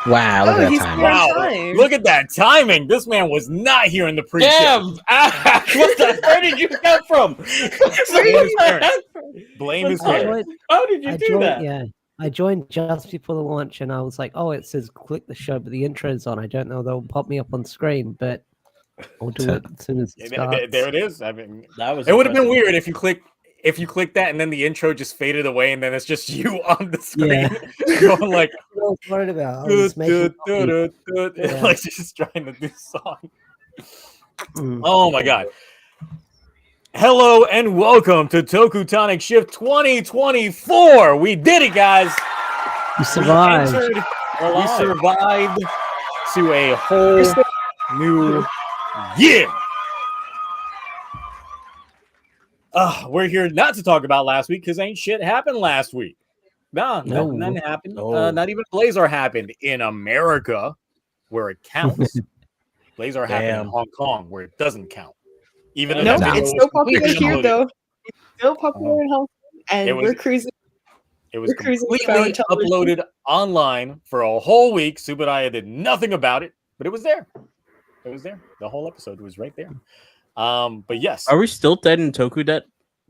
Wow, look at that timing. Wow, look at that timing. This man was not here in the pre-show. Damn! Where did you come from? Blame his parents. How did you do that? Yeah, I joined just before the launch, and I was like, "Oh, it says click the show, but the intro's on. I don't know; they'll pop me up on screen, but I'll do it as soon as it starts." There it is. I mean, that was. It would have been weird if you click that and then the intro just faded away and then it's just you on the screen going like, what I was worried about. like just trying to do song. Oh my god. Hello and welcome to TokuTonic Shift 2024. We did it, guys. You survived. We survived to a whole new year. We're here not to talk about last week because ain't shit happened last week. Nothing happened. Not even Blazar happened in America, where it counts. Blazar happened in Hong Kong, where it doesn't count. Even it's so popular here, though. It's so popular in Hong Kong, and we're cruising. It was completely uploaded online for a whole week. Subadaya did nothing about it, but it was there. It was there. The whole episode was right there. But yes, are we still dead in Toku debt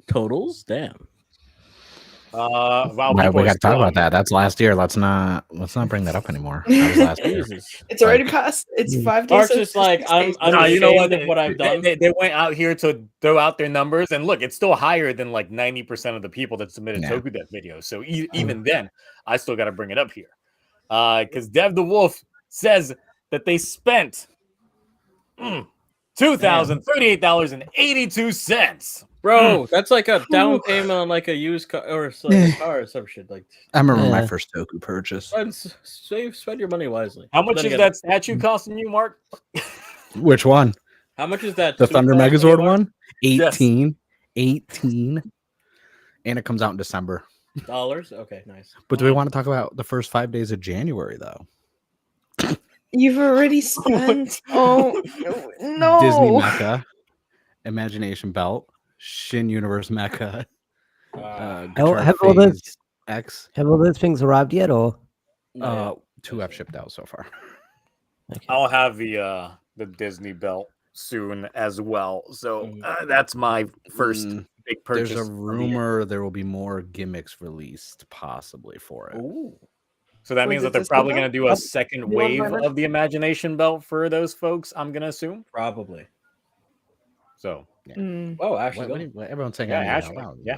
totals? Damn. We got to talk about that. That's last year. Let's not bring that up anymore. That was last year. It's already passed. It's 5 days. Mark's just like I'm you know what I've done. They went out here to throw out their numbers, and look, it's still higher than like 90% of the people that submitted Toku debt videos. So even then, I still got to bring it up here, because Dev the Wolf says that they spent $2,038.82. Bro, that's like a down payment on like a used car or a car or some shit. Like I remember my first Toku purchase. Spend your money wisely. How much is that statue costing you, Mark? Which one? How much is that? The Thunder Megazord one? 18. Yes. 18. And it comes out in December. Dollars? Okay, nice. But do we want to talk about the first 5 days of January though? You've already spent. Oh no! Disney Mecha, Imagination Belt, Shin Universe Mecha. Have all those things arrived yet, or 2 have shipped out so far? Okay. I'll have the Disney belt soon as well. So that's my first big purchase. There's a rumor there will be more gimmicks released, possibly for it. Ooh. So that means that they're probably going to do a second wave of the Imagination belt for those folks, I'm going to assume. Probably. So, yeah. Oh, Ashley. Everyone's saying, Ash went out here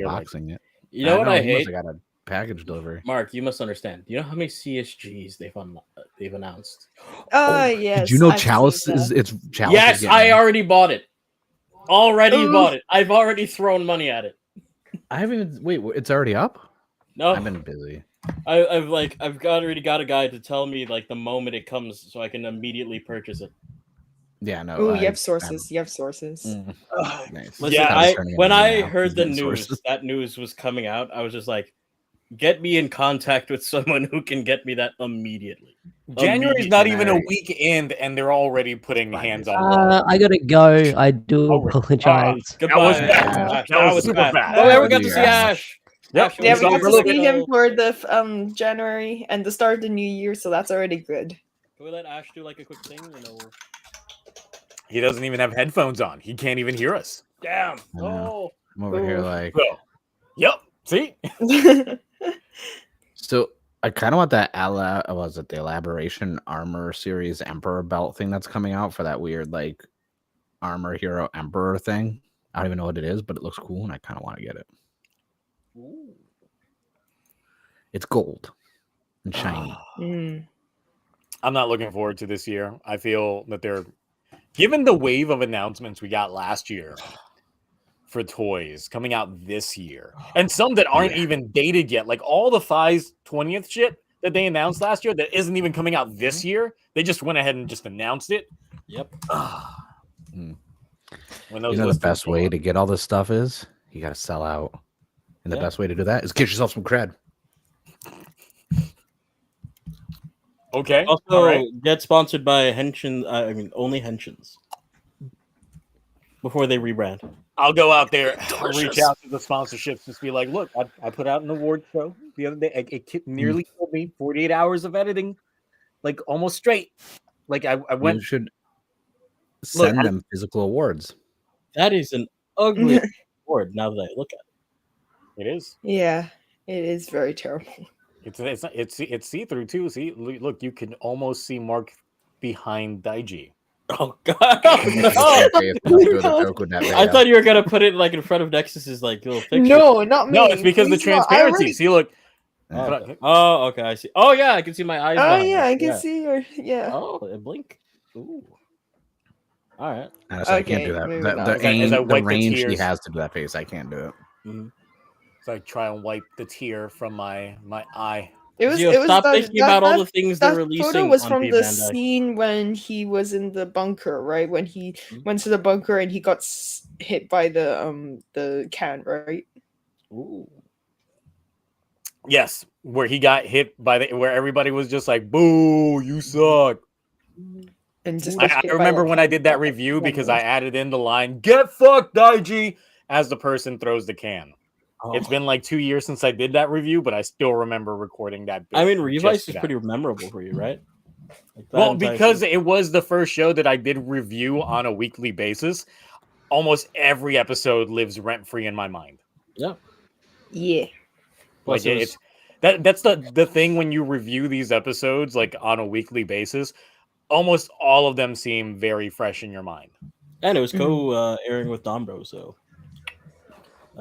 unboxing it. You know what I hate? I got a package delivery. Mark, you must understand. You know how many CSGs they've announced? Yes. Did you know Chalice is Chalice? Yes, I already bought it. Bought it. I've already thrown money at it. I haven't even. Wait, it's already up? No, I've been busy. I've already got a guy to tell me like the moment it comes, so I can immediately purchase it. Yeah, no. Oh, you have sources. You have sources. Nice. Listen, when I heard the news, that news was coming out, I was just like, get me in contact with someone who can get me that immediately. January's not even a week in, and they're already putting hands on. I gotta go. I do apologize. Goodbye. That was super fast. Oh, yeah, we got to see Ash. Yeah, we got to see him for the January and the start of the new year, so that's already good. Can we let Ash do like a quick thing? He doesn't even have headphones on. He can't even hear us. Damn. Oh. I'm over here like. Yep. See. So I kind of want that. Was it the Elaboration Armor Series Emperor belt thing that's coming out for that weird like Armor Hero Emperor thing? I don't even know what it is, but it looks cool, and I kind of want to get it. Ooh. It's gold and shiny. I'm not looking forward to this year. I feel that they're given the wave of announcements we got last year. for toys coming out this year, and some that aren't even dated yet. Like all the Fi's 20th shit that they announced last year that isn't even coming out this year. They just went ahead and just announced it. Yep. When those you know the best way to get all this stuff is you got to sell out, and the best way to do that is get yourself some cred. Okay. Also, get sponsored by Henshin. I mean, only Henshins before they rebrand. I'll go out there, reach out to the sponsorships, just be like, "Look, I put out an award show the other day. It nearly killed me. 48 hours of editing, like almost straight. Like I went. You should send them physical awards. That is an ugly award. Now that I look at it, it is. Yeah, it is very terrible. It's see through too. See, look, you can almost see Mark behind Daiji. Oh God! No. I thought you were gonna put it like in front of Nexus's like little picture. No, not me. No, it's because the transparency. See, look. Oh, okay. I see. Oh yeah, I can see my eyes. Oh yeah, I can see your Oh, it blink. Ooh. All right. Honestly, I can't do that. The range he has to do that face, I can't do it. Mm-hmm. So I try and wipe the tear from my eye. It was stop thinking about all the things they're releasing. That photo was from the Bandai. scene when he was in the bunker, right? When he went to the bunker and he got hit by the can, right? Ooh. Yes, where he got hit by where everybody was just like, "Boo, you suck." And just I remember when I did that review because I added in the line "Get fucked, Daiji" as the person throws the can. Oh. It's been like 2 years since I did that review, but I still remember recording that. I mean, Revice is pretty memorable for you, right? Like well, because it was the first show that I did review on a weekly basis. Almost every episode lives rent free in my mind. Yeah, yeah. Like that's the thing when you review these episodes like on a weekly basis. Almost all of them seem very fresh in your mind. And it was co-airing with Dombro, so.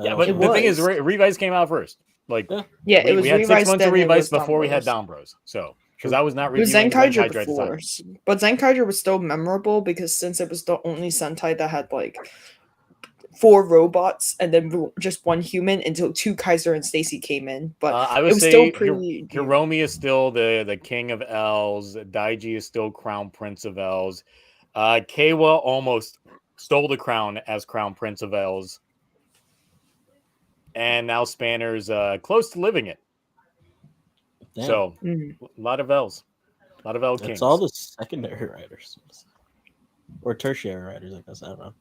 Yeah, but the thing is, Revice came out first. Like, yeah, it was. We had 6 months of Revice before we had Dombros. So, because I was not reviewing Zenkaiger before, but Zenkaiger was still memorable because since it was the only Sentai that had like 4 robots and then just 1 human until 2 Kaiser and Stacy came in. But I would say still pretty. Hiromi is still the king of L's. Daiji is still Crown Prince of L's. Keiwa almost stole the crown as Crown Prince of L's. And now Spanner's close to living it. Damn. So, a lot of L's. A lot of L kings. It's all the secondary writers. Or tertiary writers, I guess. I don't know.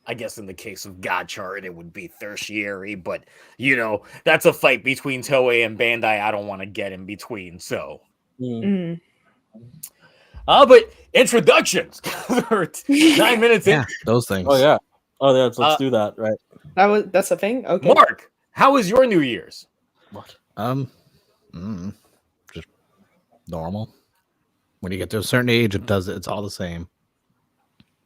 I guess in the case of Gotchard, it would be tertiary. But, you know, that's a fight between Toei and Bandai I don't want to get in between. So. But introductions. 9 minutes in. Those things. Oh, yeah. Oh, yeah. Let's do that. Right. That's a thing. Okay. Mark, how was your New Year's? What? Just normal. When you get to a certain age, it's all the same.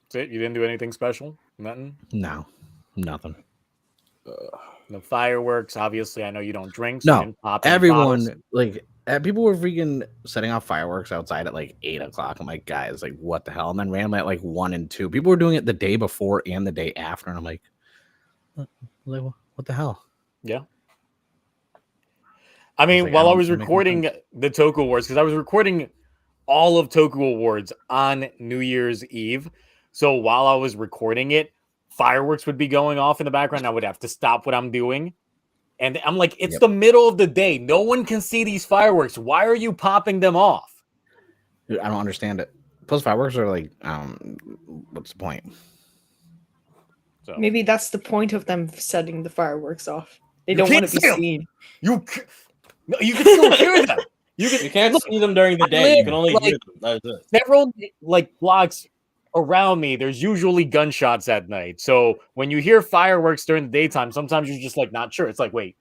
That's it? You didn't do anything special? Nothing? No, nothing. No fireworks. Obviously, I know you don't drink. So you didn't pop everyone bottles. like people were freaking setting off fireworks outside at like 8 o'clock. I'm like, guys, like what the hell? And then randomly at like 1 and 2, people were doing it the day before and the day after, and I'm like, what the hell? Yeah. I mean, while I was recording the Toku Awards, because I was recording all of Toku Awards on New Year's Eve. So while I was recording it, fireworks would be going off in the background. I would have to stop what I'm doing. And I'm like, it's the middle of the day. No one can see these fireworks. Why are you popping them off? Dude, I don't understand it. Plus, fireworks are like, what's the point? So. Maybe that's the point of them setting the fireworks off. They don't want to be seen. You can still hear them. You can't see them during the day. You can only hear them. That's it. Several blocks around me, there's usually gunshots at night. So when you hear fireworks during the daytime, sometimes you're just like not sure. It's like, wait,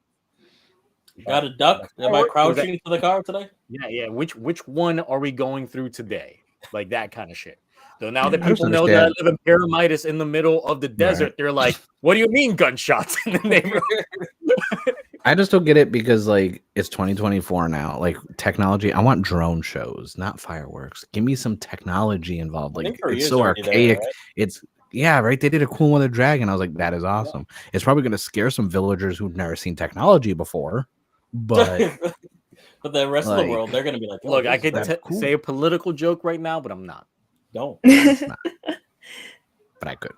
you got a duck? Am I crouching into the car today? Yeah. Which one are we going through today? Like that kind of shit. So now that people know that I live in Paramidas in the middle of the desert, they're like, what do you mean gunshots in the neighborhood? I just don't get it because like it's 2024 now. Like technology, I want drone shows, not fireworks. Give me some technology involved. Like it's so archaic. There, right? It's yeah, right. They did a cool one with a dragon. I was like, that is awesome. It's probably going to scare some villagers who've never seen technology before, but but the rest of the like, world, they're going to be like, Look, this I is could very cool. say a political joke right now, but I'm not. Don't. it's not. But I could.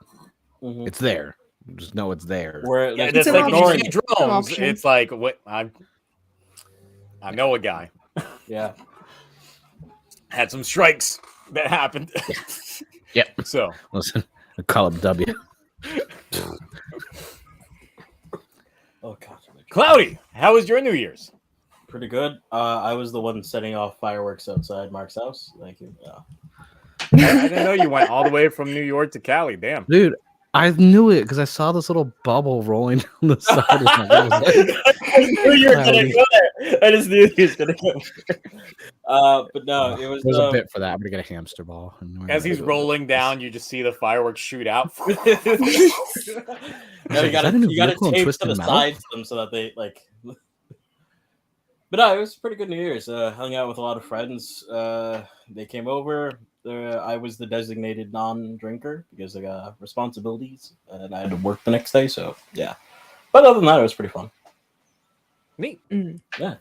Mhm. It's there. Just know it's there. Where Yeah, there's that's an like people you ignoring see it. drones. option. It's like what I know a guy Yeah. had some strikes that happened. Yep. So Listen, call up W. Oh god. Cloudy, how was your New Year's? Pretty good. I was the one setting off fireworks outside Mark's house. Thank you. Yeah. I didn't know you went all the way from New York to Cali. Damn. Dude, I knew it because I saw this little bubble rolling down the side of my I was like, I knew you were gonna go there. I just knew he was gonna go there. But no, it was there's a bit for that. I'm gonna get a hamster ball. As he's rolling down, you just see the fireworks shoot out. Now you gotta tape to the sides of them so that they like. But no, it was a pretty good New Year's. Hung out with a lot of friends. They came over. I was the designated non-drinker because I got responsibilities and I had to work the next day. So yeah. But other than that, it was pretty fun. Neat. Yeah.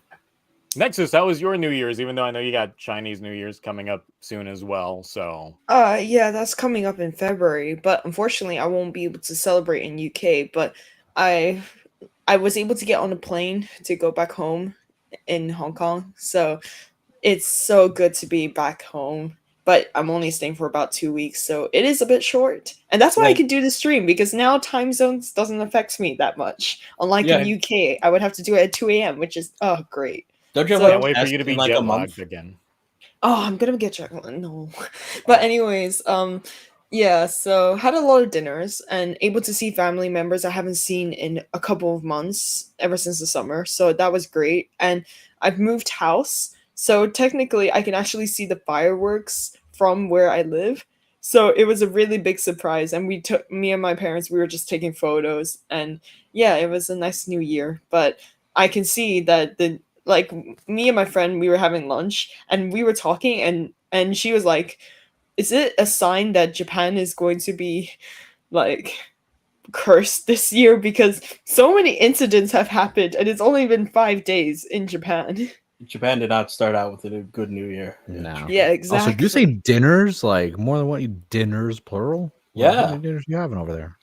Nexus, how was your New Year's? Even though I know you got Chinese New Year's coming up soon as well. So Yeah, that's coming up in February, but unfortunately I won't be able to celebrate in UK, but I was able to get on a plane to go back home in Hong Kong. So it's so good to be back home. But I'm only staying for about 2 weeks, so it is a bit short. And that's why I could do the stream, because now time zones doesn't affect me that much. Unlike in UK, I would have to do it at 2 a.m., which is great. Don't you I have can't wait for you to be like jet a month lagged again. Oh, I'm gonna get jet lagged. No. But anyways, yeah, so had a lot of dinners and able to see family members I haven't seen in a couple of months ever since the summer. So that was great. And I've moved house. So technically I can actually see the fireworks from where I live. So it was a really big surprise. And me and my parents, we were just taking photos. And yeah, it was a nice new year. But I can see that me and my friend, we were having lunch and we were talking and she was like, is it a sign that Japan is going to be like cursed this year? Because so many incidents have happened and it's only been 5 days in Japan. Japan did not start out with a good New Year. No. Yeah, exactly. Also, did you say dinners? Like more than one dinners, plural? Yeah. How many dinners you having over there?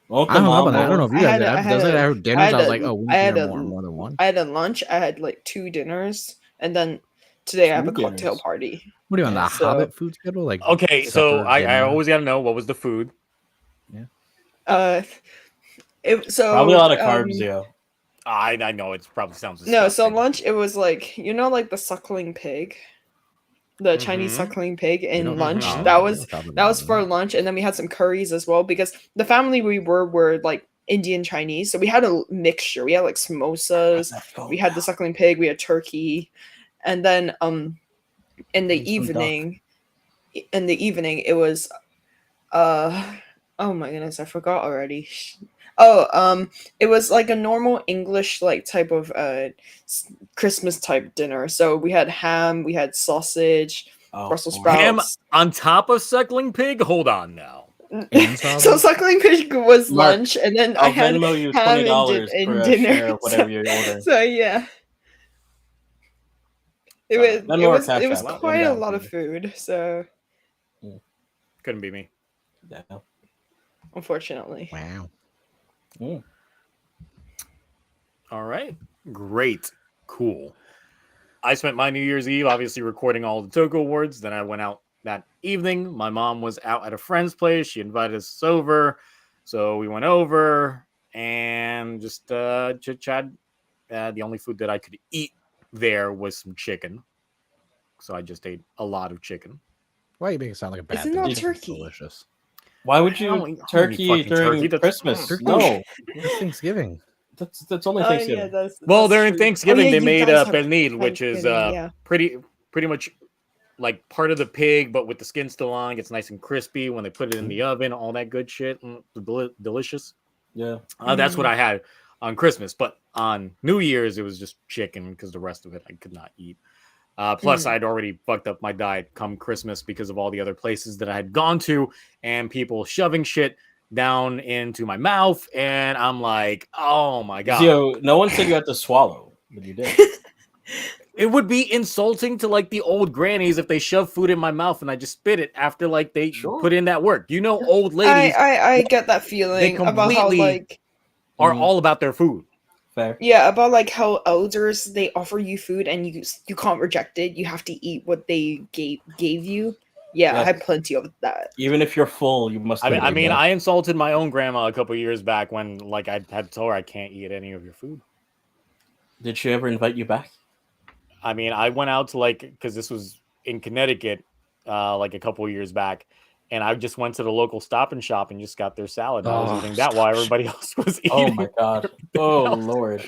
Well, I don't know about that. I don't know if you guys did. I heard dinners. I was like, oh, we I need had more than one. I had a lunch. I had like 2 dinners, and then today I have a cocktail party. What are you on the Hobbit food schedule? Like, okay, so I always gotta know what was the food. Yeah. Probably a lot of carbs, yeah. I know it probably sounds no. So disgusting. lunch, it was like like the suckling pig, the Chinese suckling pig in lunch. That was for lunch, and then we had some curries as well because the family we were like Indian Chinese, so we had a mixture. We had like samosas, we had the suckling pig, we had turkey, and then in the evening it was oh my goodness, I forgot already. It was like a normal English like type of Christmas type dinner. So we had ham, we had sausage, Brussels sprouts. Ham on top of suckling pig? Hold on now. So suckling pig was lunch, and then I had Venmo you ham $20 in for a dinner. share of whatever you're ordering. So yeah. It was quite a lot of food, so couldn't be me. Yeah. Unfortunately. Wow. All right. Great. Cool. I spent my New Year's Eve obviously recording all the Toku Awards. Then I went out that evening. My mom was out at a friend's place. She invited us over. So we went over and just chit-chat. The only food that I could eat there was some chicken. So I just ate a lot of chicken. Why you make it sound like a bad Isn't thing? that It's turkey? delicious. Why would you turkey during Christmas? No, it's Thanksgiving. That's only Thanksgiving. Well, during Thanksgiving they made pernil, which is pretty much like part of the pig, but with the skin still on. It gets nice and crispy when they put it in the oven. All that good shit, delicious. Yeah, that's what I had on Christmas. But on New Year's, it was just chicken because the rest of it I could not eat. Plus, I'd already fucked up my diet come Christmas because of all the other places that I had gone to and people shoving shit down into my mouth. And I'm like, oh my God. Zio, no one said you had to swallow, but you did. It would be insulting to like the old grannies if they shove food in my mouth and I just spit it after like they put in that work. You know, old ladies. I get that feeling about how like are all about their food. Fair. Yeah, about like how elders, they offer you food and you can't reject it. You have to eat what they gave you. Yeah, I had plenty of that. Even if you're full, you must. I mean, I insulted my own grandma a couple years back when like I had told her I can't eat any of your food. Did she ever invite you back? I mean, I went out to like, because this was in Connecticut, like a couple years back, and I just went to the local Stop and Shop and just got their salad. I was eating that while everybody else was eating. Oh my God! Oh Lord!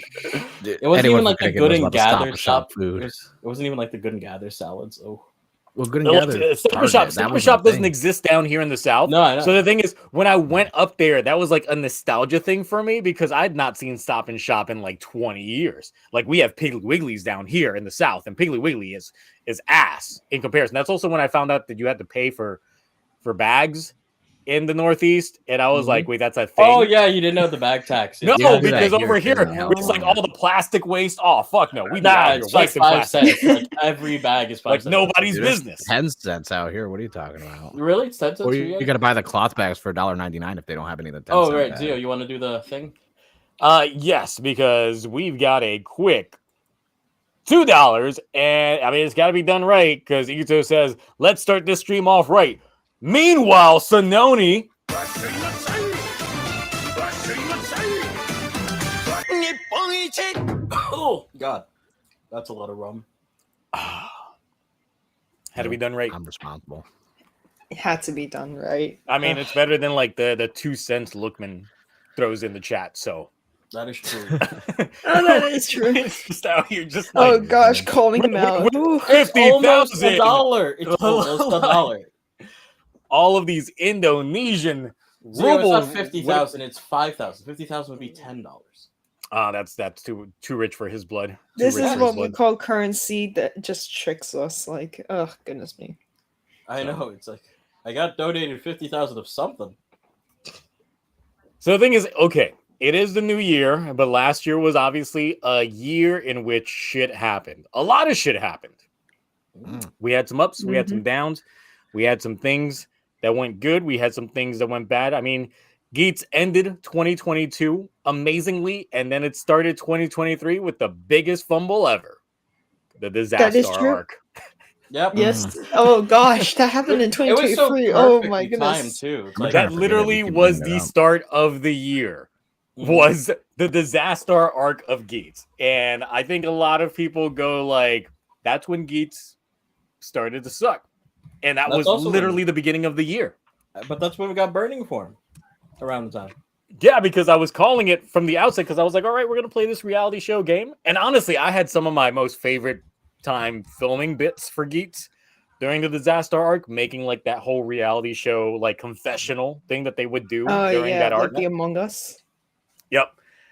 It wasn't even like the Good and Gather shop food. It wasn't even like the Good and Gather salads. Oh. Well, Good and Gather. Stop and Shop doesn't exist down here in the South. No, I know. So the thing is, when I went up there, that was like a nostalgia thing for me because I'd not seen Stop and Shop in like 20 years. Like we have Piggly Wiggly's down here in the South, and Piggly Wiggly is ass in comparison. That's also when I found out that you had to pay for bags in the Northeast, and I was like, wait, that's a thing? Oh yeah, you didn't know the bag tax. No, because over here it's like all the plastic waste. Oh fuck no, we it's like 5 cents. Like every bag is 5 like cents. nobody's business. 10 cents out here. What are you talking about? Really? It's 10 cents. Or you got to buy the cloth bags for $1.99 if they don't have any of the 10 Oh cent right, bags. Zio, you want to do the thing? Yes, because we've got a quick $2, and I mean it's got to be done right because Ito says, "Let's start this stream off right." Meanwhile, Sononi. Oh God, that's a lot of rum. Had to be done right. I'm responsible. It had to be done right. I mean, it's better than like the 2 cents Lookman throws in the chat. So that is true. That is true. It's just out here, just like, oh gosh, calling him out. Almost $1. It's almost $1. All of these Indonesian Zio, rubles. it's not 50,000. It's 5,000. 50,000 would be $10. That's too rich for his blood. This is what we call currency that just tricks us. Like, oh goodness me. I know. It's like I got donated 50,000 of something. So the thing is, okay, it is the new year, but last year was obviously a year in which shit happened. A lot of shit happened. We had some ups, we had some downs, we had some things that went good, we had some things that went bad. I mean, Geats ended 2022 amazingly, and then it started 2023 with the biggest fumble ever. The disaster arc. Yep. Yes. Oh gosh, that happened in 2023. Oh my goodness. Too. Like, that literally was the start of the year. Was the disaster arc of Geats. And I think a lot of people go like, that's when Geats started to suck. And that's was literally the beginning of the year. But that's when we got Burning Form around the time. Yeah, because I was calling it from the outset because I was like, all right, we're going to play this reality show game. And honestly, I had some of my most favorite time filming bits for Geats during the disaster arc, making like that whole reality show, like confessional thing that they would do during that arc. Like the Among Us. Yep.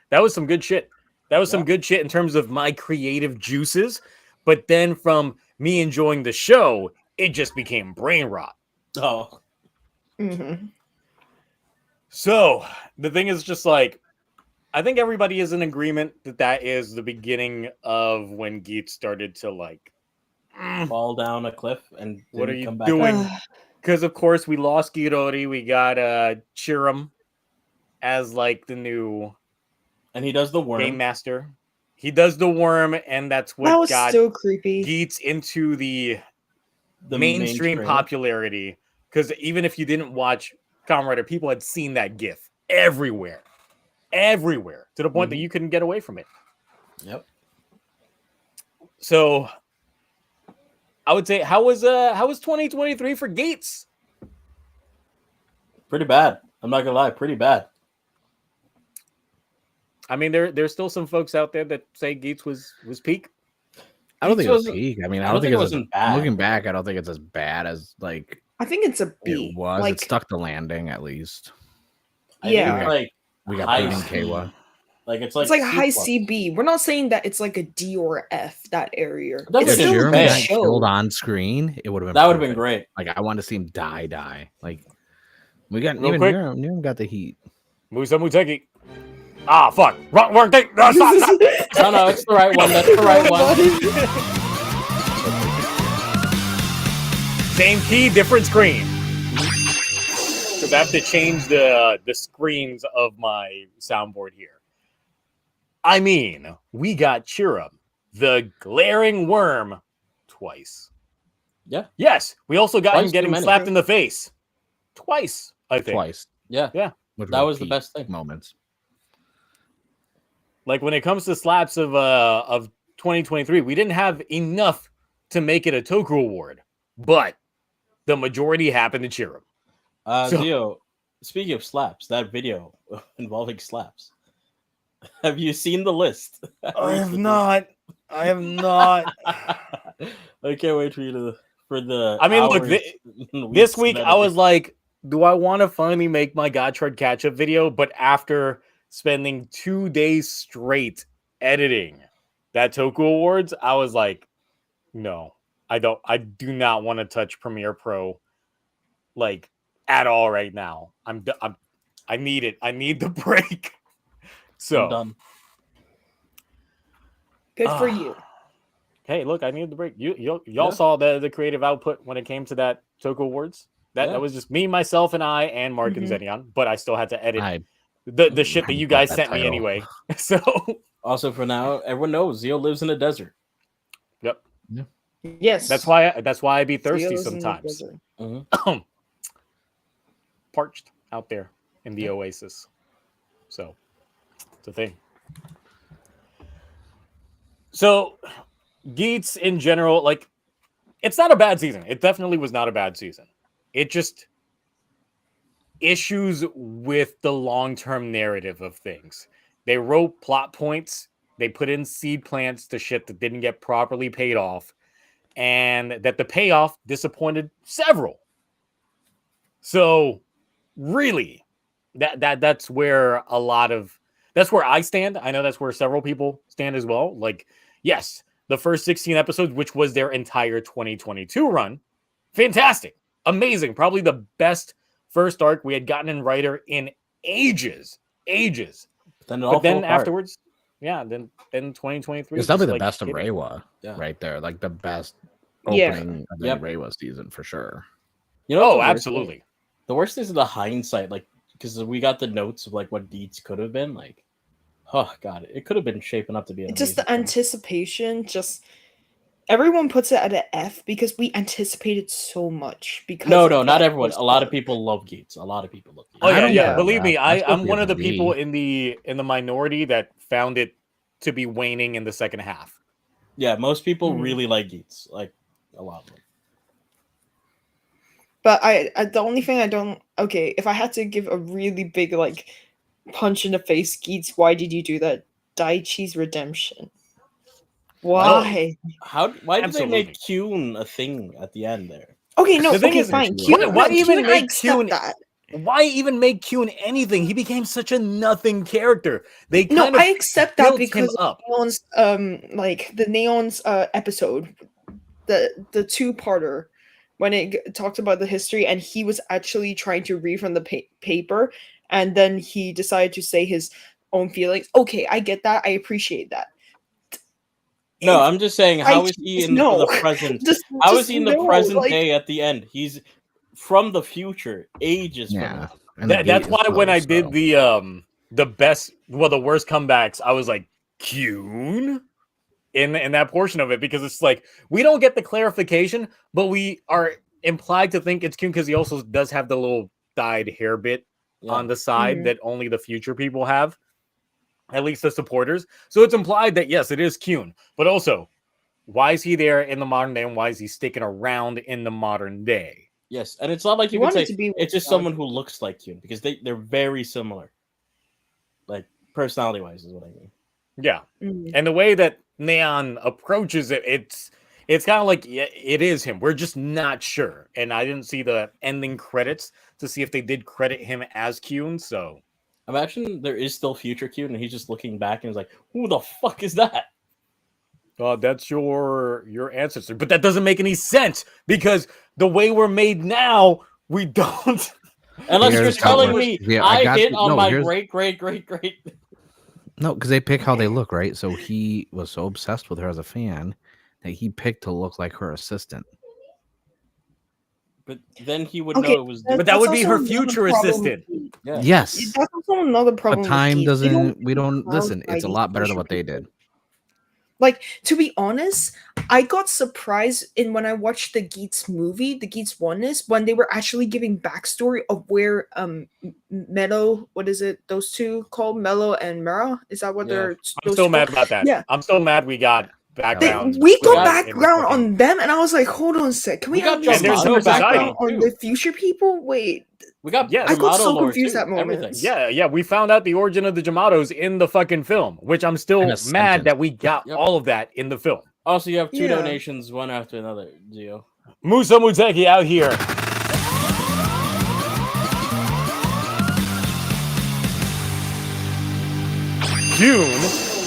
That was some good shit. That was some good shit in terms of my creative juices. But then from me enjoying the show, it just became brain rot. Oh. Mm-hmm. So the thing is just like, I think everybody is in agreement that that is the beginning of when Geats started to like fall down a cliff and what are you come back doing? Because of course we lost Girori, we got Chiram as like the new, and he does the worm game master. He does the worm, and that's what that was got so creepy. Geats into the mainstream popularity. Because even if you didn't watch Kamen Rider, people had seen that GIF everywhere, to the point that you couldn't get away from it. Yep. So I would say, how was 2023 for Geats? Pretty bad. I'm not gonna lie, pretty bad. I mean, there's still some folks out there that say Geats was peak. I don't think it was peak. I mean, I don't think it wasn't bad. Looking back, I don't think it's as bad as like I think it's a B. it was. Like, It stuck the landing at least. I think, like We got beating Kawa. Like it's like a C+. high CB. We're not saying that it's like a D or a F, that area. Definitely It's didn't still a Jeremy good bad. got killed show. on screen, it would have been That would have been perfect. great. Like I want to see him die. Like we got Real even quick. Niram got the heat. Musa Muteki. Ah, fuck. Wrong thing. No, stop. No, it's the right one. That's the right one. Same key, different screen. Because I have to change the screens of my soundboard here. I mean, we got Chiram, the glaring worm, twice. Yeah. Yes, we also got Twice him getting too many. slapped in the face. Twice, I think. Twice. Yeah. Which That were was the peak best thing. moments. Like when it comes to slaps of 2023, we didn't have enough to make it a Toku award, but the majority happened to cheer him. Zio, speaking of slaps, that video involving slaps. Have you seen the list? I have not. I can't wait for you to for the. I mean, look, hours this week and I was like, do I want to finally make my Gotchard catch-up video? But after spending 2 days straight editing that Toku Awards, I was like, no, I don't. I do not want to touch Premiere Pro, like at all right now. I need it. I need the break. So I'm done. Good for you. Hey, look, I need the break. Y'all saw the creative output when it came to that Toku Awards. That was just me, myself, and I, and Mark and Zenion. But I still had to edit the shit that you guys sent me anyway. So also, for now, everyone knows Zio lives in a desert. Yep. Yeah. Yes. That's why I be thirsty Theo's in the sometimes. desert. Parched out there in the oasis. So it's a thing. So Geats in general, like, it's not a bad season. It definitely was not a bad season. It just issues with the long-term narrative of things. They wrote plot points. They put in seed plants to shit that didn't get properly paid off, and that the payoff disappointed several. So really, that's where that's where I stand. I know that's where several people stand as well. Like, yes, the first 16 episodes, which was their entire 2022 run, fantastic, amazing, probably the best first arc we had gotten in writer in ages. But then afterwards, then 2023. It's definitely the best of Reiwa, right there. Like the best opening of the Reiwa season for sure. You know, absolutely. The worst is the hindsight, like, because we got the notes of like what Geats could have been. Like, oh god, it could have been shaping up to be just the anticipation. Just everyone puts it at an F because we anticipated so much. Because no, not everyone. A lot of people love Geats. Oh yeah. Believe me, I'm one of the people in the minority that found it to be waning in the second half. Yeah, most people really like Geats, like a lot of them. But I the only thing I don't if I had to give a really big like punch in the face, Geats, why did you do that? Daichi's redemption. Why? Why did they make Kyun a thing at the end there? Okay, no, fine. Why even make Kyun that? Why even make Kyun anything? He became such a nothing character. I accept that because of Neon's like the Neon's episode, the two-parter, when it talked about the history, and he was actually trying to read from the paper, and then he decided to say his own feelings. Okay, I get that. I appreciate that. No, I'm just saying, how is he in the present? How is he in the present day at the end? He's from the future, ages from now. That's why when I did the worst comebacks, I was like, Kyun? In that portion of it, because it's like we don't get the clarification, but we are implied to think it's Kyun because he also does have the little dyed hair bit on the side that only the future people have, at least the supporters. So it's implied that yes, it is Kyun, but also why is he there in the modern day and why is he sticking around in the modern day? Yes, and it's not like you can say it's just someone who looks like Kyun because they're very similar, like personality wise is what I mean. Yeah, and the way that Neon approaches it, it's kind of like it is him. We're just not sure, and I didn't see the ending credits to see if they did credit him as Kyun. So Imagine there is still Future Q, and he's just looking back and he's like, "Who the fuck is that?" That's your ancestor, but that doesn't make any sense because the way we're made now, we don't. Unless you're Here's how it telling works. me Yeah, I got hit you. on No, my here's- great. No, because they pick how they look, right? So he was so obsessed with her as a fan that he picked to look like her assistant. But then he would Okay, know it was. But that would be That's her also another future problem. assistant. Yeah. Yes, That's also another but problem. with time Geats. They doesn't. We allow don't listen. It's a these lot better than future what they people. did. Like, to be honest, I got surprised in when I watched the Geats movie, the Geats Oneness, when they were actually giving backstory of where Mello, what is it? Those two called Mello and Mera? Is that what Yeah. they're? I'm those still two mad called? about that. Yeah. I'm still mad we got background. We got got- background on them, and I was like, hold on a sec. Can we, We got have this And there's no background society, on too. the future people? Wait, We got Yeah. I got Yamato so lore, confused too, that moment. everything. Yeah, we found out the origin of the Jamatos in the fucking film, which I'm still And a mad sentence. that we got Yep. all of that in the film. Also, you have two Yeah. donations, one after another. Gio. Musa Muteki out here. June.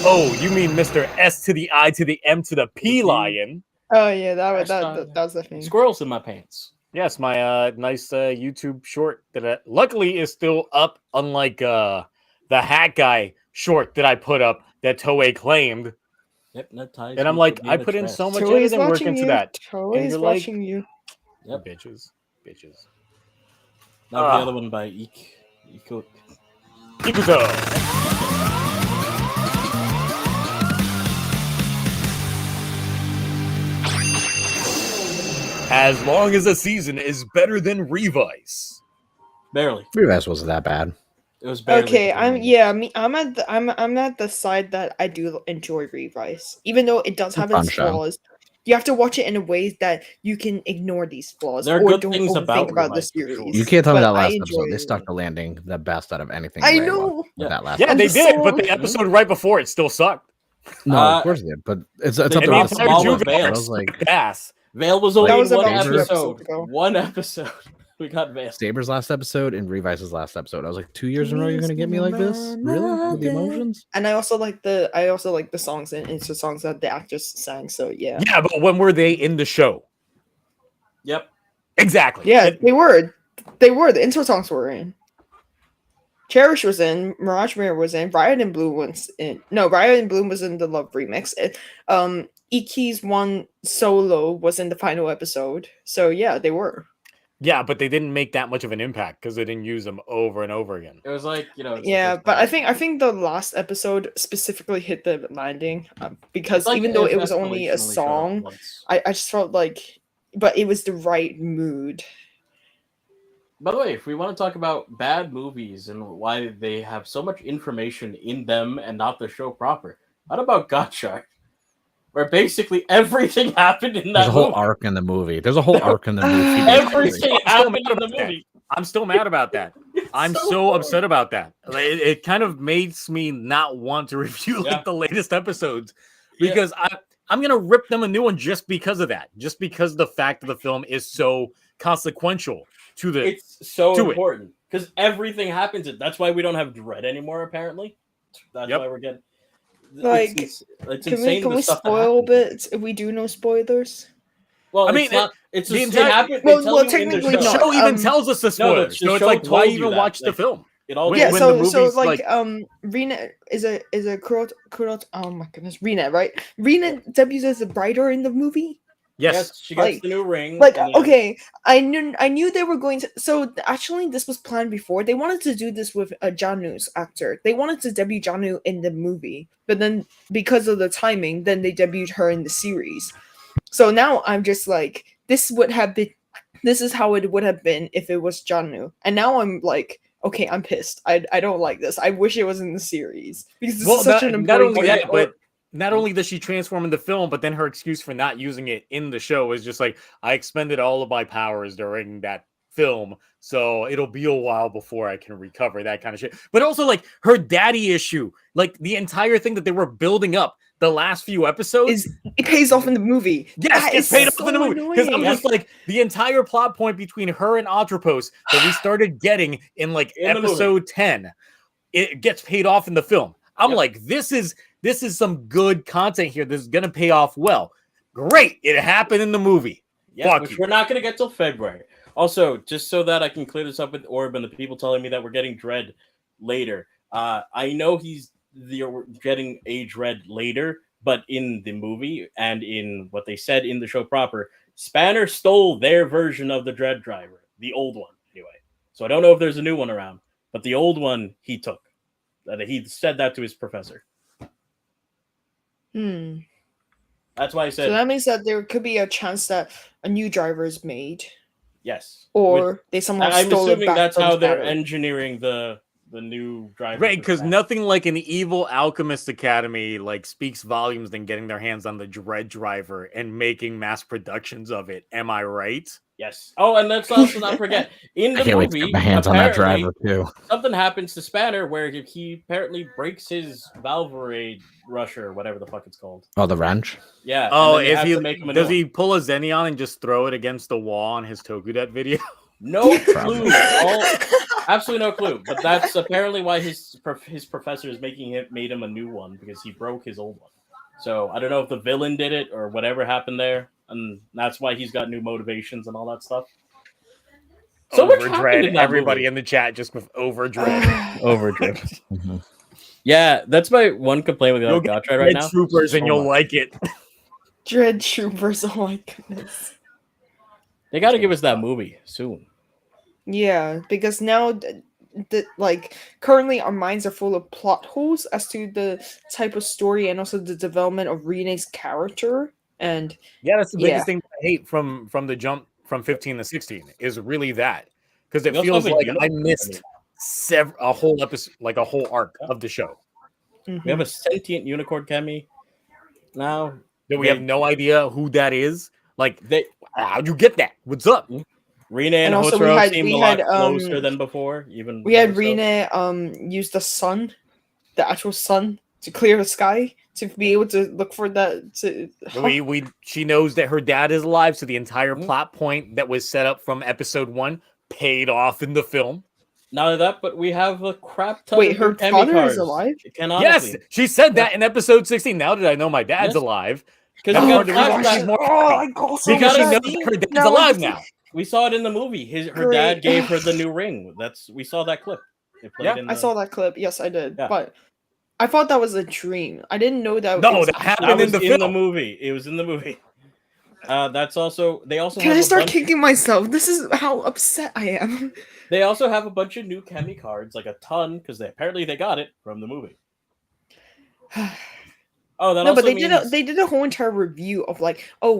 Oh, you mean Mr. S to the I to the M to the P lion? Oh yeah, that Hashtag was the thing. Squirrels in my pants. Yes, my nice YouTube short that luckily is still up, unlike the Hat Guy short that I put up that Toei claimed. Hypnotized. And I'm me like, to be I the put in dress. so much Toei is editing work watching into you. that. Toei And is you're like- watching you. Yep. Bitches. Now the other one by Iko. Ikuto. As long as a season is better than Revice. Barely. Revice wasn't that bad. It was barely. Okay, beginning. I'm at the side that I do enjoy Revice, even though it does have Fun its show. flaws. You have to watch it in a way that you can ignore these flaws There are or good don't things overthink about about the Revice, for sure. series. You can't tell me But that last I episode. enjoy They it. stuck the landing the best out of anything. I Ray know. was with Yeah. that last. Yeah, I'm they did, but so- the episode right before it still sucked. No, Uh, of course they did, but it's they up to did us. the entire to Juve judge. I arc. was like, Ass. Vale was That only was in one about 2 episode. episodes ago. One episode. We got Vale. Saber's last episode and Revice's last episode. I was like, 2 years in a row, you're gonna get me like this? Really? With the emotions? And I also like the songs, and it's the songs that the actors sang. So yeah, Yeah, but when were they in the show? Yep. Exactly. yeah, they were. The intro songs were in. Cherish was in. Mirage Mirror was in. Riot and Bloom was in. No, Riot and Bloom was in the Love remix. Iki's one solo was in the final episode. So yeah, they were. Yeah, but they didn't make that much of an impact because they didn't use them over and over again. It was like, it's the Yeah, first but I time. think the last episode specifically hit the landing because It's like even though if it was Escalation only a only showed up song, once. I just felt like, but it was the right mood. By the way, if we want to talk about bad movies and why they have so much information in them and not the show proper, what about Gotchard? Where basically everything happened in that There's a whole movie. arc in the movie. There's a whole arc in the movie. Everything happened in the about that. movie. I'm still mad about that. I'm so upset about that. It kind of makes me not want to review Yeah. like the latest episodes Yeah. because I'm gonna rip them a new one just because of that. Just because the fact that the film is so consequential to the. It's so Do it. important because everything happens. That's why we don't have Dread anymore. Apparently, that's Yep. why we're getting. Like, it's Can insane we the stuff that spoil a happens. bit if we do no spoilers? Well, I mean, it's not. It's the just entire- it happened. Well, They tell well, you in the technically the show. not. show even um, tells us the the spoilers, so it's show like why told you even that, watch the like- film? It all Yeah, when so the so movie's, like like- Rena is a Kurot, oh my goodness, Rena, right? Rena debuts as a brighter in the movie. Yes, she gets like- the new ring. Like and then- okay, I knew they were going to. So actually, this was planned before. They wanted to do this with Janu's actor. They wanted to debut Janu in the movie, but then because of the timing, then they debuted her in the series. So now I'm just like, this would have been. This is how it would have been if it was Janu. And now I'm like, okay, I'm pissed. I don't like this. I wish it was in the series because this well, is such not, an not important. only that, or- but not only does she transform in the film, but then her excuse for not using it in the show is just like, I expended all of my powers during that film, so it'll be a while before I can recover, that kind of shit. But also like her daddy issue, like the entire thing that they were building up the last few episodes. It pays off in the movie. Yes, That it's is paid off so in the movie. Because I'm annoying. just like the entire plot point between her and Atropos that we started getting in like In the movie. episode 10 it gets paid off in the film. I'm like, this is some good content here. This is gonna pay off well. Great, it happened in the movie. Yeah, which we're not gonna get till February. Also, just so that I can clear this up with Orb and the people telling me that we're getting Dread later. I know you're getting a Dread later, but in the movie and in what they said in the show proper, Spanner stole their version of the Dread Driver, the old one anyway. So I don't know if there's a new one around, but the old one he took. He said that to his professor. That's why I said. So that means that there could be a chance that a new driver is made. Yes. Or they somehow I'm stole assuming it back that's from how they're Spanner. engineering the new driver. Right, because nothing like an evil alchemist academy like speaks volumes than getting their hands on the Dread Driver and making mass productions of it. Am I right? Yes. Oh, and let's also not forget in the I can't wait to movie, get my hands on that driver too. Something happens to Spanner where he apparently breaks his Valvorade rusher, whatever the fuck it's called. Oh, the wrench. Yeah. Oh, if he pull a Xenion and just throw it against the wall on his TokuTonic video? No clue. Absolutely no clue. But that's apparently why his professor is made him a new one, because he broke his old one. So I don't know if the villain did it or whatever happened there, and that's why he's got new motivations and all that stuff. So much happened in that everybody movie. in the chat just with Overdrive. Overdrive. Yeah, that's my one complaint with Gotchard right now. Troopers and you'll like it. Dread Troopers, oh my goodness. They got to give us that movie soon. Yeah, because now, currently our minds are full of plot holes as to the type of story and also the development of Rene's character. And yeah, that's the biggest thing I hate from the jump from 15 to 16 is really that, because it feels like I missed a whole episode, like a whole arc of the show. We have a sentient unicorn Kemi now. That we have no idea who that is. Like, how'd you get that? What's up? Rene and Hotaro seemed a lot closer than before. Even we had Rene use the sun, the actual sun, to clear the sky to be able to look for that. She knows that her dad is alive, so the entire plot point that was set up from episode 1 paid off in the film. Not only that, but we have a crap ton. Wait, her father is alive? Yes, she said that in episode 16. Now that I know my dad's alive. Because her dad's alive now. We saw it in the movie. Her dad gave her the new ring. We saw that clip. I saw that clip. Yes, I did. Yeah. But I thought that was a dream. I didn't know that. That happened in the movie. It was in the movie. That's also. They also. Can I start kicking myself? This is how upset I am. They also have a bunch of new Kemi cards, like a ton, because apparently they got it from the movie. Oh, that no, also but means... they did a whole entire review of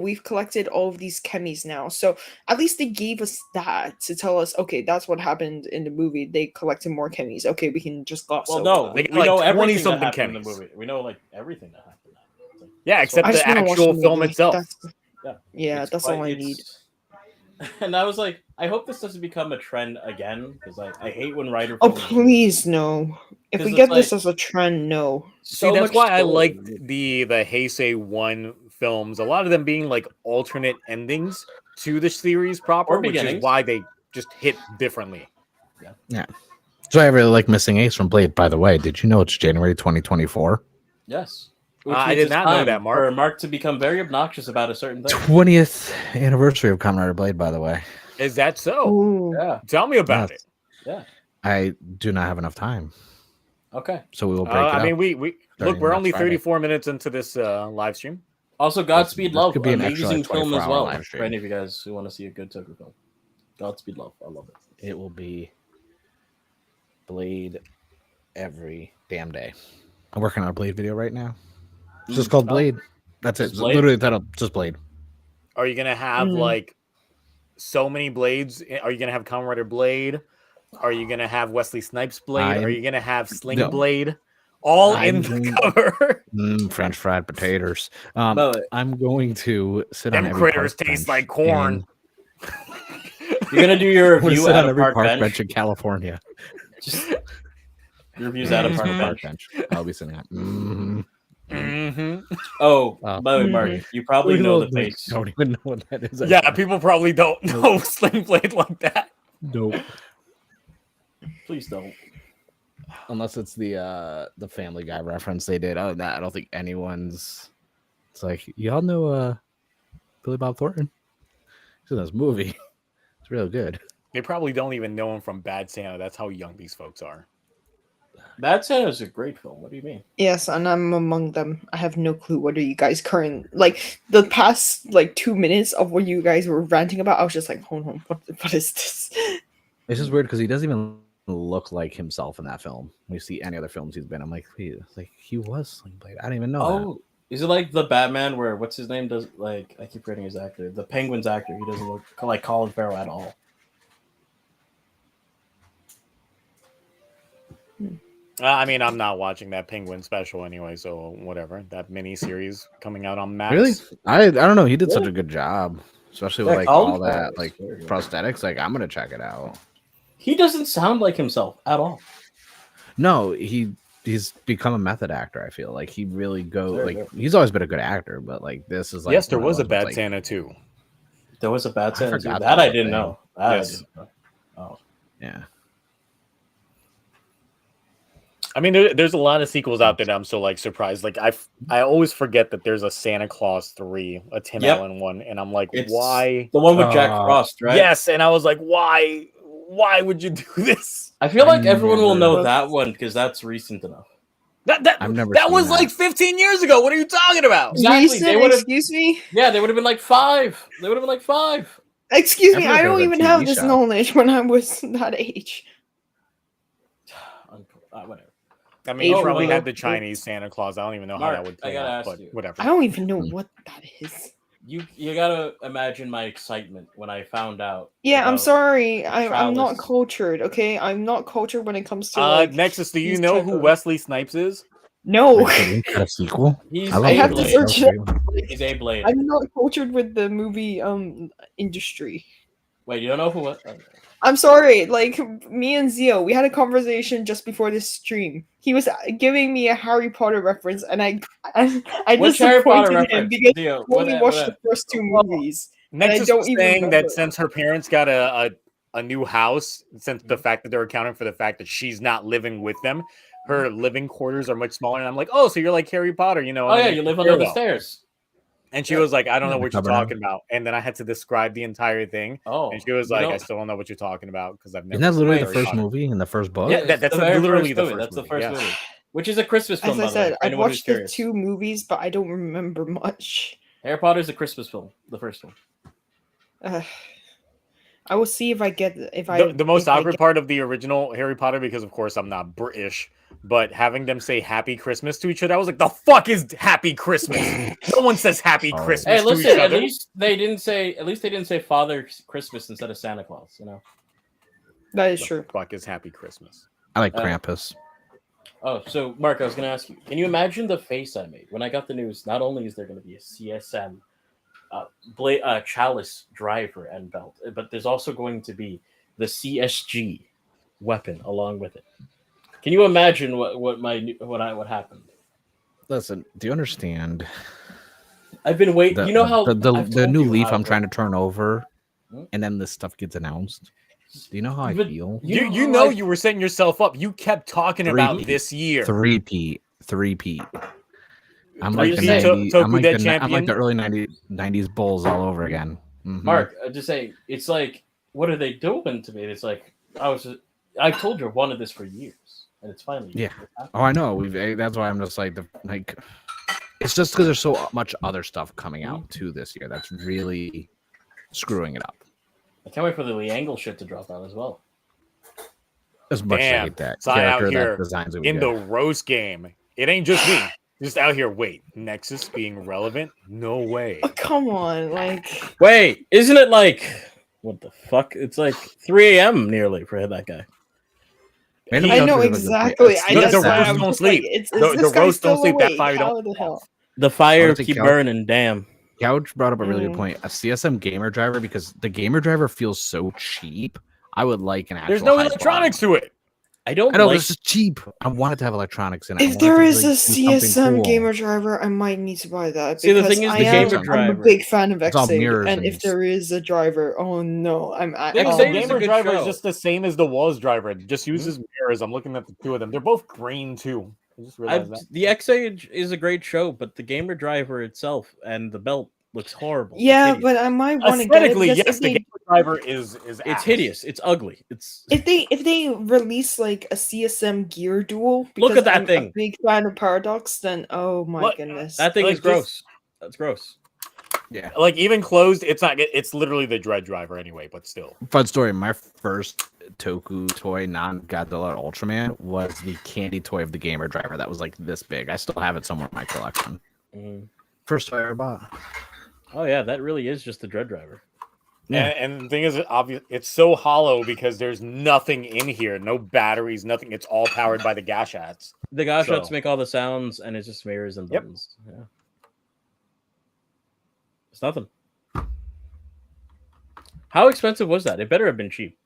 we've collected all of these Kemis now. So at least they gave us that to tell us, okay, that's what happened in the movie. They collected more Kemis. Okay, we can just gloss over. Well, no, we know everything that happened in the movie. We know everything that happened. Yeah, except the actual film itself. That's all I need. And I was like, I hope this doesn't become a trend again, because I hate when writer. Oh, please no! If we get this as a trend, no. See, that's why I liked the Heisei 1 films. A lot of them being like alternate endings to the series proper, which is why they just hit differently. Yeah. So I really like Missing Ace from Blade. By the way, did you know it's January 2024? Yes. I did not know that, Mark. For Mark to become very obnoxious about a certain thing. 20th anniversary of Kamen Rider Blade, by the way. Is that so? Ooh. Yeah. Tell me about it. Yeah. I do not have enough time. Okay. So we will break it up. I mean, we're only 34 minutes into this live stream. Also, Godspeed Love, could be an amazing extra, film as well. For any of you guys who want to see a good Toku film. Godspeed Love. I love it. It will be Blade every damn day. I'm working on a Blade video right now. It's just called Blade. That's it. Literally the title, just Blade. Are you gonna have like so many blades? Are you gonna have Kamen Rider Blade? Are you gonna have Wesley Snipes Blade? Are you gonna have Sling Blade? All in the cover. French fried potatoes. I'm going to sit on every critters taste like corn. You're gonna do your review out of every park bench in California. Just reviews out of park bench. I'll be sitting at. Oh, by the way, Mark, you probably know the face. Don't even know what that is. Yeah, people probably don't know Sling Blade like that. Nope. Please don't. Unless it's the Family Guy reference they did. Other than that, I don't think anyone's. It's like y'all know Billy Bob Thornton. He's in this movie. It's real good. They probably don't even know him from Bad Santa. That's how young these folks are. Bad Santa is a great film. What do you mean? Yes, and I'm among them. I have no clue what are you guys the past 2 minutes of what you guys were ranting about. I was just like, hold on, what is this? It's just weird because he doesn't even look like himself in that film. We see any other films he's been. I'm like, he was Sling Blade. I didn't even know. Oh, is it like the Batman where what's his name does I keep forgetting his actor, the Penguin's actor. He doesn't look like Colin Farrell at all. I mean, I'm not watching that Penguin special anyway, so whatever. That mini series coming out on Max. Really? I don't know. He did such a good job, especially with all that prosthetics. Like, I'm gonna check it out. He doesn't sound like himself at all. No, he's become a method actor. I feel like he really he's always been a good actor, but this is yes, there was a Bad Santa too. There was a Bad Santa too. That I didn't know. Yes. Oh, yeah. I mean, there's a lot of sequels out there that I'm so surprised. I always forget that there's a Santa Claus 3, a Tim Allen one, and I'm like, why? The one with Jack Frost, right? Yes, and I was like, why? Why would you do this? I feel like everyone will know that one because that's recent enough. That was 15 years ago. What are you talking about? Exactly. Recent, excuse me? Yeah, they would have been 5. They would have been 5. Excuse me, I don't even have this knowledge when I was that age. Whatever. I mean, you probably had the Chinese Santa Claus. I don't even know how that would play out, but whatever. I don't even know what that is. You gotta imagine my excitement when I found out. Yeah, I'm sorry. I'm not cultured, okay? I'm not cultured when it comes to Nexus, do you know who Wesley Snipes is? No. Got a sequel? I have to search it. He's a Blade. I'm not cultured with the movie industry. Wait, you don't know who? I'm sorry. Me and Zio, we had a conversation just before this stream. He was giving me a Harry Potter reference, and I disappointed him because he only watched the first 2 movies. Nexus was saying that since her parents got a new house, since the fact that they're accounting for the fact that she's not living with them, her living quarters are much smaller. And I'm like, oh, so you're like Harry Potter, you know? Oh yeah, you live under the stairs. And she was like, I don't know what you're talking about. And then I had to describe the entire thing. Oh, and she was like, I still don't know what you're talking about because I've never. Isn't that literally the first movie in the first book? Yeah, that's literally the first movie. That's the first movie, which is a Christmas film. As I said, I've watched the 2 movies, but I don't remember much. Harry Potter is a Christmas film, the first one. I will see if I get the most awkward part of the original Harry Potter, because of course I'm not British, but having them say Happy Christmas to each other, I was like, the fuck is Happy Christmas? No one says Happy Christmas. Hey, listen, to each other. At least they didn't say Father Christmas instead of Santa Claus. You know, that is true. Fuck is Happy Christmas? I like Krampus. Oh, so Mark, I was going to ask you, can you imagine the face I made when I got the news? Not only is there going to be a CSM Chalice driver and belt, but there's also going to be the CSG weapon along with it. Can you imagine what happened? Listen, do you understand? I've been waiting. You know how the new leaf I'm trying to turn over, and then this stuff gets announced. Do you know how I feel? You know you were setting yourself up. You kept talking about this year. Three-peat. I'm like the early 90s Bulls all over again. Mm-hmm. Mark, just say it's like, what are they doing to me? It's like I told you I wanted this for years, and it's finally Oh, I know. That's why I'm just like it's just because there's so much other stuff coming out too this year that's really screwing it up. I can't wait for the Lee Angle shit to drop out as well. As much as I hate that character that designs in the roast game. It ain't just me. Just out here, wait. Nexus being relevant? No way. Oh, come on, Wait, isn't it what the fuck? It's 3 a.m. nearly for that guy. I know exactly. The roast don't sleep. The roast don't sleep. That fire don't. The fire keep burning. Damn. Couch brought up a really good point. A CSM gamer driver, because the gamer driver feels so cheap. I would like an actual. There's no electronics to it. I know this is cheap. I want it to have electronics in it. If there is a CSM gamer driver, I might need to buy that. See, the thing is, I'm a big fan of XA, and if there is a driver, oh no, the gamer driver is just the same as the Walls driver. It just uses mirror mirrors. I'm looking at the two of them. They're both green too. I just realized that. The X-Age is a great show, but the gamer driver itself and the belt looks horrible. Yeah, but I might want to get it. Aesthetically, Because yes, the gamer driver is it's ass. hideous. It's ugly. It's if they release like a CSM gear duel, Look at that I'm thing. a big fan of Paradox, then oh my Look, goodness. that thing Like is gross. That's gross. Yeah. Like even closed, it's not. It's literally the Dread driver anyway. But still, Fun story. My first Toku toy, non-Godzilla Ultraman, was the candy toy of the gamer driver. That was like this big. I still have it somewhere in my collection. First toy I ever bought. Oh yeah, that really is just the Dread driver. yeah. And the thing is, it's so hollow because there's nothing in here. No batteries, nothing. It's all powered by the Gashats. The Goshards So- make all the sounds, and it's just mirrors and Yep. buttons. Yeah. It's nothing. How expensive was that? It better have been cheap.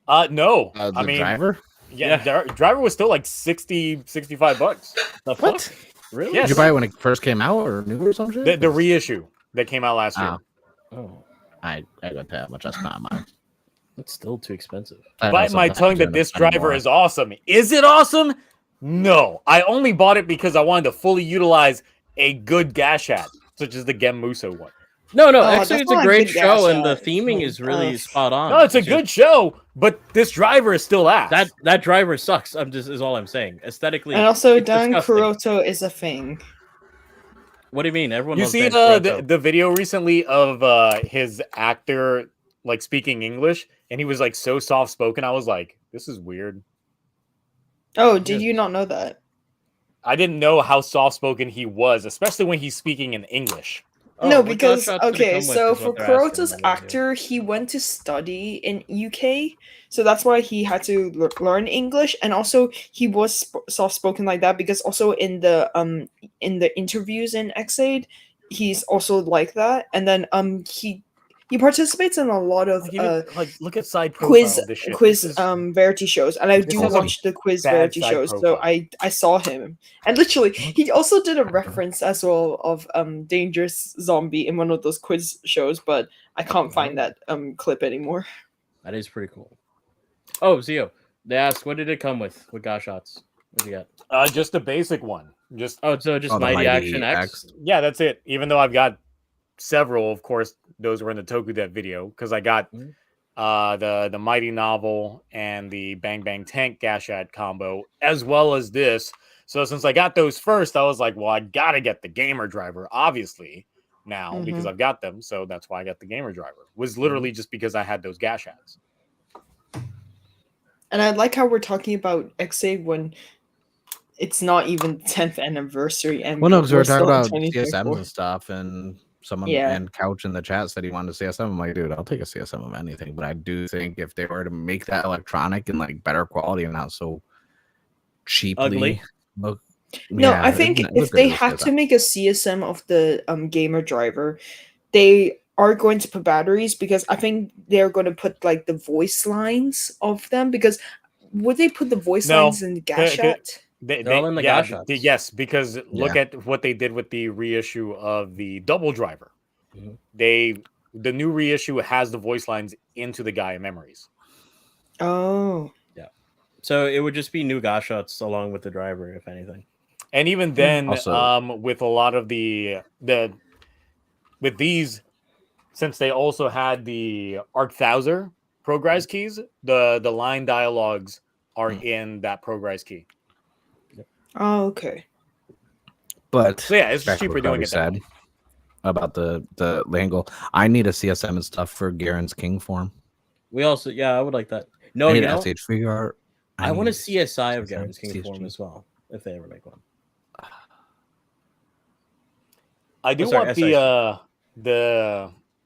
No. The I mean, driver? yeah, driver was still like 60, 65 bucks. The What? fuck? Really? Yes. Did you buy it when it first came out or new or some shit? The reissue that came out last year. Oh, I got that much. That's not mine. that's still too expensive. Bite my tongue that this driver is awesome. Is it awesome? No. I only bought it because I wanted to fully utilize a good Gashat, such as the Gemmuso one. No, Oh, actually, that's it's a not a great good show, and the Gashat. theming is really spot on. No, it's a just- good show, but this driver is still ass. That driver sucks. Is all I'm saying. Aesthetically, And also, it's Dan disgusting. Kuroto is a thing. What do you mean? Everyone You loves see Dan Kuroto. the video recently of his actor like speaking English, and he was like so soft spoken. I was like, this is weird. Oh, did you not know that? I didn't know how soft spoken he was, especially when he's speaking in English. Oh, No, what because Gotchard's gonna okay, come with so is for what they're asking Kuroto's them to do. actor, he went to study in UK, so that's why he had to learn English, and also he was soft spoken like that because also in the interviews in X-Aid, he's also like that, and then he participates in a lot of Like, even, like look at side profile quiz of this shit. quiz This is- variety shows, and I this do is a watch the quiz bad variety side shows, so profile. I saw him, and literally he also did a reference as well of Dangerous Zombie in one of those quiz shows, but I can't find that clip anymore. That is pretty cool. Oh, Zio, they asked, what did it come with? What Goshots? What do you got? just a basic one. Just The Mighty Action X. yeah, that's it. Even though I've got several, of course, those were in the TokuTonic video because I got the Mighty Novel and the Bang Bang Tank Gashat combo, as well as this. So since I got those first, I was like, well, I gotta get the gamer driver, obviously, now because I've got them. So that's why I got the gamer driver. Was literally just because I had those Gashats. And I like how we're talking about X-A when it's not even 10th anniversary, and Well, no, because we were still talking in about 2024. CSMs and stuff, and someone Yeah. and Couch in the chat said he wanted a CSM. I'm like, dude, I'll take a CSM of anything. But I do think if they were to make that electronic and like better quality and not so cheaply Ugly. look. No, yeah, I think it look if they good as have CSM. to make a CSM of the gamer driver, they are going to put batteries because I think they're going to put like the voice lines of them because would they put the voice No, lines in the Gashat? They're all in the yeah, Gashats. yes, because look Yeah. at what they did with the reissue of the Double Driver. Mhm. The new reissue has the voice lines into the Gaia memories. Oh, So it would just be new Goshots along with the driver, if anything. And even then, Also- with a lot of the with these, since they also had the Arcthauser progress keys, the line dialogues are in that progress key. oh, okay. But So yeah, it's back just to cheaper what doing Bobby it that way. about the Langle. I need a CSM and stuff for Garen's King form. We also, I would like that. No, I you need know, an SH figure art. I want need a CSI of CSI, Garen's King CSG. form as well, if they ever make one. I do sorry, want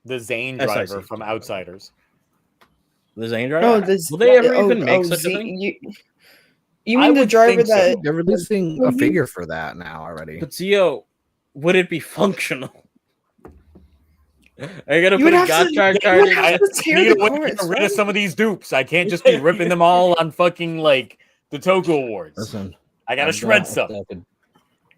the Zane SIC, driver from sorry. Outsiders. The Zane driver? Oh, this. Will they ever even make such a Z- thing? You I mean the would driver think so. that? They're releasing Well, a you- figure for that now already. But Zio, would it be functional? Are you gonna You put would a have to- Gotchard you card would in? have I to tear need the a way to cards, get rid right? of some of these dupes. I can't just be ripping them all on fucking like the Toku Awards. Listen, I gotta I'm shred gonna- some. I could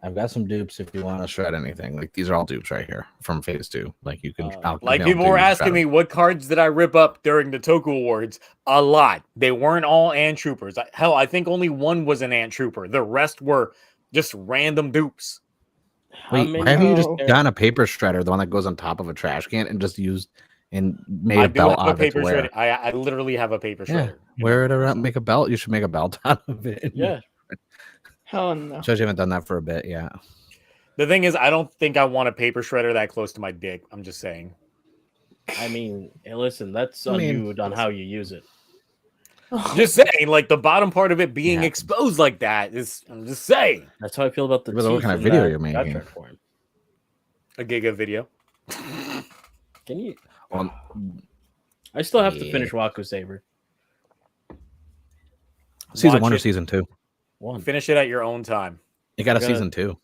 I've got some dupes if you want to shred anything. Like these are all dupes right here from phase 2. Like you can. Like people were asking me what cards did I rip up during the Toku Awards. A lot. They weren't all Ant Troopers. Hell, I think only one was an Ant Trooper. The rest were just random dupes. Wait, why haven't you just gotten a paper shredder, the one that goes on top of a trash can, and just used and made a belt out of it to wear? I literally have a paper shredder. Wear it around, make a belt. You should make a belt out of it. Yeah. Hell no. Shows you haven't done that for a bit, yeah. The thing is, I don't think I want a paper shredder that close to my dick. I'm just saying. I mean, hey, listen, that's on you on how you use it. Just saying, like the bottom part of it being exposed like that is. I'm just saying. That's how I feel about the. What kind of video you're making? A Giga video. Can you? I still have to finish Waku Saber. Season 1 or season 2? Finish it at your own time. You got a season 2.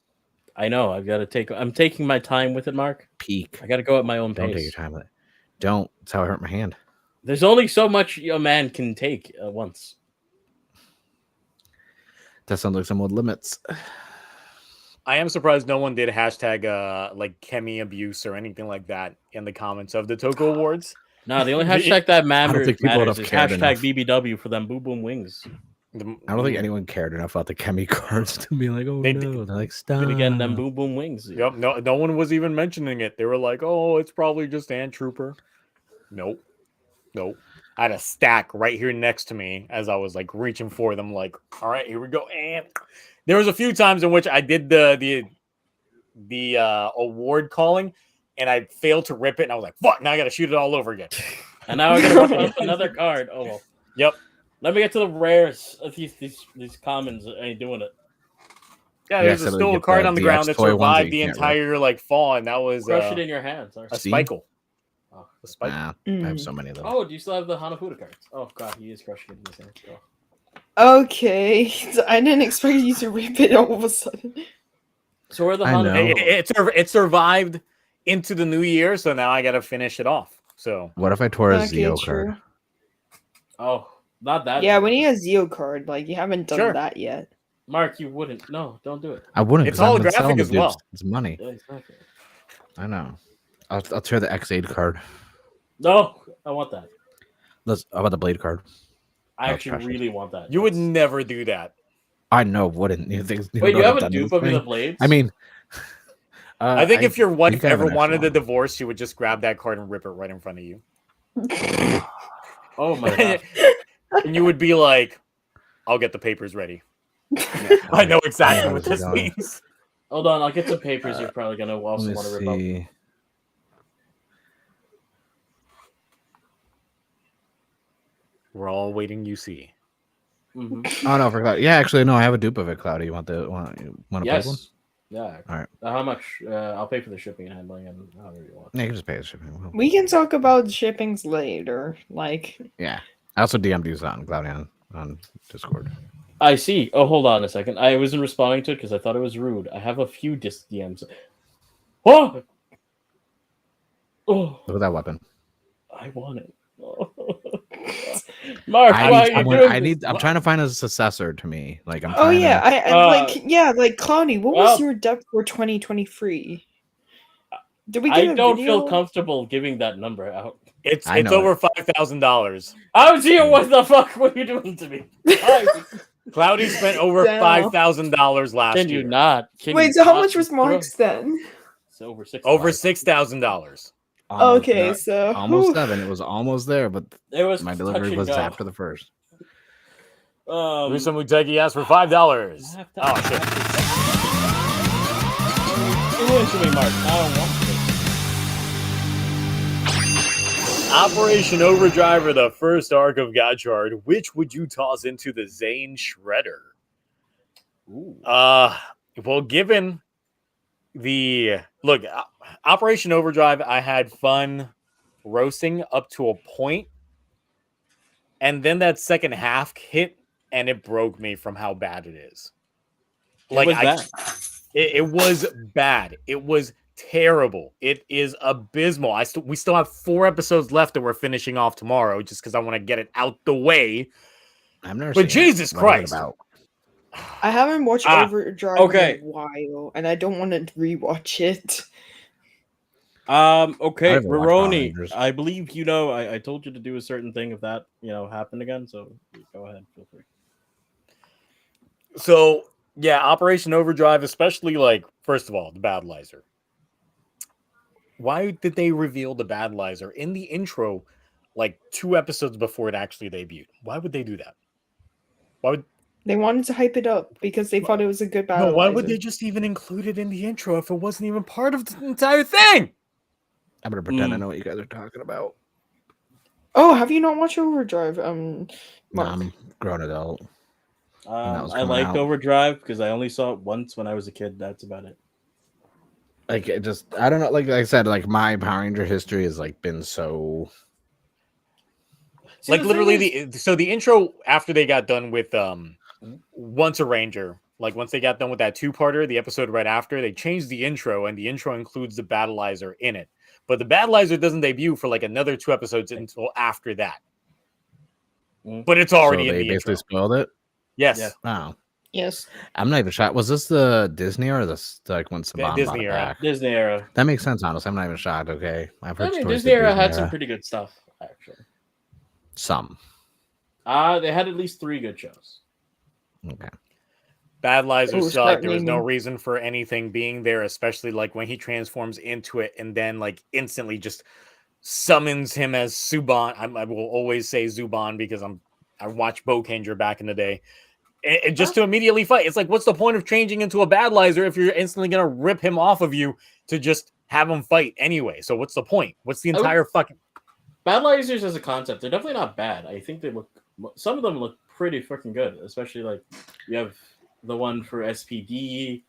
I know. I've got to take. I'm taking my time with it, Mark. Peak. I got to go at my own pace. Don't take your time with it. Don't. That's how I hurt my hand. There's only so much a man can take at once. That sounds like some old limits. I am surprised no one did hashtag like Kemi abuse or anything like that in the comments of the Toku Awards. No, the only hashtag that matters is hashtag enough. BBW for them boom boom wings. I don't think anyone cared enough about the Kemi cards to be like, oh, they're like, stop. Again, them boom boom wings. Yep, no one was even mentioning it. They were like, oh, it's probably just Ant Trooper. Nope. I had a stack right here next to me as I was like reaching for them. Like, all right, here we go. And there was a few times in which I did the award calling, and I failed to rip it, and I was like, fuck, now I got to shoot it all over again. And now I got to rip up another card. Oh well. Yep. Let me get to the rares of these commons. I ain't doing it. Yeah, there's still a card on the ground that survived the entire like fall, and that was crush it in your hands. A Spikle. Oh, a Spikle. Nah, I have so many of them. Oh, do you still have the Hanafuda cards? Oh god, he is crushing it in his hands. Oh. Okay, I didn't expect you to rip it all of a sudden. So where the Hanafuda? It survived into the new year, so now I got to finish it off. So what if I tore a Zeo card? Oh. Not that. Yeah, when you have Zeo card, like you haven't done that yet. Mark, you wouldn't. No, don't do it. I wouldn't. It's holographic as well. It's money. Yeah, exactly. I know. I'll tear the X8 card. No, I want that. How about the Blade card? I actually really want that. You would never do that. I know. Wouldn't you think? Wait, you have a dupe of the Blades? I mean, I think if your wife ever wanted a divorce, she would just grab that card and rip it right in front of you. Oh my god. And you would be like, I'll get the papers ready. I know exactly what this means. Hold on, I'll get some papers you're probably going to also want to rip up. We're all waiting, you see. Mm-hmm. Oh, no, I forgot. Yeah, actually, no, I have a dupe of it, Cloudy. You want to play one? Yeah. All right. How much? I'll pay for the shipping and handling and however you want. Yeah, you can just pay the shipping. We can talk about shippings later. Like, yeah. I also DM'd you on Cloudy on Discord. I see. Oh, hold on a second. I wasn't responding to it because I thought it was rude. I have a few DMs. Oh! Look at that weapon. I want it. Oh. Mark, I'm trying to find a successor to me. Like I'm. Like Clowny. What was your depth for 2023? Did we? I don't feel comfortable giving that number out. It's over $5,000. Oh, gee, what the fuck were you doing to me? Cloudy spent over $5,000 last year. Can you not? Wait, so how much was Mark's then? It's over $6,000. Over $6,000. Okay, so almost 7. It was almost there, but it was my delivery was after the first. Risa Mutegi asked for $5. Oh shit! You went to me, Mark. I don't want to. Operation Overdrive or the first arc of Gotchard. Which would you toss into the Zane Shredder? Ooh. Well, given the look, Operation Overdrive, I had fun roasting up to a point, and then that second half hit, and it broke me from how bad it is. It was bad. It was terrible. It is abysmal. We still have 4 episodes left that we're finishing off tomorrow, just because I want to get it out the way. I've never. But Jesus Christ! I haven't watched Overdrive okay. in a while, and I don't want to rewatch it. Okay, I've watched Power Roroni, Rangers. I believe you know I told you to do a certain thing if that happened again. So go ahead, feel free. So yeah, Operation Overdrive, especially like first of all the Battlizer. Why did they reveal the Battlizer in the intro, like 2 episodes before it actually debuted? Why would they do that? Why would They wanted to hype it up because they thought it was a good Battlizer. no? Why would they just even include it in the intro if it wasn't even part of the entire thing? I'm gonna pretend I know what you guys are talking about. Oh, have you not watched Overdrive? No, I'm grown adult. I liked Overdrive because I only saw it once when I was a kid. That's about it. Like it just, I don't know. Like I said, like my Power Ranger history has like been so. Like literally the intro after they got done with Once a Ranger, like once they got done with that 2-parter, the episode right after, they changed the intro and the intro includes the Battlizer in it. But the Battlizer doesn't debut for like another 2 episodes until after that. But it's already in the intro. They basically spoiled it. Yes. Yeah. Wow. Yes. I'm not even shocked. Was this the Disney or this like when Saban Disney brought it era. back? Disney era. That makes sense, honestly. I'm not even shocked. Okay, I've heard stories Disney of era had era. some pretty good stuff actually. Some. They had at least 3 good shows. Okay. Battlizer sucked. There was no reason for anything being there, especially like when he transforms into it and then like instantly just summons him as Zuban. I will always say Zuban because I watched Bokanger back in the day. And just to immediately fight. It's like, what's the point of changing into a Battlizer if you're instantly going to rip him off of you to just have him fight anyway? So what's the point? What's the entire fucking... Battalizers as a concept, they're definitely not bad. I think some of them look pretty freaking good, especially like you have the one for SPD.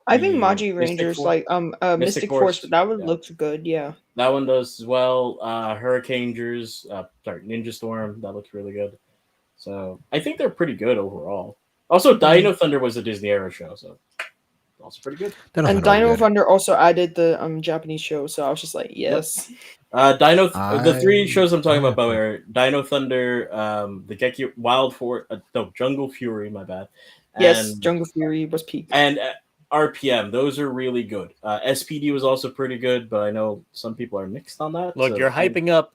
I think Magi Rangers, Mystic Force, but that one looks good, yeah. That one does as well. Hurricanegers, Ninja Storm, that looks really good. So I think they're pretty good overall. Also, Dino Thunder was a Disney era show, so also pretty good. And Dino Thunder also added the Japanese show, so I was just like, yes. The 3 shows I'm talking about are Dino Thunder, the Geki Wild Force, Jungle Fury, my bad. Yes, Jungle Fury was peak. And RPM, those are really good. SPD was also pretty good, but I know some people are mixed on that. Look, you're hyping up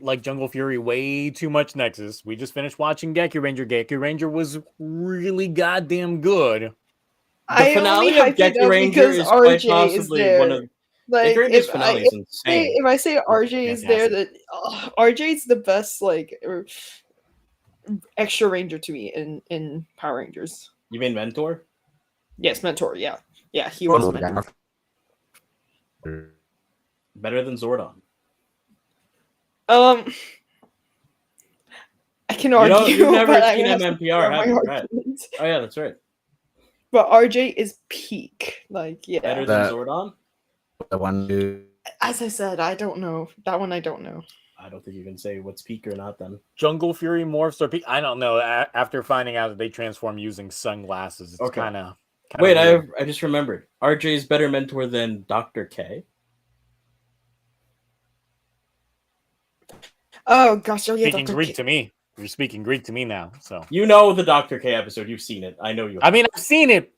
like Jungle Fury way too much, Nexus. We just finished watching Geki Ranger. Geki Ranger was really goddamn good. The finale of Geki Ranger is quite possibly one of like if I say RJ is there, that RJ is the best like extra ranger to me in Power Rangers. You mean Mentor? Yes, Mentor. Yeah, he was Mentor. Better than Zordon. I can argue. You've never seen MMPR, have you? Right. Oh yeah, that's right. But RJ is peak. Like, yeah. Better than Zordon? The one. As I said, I don't know. That one I don't know. I don't think you can say what's peak or not then. Jungle Fury morphs or peak? I don't know. After finding out that they transform using sunglasses, it's kind of. Wait, I just remembered. RJ is better Mentor than Dr. K. Oh gosh, speaking Greek to me. You're speaking Greek to me now, so you know the Dr. K episode. You've seen it. I know you have. I mean, I've seen it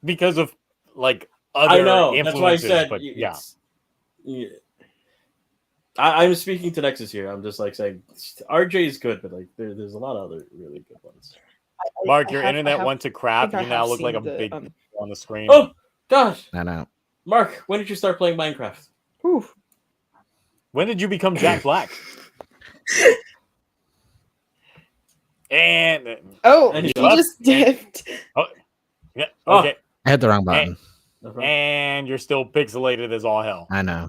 because of like other. I know. That's why I said. But, yeah. I'm speaking to Nexus here. I'm just like saying RJ is good, but like there's a lot of other really good ones. Mark, your internet went to crap. You now look like a big on the screen. Oh gosh. I know. Mark, when did you start playing Minecraft? Ooh. When did you become Jack Black? And he just dipped. Oh, yeah. Okay. I hit the wrong button. And you're still pixelated as all hell. I know.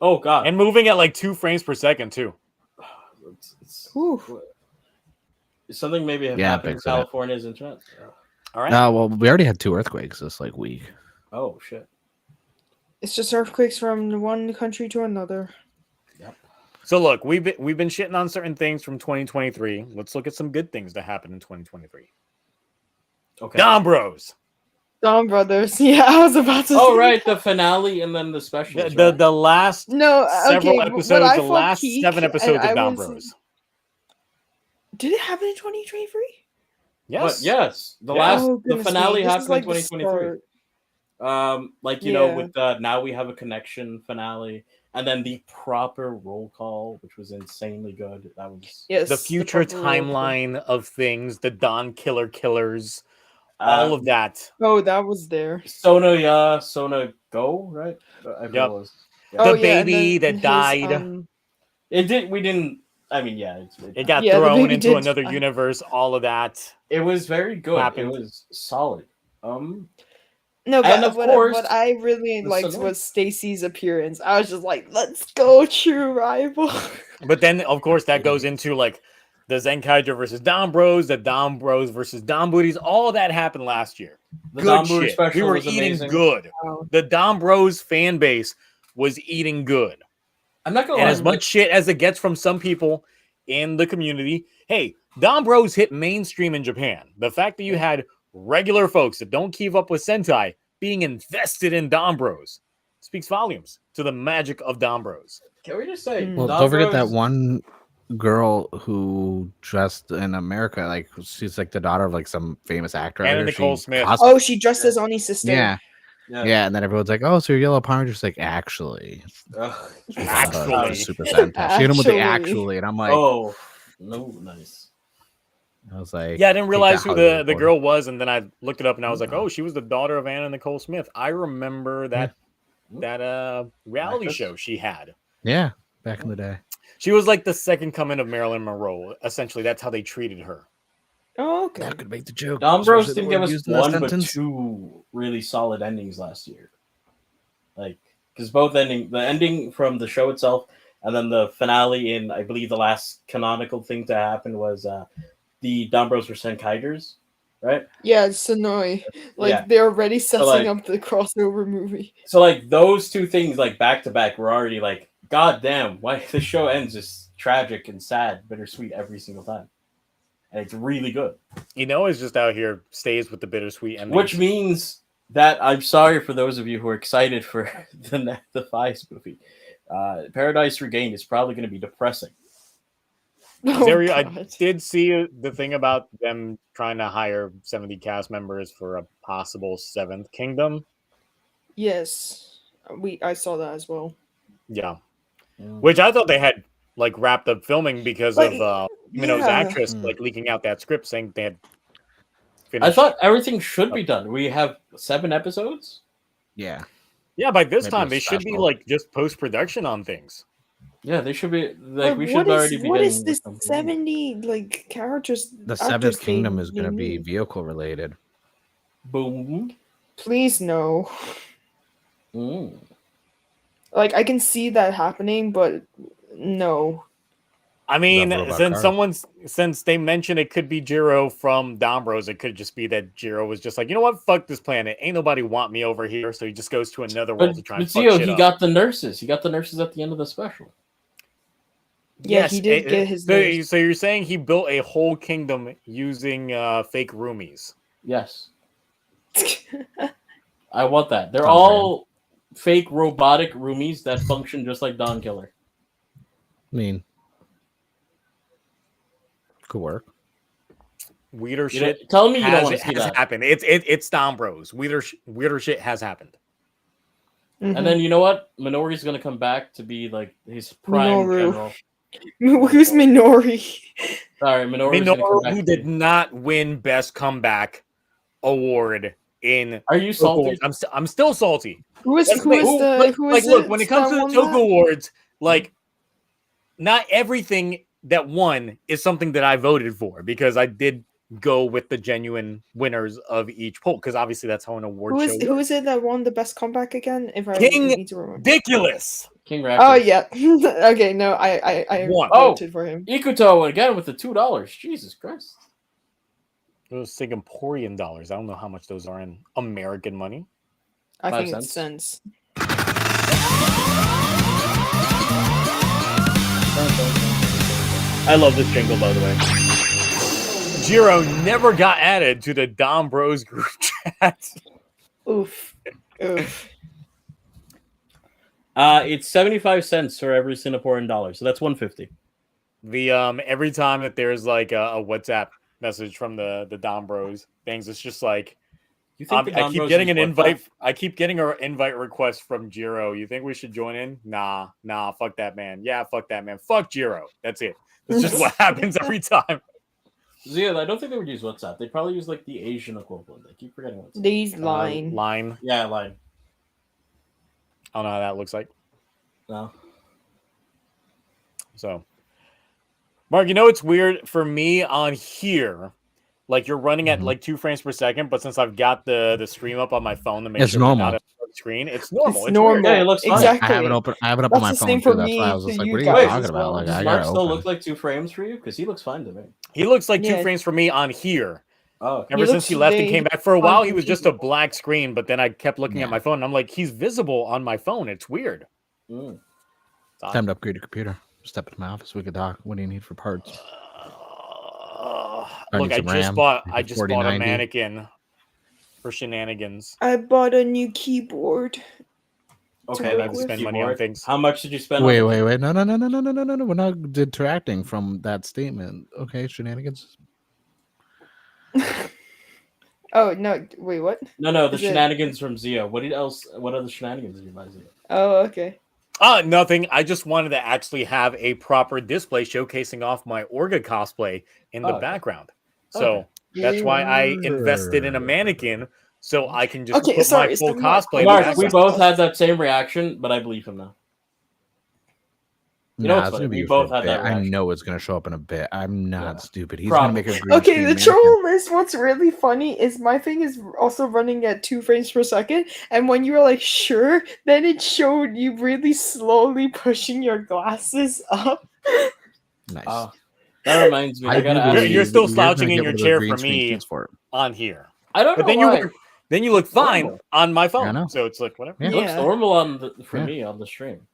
Oh god. And moving at like 2 frames per second too. Something maybe happened in California's internet. All right. Well, we already had 2 earthquakes this like week. Oh shit. It's just earthquakes from one country to another. Yep. So look, we've been shitting on certain things from 2023. Let's look at some good things that happened in 2023. Okay. Dom Bros. Dom Brothers. Yeah, I was about to. Oh right, the finale and then the special. The last several episodes, the last 7 episodes of Dom Bros. Did it happen in 2023? Yes. But yes, the finale happened in 2023. With Now We Have a Connection finale, and then the proper roll call, which was insanely good. That was the future timeline of things, the Dawn killers, all of that. Oh, that was there. Sona Go, right? Yep. Yeah. The baby that died. It did. We didn't. I mean, yeah, it got thrown into another universe. All of that. It was very good. Happened. It was solid. No, but what I really liked was Stacy's appearance. I was just like, let's go, true rival. But then, of course, that goes into like the Zenkaiger versus Dom Bros, the Dom Bros versus Dom Booties. All that happened last year. The good Dom shit. We were eating amazing. good. Wow. The Dom Bros fan base was eating good. I'm not gonna lie. And as much shit as it gets from some people in the community, hey, Dom Bros hit mainstream in Japan. The fact that you had regular folks that don't keep up with Sentai being invested in Dom Bros speaks volumes to the magic of Dom Bros. Can we just say, well, don't forget that one girl who dressed in America, like she's like the daughter of like some famous actor. Anna Nicole Smith. She dressed as Oni's sister. Yeah, and then everyone's like, "Oh, so you're Yellow Power Ranger's like actually, Super Sentai." She hit him with the actually, and I'm like, "Oh, no, nice." I was like, "Yeah, I didn't realize who the girl was," and then I looked it up, and I was like, "Oh, she was the daughter of Anna Nicole Smith." I remember that reality show she had. Yeah, back in the day, she was like the second coming of Marilyn Monroe. Essentially, that's how they treated her. Oh, okay. That could make the joke. Dom Bros didn't give us one, but two really solid endings last year. Like, because the ending from the show itself, and then the finale in, I believe, the last canonical thing to happen was the Dom Bros were Senkaigers, right? Yeah, it's Sonoi. They're already setting up the crossover movie. So, like, those two things, like, back to back, were already like, God damn, why the show ends just tragic and sad, bittersweet every single time. And it's really good. It's just out here stays with the bittersweet ending. Which means that I'm sorry for those of you who are excited for the Fives movie. Paradise Regained is probably going to be depressing. I did see the thing about them trying to hire 70 cast members for a possible 7th Kingdom. Yes, I saw that as well. Yeah, which I thought they had like wrapped up filming because of Mino's actress like leaking out that script saying they had finished. I thought everything should be done. We have 7 episodes. Yeah. By this time they should be like just post-production on things. Yeah, they should be like we should already be. What is this 70 like characters? The 7th Kingdom is going to be vehicle related. Boom. Please no. Like I can see that happening, but no. I mean, since they mentioned it could be Jiro from Dom Bros, it could just be that Jiro was just like, you know what, fuck this planet. Ain't nobody want me over here, so he just goes to another world to try and fuck shit up. He got the nurses. He got the nurses at the end of the special. Yeah, he did get his. So you're saying he built a whole kingdom using fake roomies? Yes. I want that. They're all fake robotic roomies that function just like Dawn Killer. I mean, could work. Weirder shit. Tell me you don't want to see that. Happened. It's Dom Bros. Weirder shit has happened. Mm-hmm. And then you know what? Minori's gonna come back to be like his prime general. Who's Minori? Sorry, Minoru, who did not win Best Comeback award in. Are you salty? I'm still salty. Who is it? Look, when it comes to the Toku Awards, like, not everything that won is something that I voted for, because I did go with the genuine winners of each poll, because obviously that's how an award show works. Who is it that won the Best Comeback again? If I need to remember. Ridiculous. King Raptor. Oh yeah. Okay, no, I voted for him. Ikuto again with the $2. Jesus Christ. Those Singaporean dollars. I don't know how much those are in American money. I think it's cents. I love this jingle, by the way. Jiro never got added to the Dom Bros group chat. Oof. It's 75 cents for every Singaporean dollar, so that's $1.50. The every time that there's like a WhatsApp message from the Dom Bros things. It's just like, You think the I Dom keep Bros getting use an WhatsApp? invite. I keep getting an invite request from Jiro. You think we should join in? Nah, fuck that man. Yeah, fuck that man. Fuck Jiro. That's it. That's just what happens every time. Yeah, I don't think they would use WhatsApp. They probably use like the Asian equivalent. I keep forgetting WhatsApp. They use Line. Line. Yeah, Line. I don't know how that looks like. No. So, Mark, you know it's weird for me on here. Like you're running at like 2 frames per second, but since I've got the stream up on my phone to make It's sure we're normal. not on the screen, it's normal. It's normal. weird. Yeah, it looks fine. Exactly. I have it open. I have it up That's on my the phone same too. for That's why I me was just to like, you "What are you guys talking as about?" well. Like, Does I Mark got still open. look like 2 frames for you? Because he looks fine to me. He looks like 2 Yeah. frames for me on here. Oh, okay. Ever He since looks he left and today came back for a on while, he was just a computer. black screen. But then I kept looking at Yeah. my phone, and I'm like, he's visible on my phone. It's weird. Mm. It's odd. Time to upgrade your computer. Step into my office. We could talk. What do you need for parts? Look, I some just RAM, bought maybe a 4090. mannequin for shenanigans. I bought a new keyboard. Okay, work that's with. Spend money on keyboard. things. How much did you spend? Wait. on the No. We're not detracting from that statement. Okay, shenanigans. Oh no! Wait, what? No, the Is it- shenanigans from Zio. What else? What other shenanigans did you buy, Zio? Oh, okay. Nothing. I just wanted to actually have a proper display showcasing off my Orga cosplay in the Oh, okay. background. So Okay. that's why I invested in a mannequin so I can just Okay, put sorry, my it's full the Mark. cosplay in the Mark, we background. both had that same reaction, but I believe him now. You know what's it's funny? gonna be We used for both a had that bit. I reaction. know it's gonna show up in a bit. I'm not Yeah. stupid. He's gonna make a green Okay, screen the mannequin. troll is what's really funny is my thing is also running at 2 frames per second, and when you were like sure, then it showed you really slowly pushing your glasses up. Nice. That reminds me. I gotta do ask believe You're you. still gonna slouching get in one your of the chair green for screen me kits for it. on here. I don't But know why. then you look fine Normal. on my I phone. know. So it's like whatever. Yeah. It looks Yeah. normal on for Yeah. me on the stream.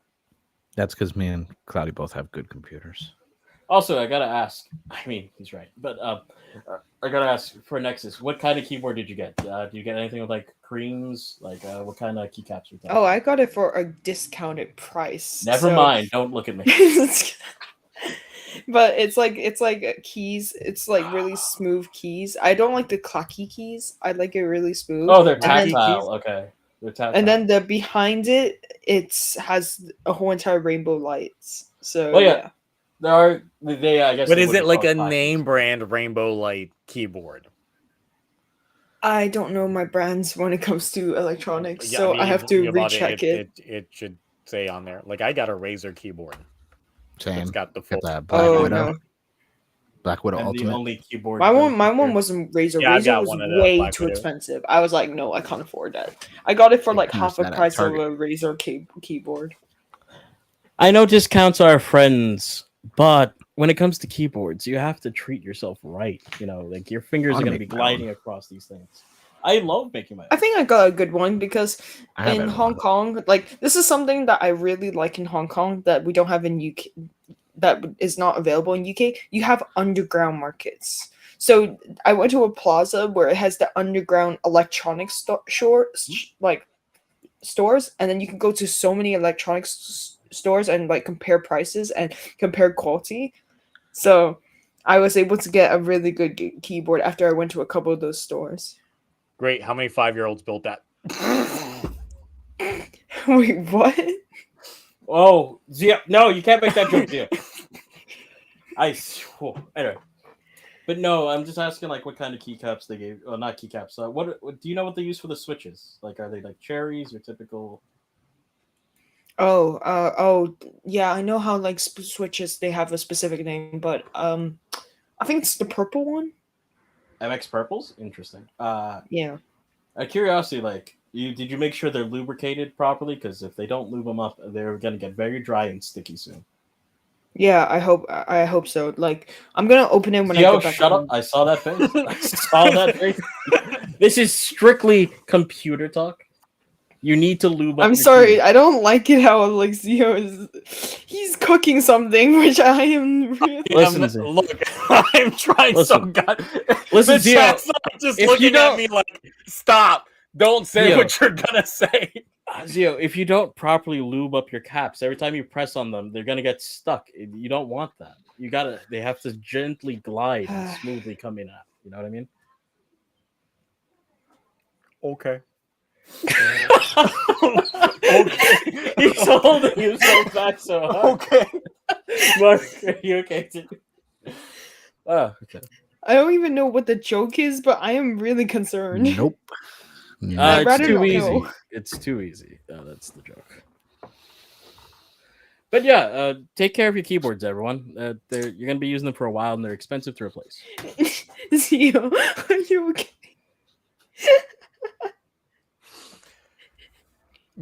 That's because me and Cloudy both have good computers. Also, I gotta ask. I mean, he's right, but I gotta ask for Nexus. What kind of keyboard did you get? Do you get anything with like creams? Like what kind of keycaps? Are Oh, I got it for a discounted price. Never so- mind. Don't look at me. But it's like keys. It's like really smooth keys. I don't like the clacky keys. I like it really smooth. Oh, they're And then- tactile. Okay, they're tactile. And then the behind it, has a whole entire rainbow lights. So Well, yeah. yeah. there are they. I guess. But they is would it be like a called classes. name brand Rainbow Light keyboard? I don't know my brands when it comes to electronics, Yeah, so mean, I have to you bought recheck it. It should say on there. Like I got a Razer keyboard. Same. It's got the full. Got that Black Oh Widow. no, Black Widow And the Ultimate. only keyboard. my for one computer. wasn't Razer. Yeah, I Razer got was one of the way Black too Widow. expensive. I was like, no, I can't afford that. I got it for Yeah, like you half can the use that at price of Target. a Razer keyboard. I know discounts are friends, but when it comes to keyboards, you have to treat yourself right. You know, like your fingers I are wanna going to be make my own. gliding across these things. I love making my own. I think I got a good one because I have in everyone. Hong Kong, like this is something that I really like in Hong Kong that we don't have in UK, that is not available in UK. You have underground markets. So I went to a plaza where it has the underground electronics stores, and then you can go to so many electronics stores and like compare prices and compare quality. So I was able to get a really good keyboard after I went to a couple of those stores. Great. How many 5-year-olds built that? Wait, what? Oh, Zia, no, you can't make that joke, Zia. Anyway. But no, I'm just asking like what kind of keycaps they gave. Well, not keycaps. What do you know what they use for the switches? Like, are they like cherries or typical? Oh, yeah. I know how like switches they have a specific name, but I think it's the purple one. MX purples? Interesting. Yeah. Out of curiosity, like, did you make sure they're lubricated properly? Because if they don't lube them up, they're gonna get very dry and sticky soon. Yeah, I hope so. Like, I'm gonna open it when I Yo, get back shut home. up! I saw that face. I saw that face. This is strictly computer talk. You need to lube up. I'm your sorry, keys. I don't like it how like Zio he's cooking something, which I am really. Listen, Zio. Look, I'm trying so Listen. god. Listen, The Zio, chat's not just if you looking at don't- me like, stop. Don't say Zio. what you're gonna say. Zio, if you don't properly lube up your caps, every time you press on them, they're gonna get stuck. You don't want that. They have to gently glide and smoothly come in out. You know what I mean? Okay. Okay. He's holding himself back so hard. Okay. Mark, are you okay too? Oh, okay. I don't even know what the joke is, but I am really concerned. Nope. I'd It's rather too not easy. know. It's too easy. Oh, that's the joke. But yeah, take care of your keyboards, everyone. You're going to be using them for a while, and they're expensive to replace. Zio, are you okay?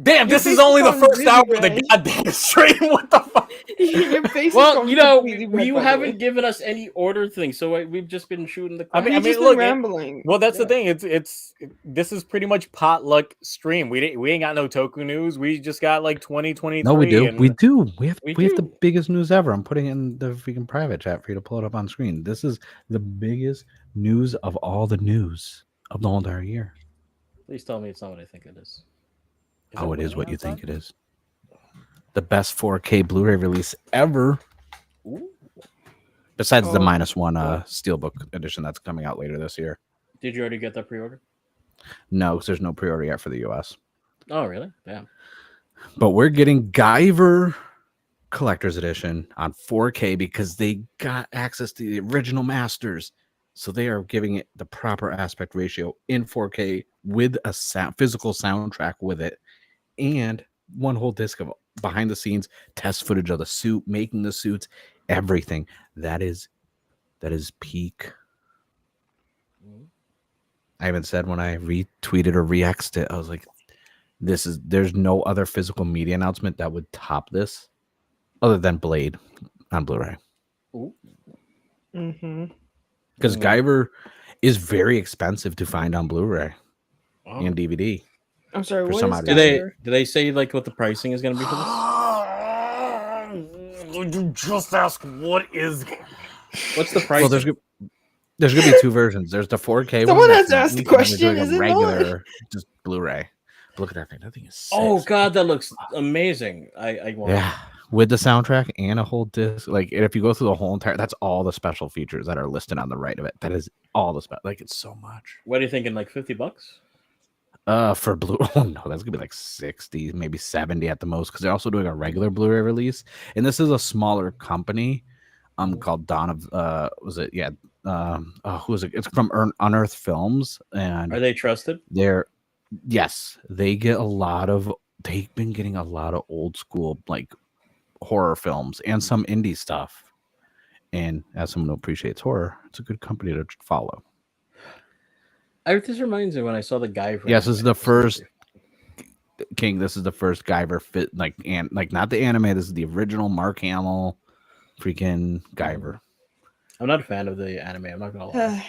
Damn, this is only the first hour of the goddamn stream. What the fuck? Your face Well, is you know, completely red, you by the haven't way. given us any order thing, so we've just been shooting the. I mean, We've just been look, rambling. Well, that's the thing. This is pretty much potluck stream. We ain't got no Toku news. We just got like 2023. No, we do. and- We do. We have We the do. biggest news ever. I'm putting it in the freaking private chat for you to pull it up on screen. This is the biggest news of all the news of the whole entire year. Please tell me it's not what I think it is. Oh, it is what you think it is. The best 4K Blu-ray release ever. Ooh. Besides the Oh. -1 Steelbook edition that's coming out later this year. Did you already get that pre-order? No, because there's no pre-order yet for the US. Oh, really? Damn. But we're getting Guyver Collector's Edition on 4K because they got access to the original masters. So they are giving it the proper aspect ratio in 4K with a physical soundtrack with it. And one whole disc of behind the scenes test footage of the suit, making the suits, everything. That is peak. I even said when I retweeted or re-X'd it, I was like, there's no other physical media announcement that would top this other than Blade on Blu-ray. Mm-hmm. Because Guyver is very expensive to find on Blu-ray Wow. and DVD. I'm sorry, For what some is odd Guyver? Do they say like what the pricing is going to be for this? You just ask what is. What's the price? Well, there's gonna be two versions. There's the 4K. Someone one has that's asked the unique, and then there's question, like is a it not? regular just Blu-ray. Look at that thing. That thing is sick. Oh god, that looks amazing. I want Yeah, with the soundtrack and a whole disc. Like, if you go through the whole entire, that's all the special features that are listed on the right of it. That is all the special. Like, it's so much. What are you thinking? Like $50? For blue, oh no, that's gonna be like 60, maybe 70 at the most, because they're also doing a regular Blu-ray release, and this is a smaller company, called Dawn of, was it? Yeah, who is it? It's from Unearthed Films, and Are they trusted? Yes, they've been getting a lot of old school like horror films and some indie stuff, and as someone who appreciates horror, it's a good company to follow. This reminds me when I saw the Guyver. Yes, this is the first King. This is the first Guyver fit, like not the anime. This is the original Mark Hamill, freaking Guyver. I'm not a fan of the anime. I'm not gonna lie.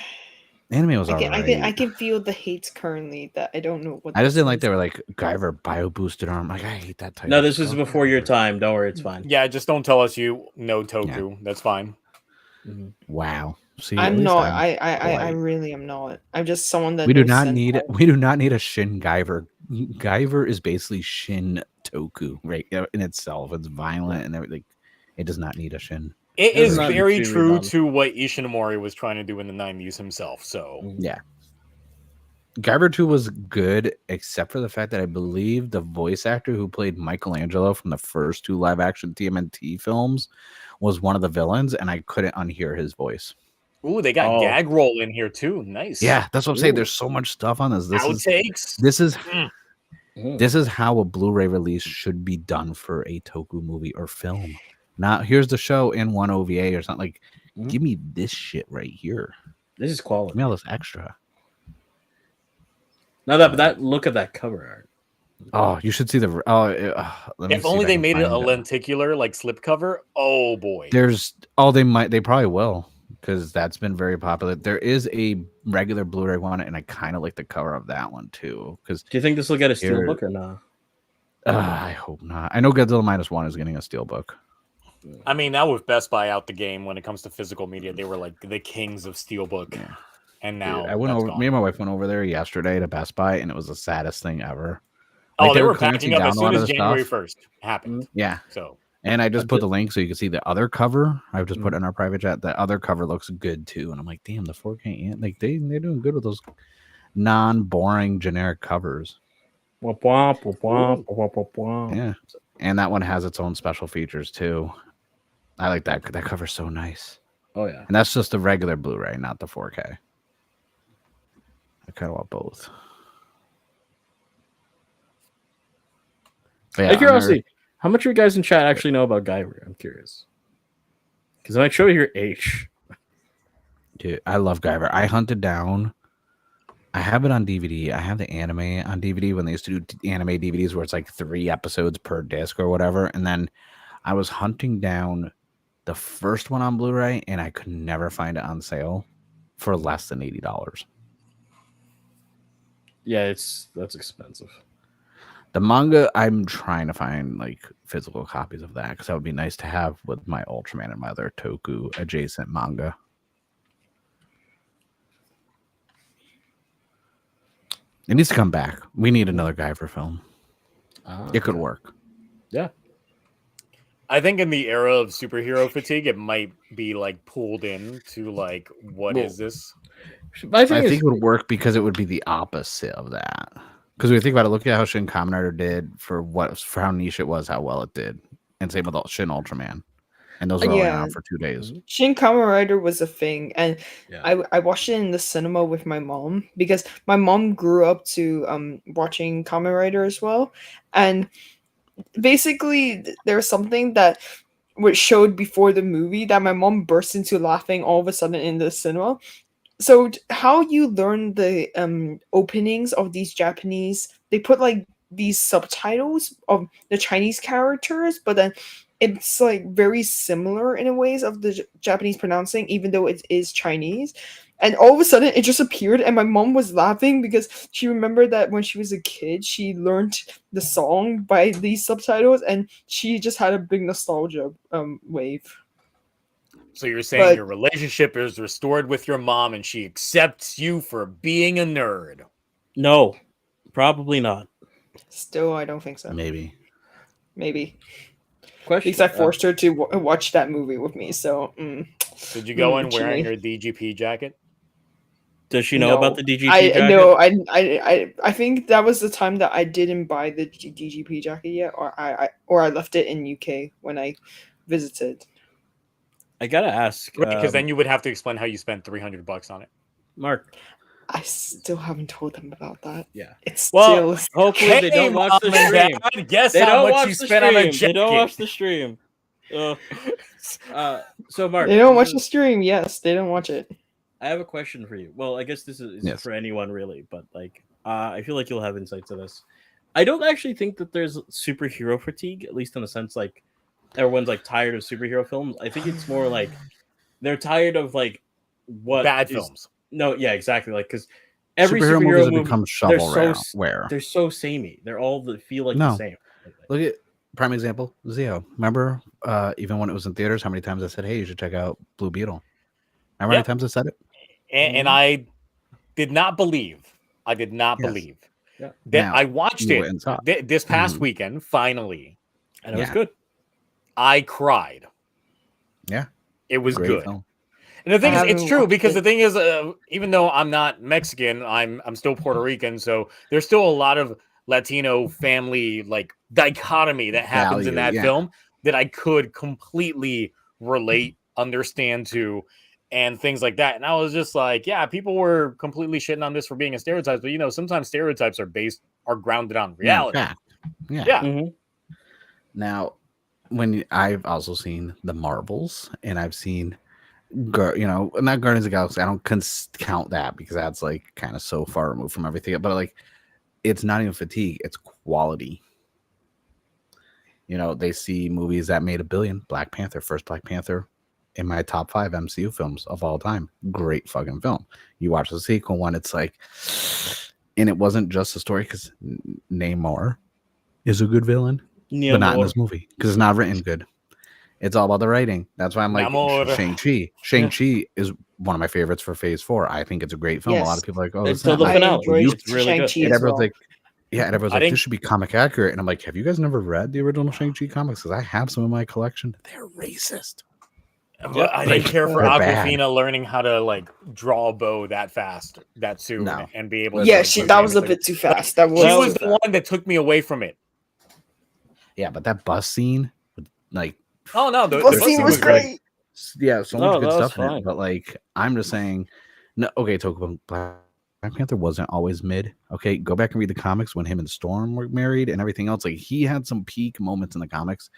Anime was I alright. can feel the hates currently that I don't know what. I just this didn't like is. they were like Guyver bio boosted arm. Like, I hate that type. No, of this is stuff. before your time. Don't worry, it's fine. Yeah, just don't tell us you know Toku. That's fine. Wow. See, at I'm least not. I'm I polite. really am not. I'm just someone that We do knows not Sentai. need. We do not need a Shin Guyver. Guyver is basically Shin Toku, right? In itself, it's violent and everything. It does not need a Shin. It Does is not very need to be true done. to what Ishinomori was trying to do in the 90s himself. So Yeah. Guyver 2 was good, except for the fact that I believe the voice actor who played Michelangelo from the first two live action TMNT films was one of the villains, and I couldn't unhear his voice. ooh, they got Oh. gag roll in here too. Nice. Yeah, that's what I'm saying. Ooh. There's so much stuff on this. Outtakes. This is Mm. this is how a Blu-ray release should be done for a Toku movie or film. Not here's the show in one OVA or something. Like, Mhm. give me this shit right here. This is Give quality. me all this extra. Now that look at that cover art. Oh, you should see the. Let me If see only I they can made it a find lenticular like slipcover. Oh boy. They probably will, because that's been very popular. There is a regular Blu-ray one, and I kind of like the cover of that one too. Because Do you think this will get a Here- steelbook or not? I hope not. I know Godzilla -1 is getting a steelbook. I mean, now with Best Buy out the game when it comes to physical media, they were like the kings of steelbook, Yeah. and now Dude, I went that's over. gone. Me and my wife went over there yesterday to Best Buy, and it was the saddest thing ever. Oh, Like, they were were clearancing packing up down as a lot soon of as the January stuff. 1st happened. Yeah, So And I just put the link so you can see the other cover. I've just put in our private chat. The other cover looks good too, and I'm like, damn, the 4K like they're doing good with those non-boring generic covers. Womp, womp, womp, womp, womp, womp, womp. Yeah, and that one has its own special features too. I like that. That cover's so nice. Oh yeah, and that's just the regular Blu-ray, not the 4K. I kind of want both. Out of curiosity, how much of you guys in chat actually know about Guyver? I'm curious. Because I might show you your H. Dude, I love Guyver. I hunted down. I have it on DVD. I have the anime on DVD when they used to do anime DVDs where it's like 3 episodes per disc or whatever. And then I was hunting down the first one on Blu-ray, and I could never find it on sale for less than $80. Yeah, that's expensive. The manga, I'm trying to find like physical copies of that because that would be nice to have with my Ultraman and my other Toku adjacent manga. It needs to come back. We need another Guyver film. It could work. Yeah. I think in the era of superhero fatigue, it might be like pulled in to like, what is this? I think it would work because it would be the opposite of that. Because when you think about it, look at how Shin Kamen Rider did for how niche it was, how well it did, and same with Shin Ultraman, and those were only on for 2 days. Shin Kamen Rider was a thing, and I watched it in the cinema with my mom because my mom grew up to watching Kamen Rider as well, and basically there's something that was showed before the movie that my mom burst into laughing all of a sudden in the cinema. So how you learn the openings of these Japanese, they put like these subtitles of the Chinese characters, but then it's like very similar in a ways of the Japanese pronouncing, even though it is Chinese. And all of a sudden it just appeared, and my mom was laughing because she remembered that when she was a kid, she learned the song by these subtitles, and she just had a big nostalgia wave. So you're saying your relationship is restored with your mom and she accepts you for being a nerd? No, probably not. Still, I don't think so. Maybe. Question. At least I forced her to watch that movie with me. So, did you go in wearing your DGP jacket? Does she know about the DGP jacket? No, I think that was the time that I didn't buy the DGP jacket yet, or I left it in UK when I visited. I gotta ask, because then you would have to explain how you spent $300 on it, Mark. I still haven't told them about that. Yeah, it's still. Hopefully they don't watch the stream. Guess how much you spent on a jacket. They don't watch the stream. So Mark, they don't watch the stream. Yes, they don't watch it. I have a question for you. Well, I guess this is for anyone really, but like, I feel like you'll have insight to this. I don't actually think that there's superhero fatigue, at least in the sense like everyone's like tired of superhero films. I think it's more like they're tired of like what bad films. No, yeah, exactly. Like because every superhero movies have become shovelware. They're so samey. They're all feel like the same. Look at prime example, Zio. Remember, even when it was in theaters, how many times I said, "Hey, you should check out Blue Beetle." Remember how many times I said it? And I did not believe. Yeah. Then I watched it this past weekend. Finally, and it was good. I cried. Yeah, it was good. Film. And the thing is, it's true because the thing is, even though I'm not Mexican, I'm still Puerto Rican, so there's still a lot of Latino family like dichotomy that happens in that film that I could completely relate, understand to, and things like that. And I was just like, yeah, people were completely shitting on this for being a stereotype, but sometimes stereotypes are grounded on reality. Yeah. Mm-hmm. Now, when I've also seen the Marvels, and I've seen, not Guardians of the Galaxy. I don't count that because that's like kind of so far removed from everything. But like, it's not even fatigue; it's quality. They see movies that made $1 billion. Black Panther, first Black Panther, in my top 5 MCU films of all time. Great fucking film. You watch the sequel one, it's like, and it wasn't just a story because Namor is a good villain. But not in this movie because it's not written good. It's all about the writing. That's why I'm like Shang-Chi. Shang-Chi is one of my favorites for Phase 4. I think it's a great film. A lot of people are like, oh, it's still the finale. It's really good. And everyone's like, Yeah, and everyone's like, this should be comic accurate. And I'm like, have you guys never read the original Shang-Chi comics? Because I have some in my collection. They're racist. Well, I didn't care for Aquafina learning how to like draw a bow that fast, that soon, and be able to. Yeah, that was a bit too fast. That was the one that took me away from it. Yeah, but that bus scene, like, oh no, the bus scene was great. Yeah, so much good stuff in it. But like, I'm just saying, no, okay, Toku, Black Panther wasn't always mid. Okay, go back and read the comics when him and Storm were married and everything else. Like, he had some peak moments in the comics.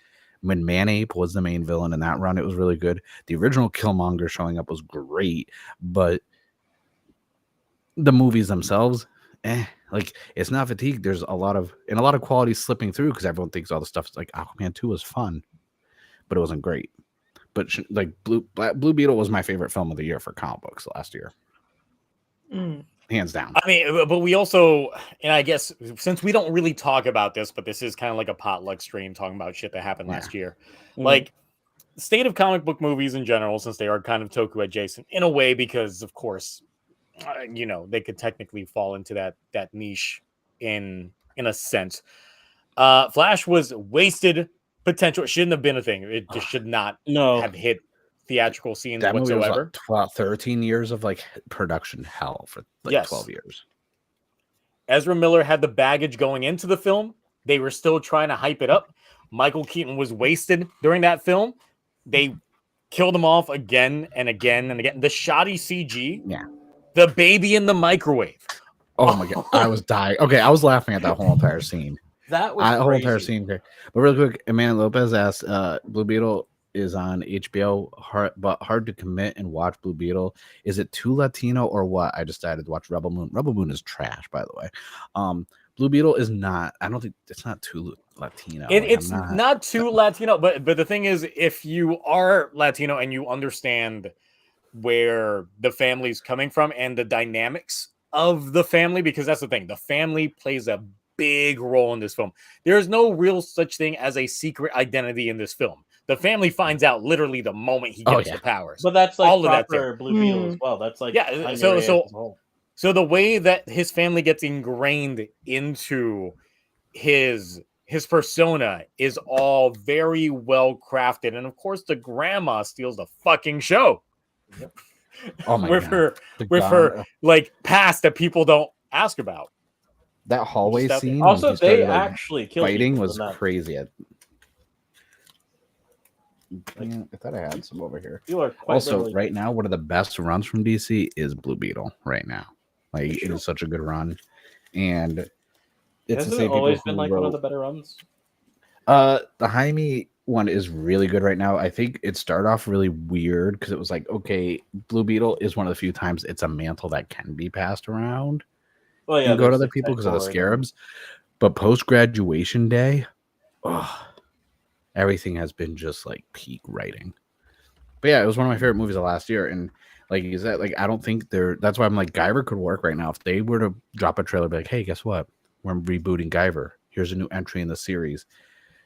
When Manape was the main villain in that run, it was really good. The original Killmonger showing up was great, but the movies themselves, like, it's not fatigue. There's a lot of quality slipping through because everyone thinks all the stuff is like Aquaman 2 was fun, but it wasn't great. But like Blue Beetle was my favorite film of the year for comic books last year. Hands down. I mean, but we also, and I guess since we don't really talk about this, but this is kind of like a potluck stream talking about shit that happened last year. Like, state of comic book movies in general, since they are kind of Toku adjacent in a way, because of course, you know, they could technically fall into that niche in a sense. Flash was wasted potential. It shouldn't have been a thing. It just should not have hit theatrical scenes that whatsoever. Movie was 12, 13 years of like production hell for like 12 years. Ezra Miller had the baggage going into the film. They were still trying to hype it up. Michael Keaton was wasted during that film. They killed him off again and again and again. The shoddy CG. Yeah. The baby in the microwave. Oh my God. I was dying. Okay, I was laughing at that whole entire scene. That was whole entire scene. But real quick, Amanda Lopez asked, Blue Beetle is on HBO, but hard to commit and watch Blue Beetle. Is it too Latino or what? I decided to watch Rebel Moon. Rebel Moon is trash, by the way. Blue Beetle is not. I don't think it's not too Latino. It's not too Latino, but the thing is, if you are Latino and you understand where the family's coming from and the dynamics of the family, because that's the thing, the family plays a big role in this film. There's no real such thing as a secret identity in this film. The family finds out literally the moment he gets the powers. But that's like all of that Blue Beetle as well. That's like so the way that his family gets ingrained into his persona is all very well crafted, and of course the grandma steals the fucking show. Yep. Oh my with God. her like past that people don't ask about. That hallway scene. Also, they actually killed fighting was crazy. I thought I had some over here. Also, right now, one of the best runs from DC is Blue Beetle. Right now, like it is such a good run, and it's hasn't it always been like one of the better runs. The Jaime one is really good right now. I think it started off really weird because it was like, okay, Blue Beetle is one of the few times it's a mantle that can be passed around. Well, yeah, and go to other people because of the scarabs. But post graduation day, everything has been just like peak writing. But yeah, it was one of my favorite movies of last year. And like you said, like I don't think that's why I'm like Guyver could work right now. If they were to drop a trailer, be like, hey, guess what? We're rebooting Guyver. Here's a new entry in the series.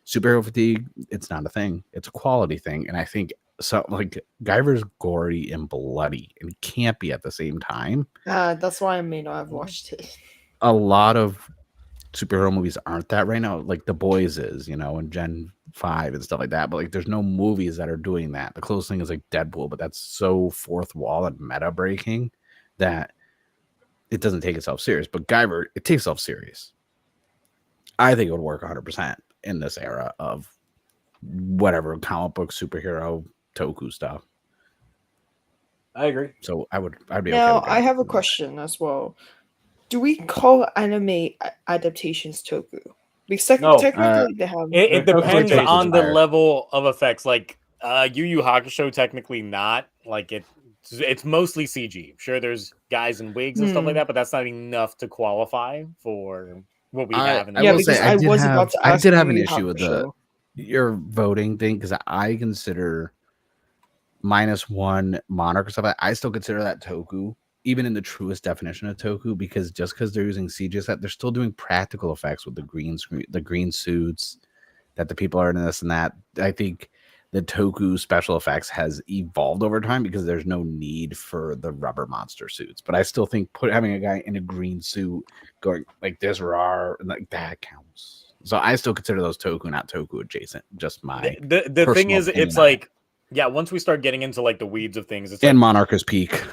Superhero fatigue, it's not a thing. It's a quality thing. And I think so like Guyver's gory and bloody and can't be at the same time. That's why I may not have watched it. A lot of superhero movies aren't that right now. Like The Boys is, and Gen 5 and stuff like that. But like there's no movies that are doing that. The closest thing is like Deadpool, but that's so fourth wall and meta breaking that it doesn't take itself serious. But Guyver, it takes itself serious. I think it would work 100% in this era of whatever comic book superhero Toku stuff. I agree. So I'd be now, okay with I have a question as well. Do we call anime adaptations Toku? Because technically they have. It depends on the level of effects. Like Yu Yu Hakusho, technically not. Like it's mostly CG. Sure, there's guys in wigs and stuff like that, but that's not enough to qualify for what we have. In the I did have an issue with your voting thing because I consider -1 Monarch or stuff like that. I still consider that Toku, even in the truest definition of Toku, because just because they're using CG set, they're still doing practical effects with the green screen, the green suits that the people are in this and that. I think the Toku special effects has evolved over time because there's no need for the rubber monster suits. But I still think having a guy in a green suit going like this raw, like that counts. So I still consider those Toku, not Toku adjacent. Just my the thing is, it's like, yeah, once we start getting into like the weeds of things, it's and like Monarch's peak.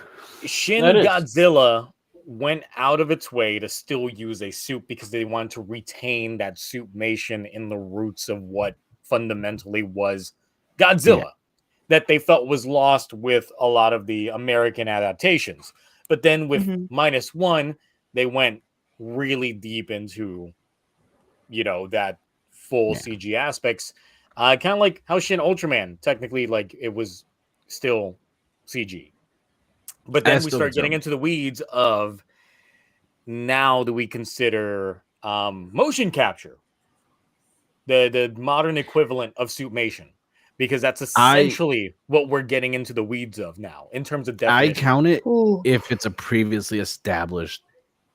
Shin Godzilla went out of its way to still use a suit because they wanted to retain that suitmation in the roots of what fundamentally was Godzilla that they felt was lost with a lot of the American adaptations. But then with -1, they went really deep into, that full CG aspects. Kind of like how Shin Ultraman, technically, like it was still CG. But then we start getting into the weeds of now do we consider motion capture the modern equivalent of suitmation? Because that's essentially what we're getting into the weeds of now in terms of definition. I count it if it's a previously established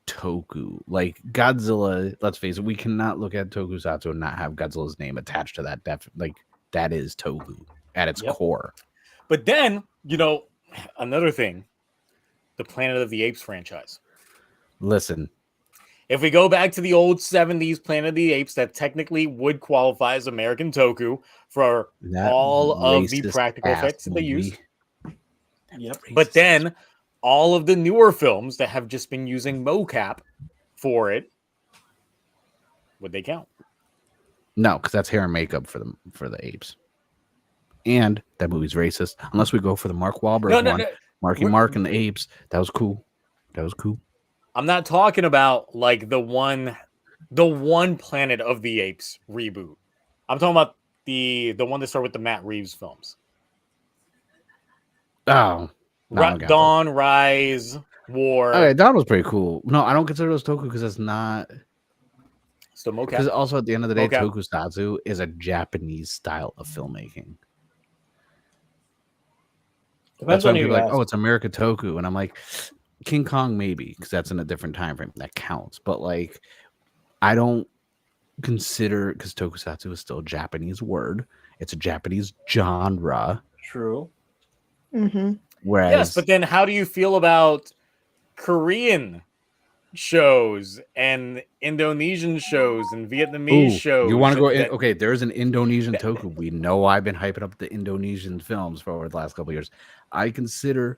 Toku. Like Godzilla, let's face it, we cannot look at Tokusatsu and not have Godzilla's name attached to that. That is Toku at its core. But then, another thing, the Planet of the Apes franchise. Listen. If we go back to the old 70s Planet of the Apes, that technically would qualify as American Toku for all of the practical effects that they used. Yep. But then all of the newer films that have just been using mocap for it, would they count? No, because that's hair and makeup for the apes. And that movie's racist. Unless we go for the Mark Wahlberg one. Marky Mark and the apes. That was cool. I'm not talking about like the one Planet of the Apes reboot. I'm talking about the one that started with the Matt Reeves films. Oh, Dawn, Rise, War. Okay, Dawn was pretty cool. No, I don't consider those Toku because it's not. Still mocap. Because also at the end of the day, Tokusatsu is a Japanese style of filmmaking. That's why people are like, oh, it's America Toku, and I'm like, King Kong maybe because that's in a different time frame that counts, but like I don't consider because Tokusatsu is still a Japanese word. It's a Japanese genre. True. Whereas, yes, but then how do you feel about Korean shows and Indonesian shows and Vietnamese shows? You want to go in? Okay, there's an Indonesian Toku. We know I've been hyping up the Indonesian films for over the last couple of years. I consider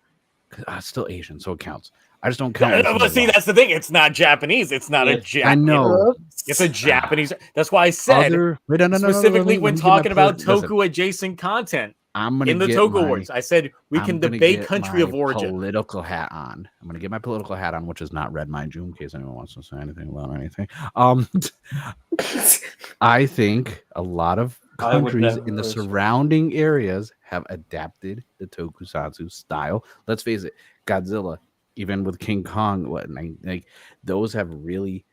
it's still Asian, so it counts. I just don't count. But see, that's the thing. It's not Japanese. It's not a Japanese. I know. It's a Japanese. That's why I said specifically when talking about Toku adjacent content in the Toku Awards. I said we can debate country of origin. Political hat on. I'm gonna get my political hat on, which is not red, mind you, in case anyone wants to say anything about anything. I think a lot of countries in the surrounding areas have adapted the Tokusatsu style. Let's face it, Godzilla, even with King Kong, like those have really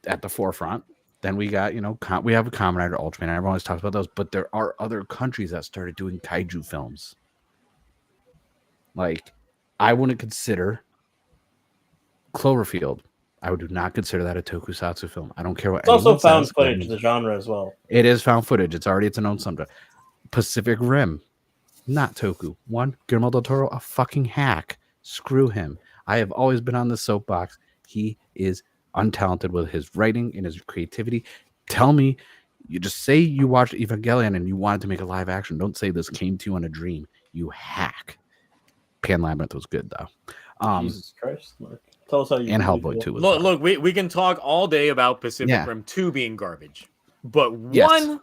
at the forefront. Then we got, we have a Kamen Rider, Ultraman, and everyone always talks about those, but there are other countries that started doing kaiju films. Like, I wouldn't consider Cloverfield. I would not consider that a Tokusatsu film. I don't care what. It's also found footage, the genre as well. It is found footage. It's an own subject. Pacific Rim, not Toku. Guillermo del Toro, a fucking hack. Screw him. I have always been on the soapbox. He is untalented with his writing and his creativity. Tell me, you just say you watched Evangelion and you wanted to make a live action. Don't say this came to you in a dream. You hack. Pan Labyrinth was good though. Jesus Christ, Mark. Tell us how you and Hellboy 2 was look, we can talk all day about Pacific Rim 2 being garbage, but one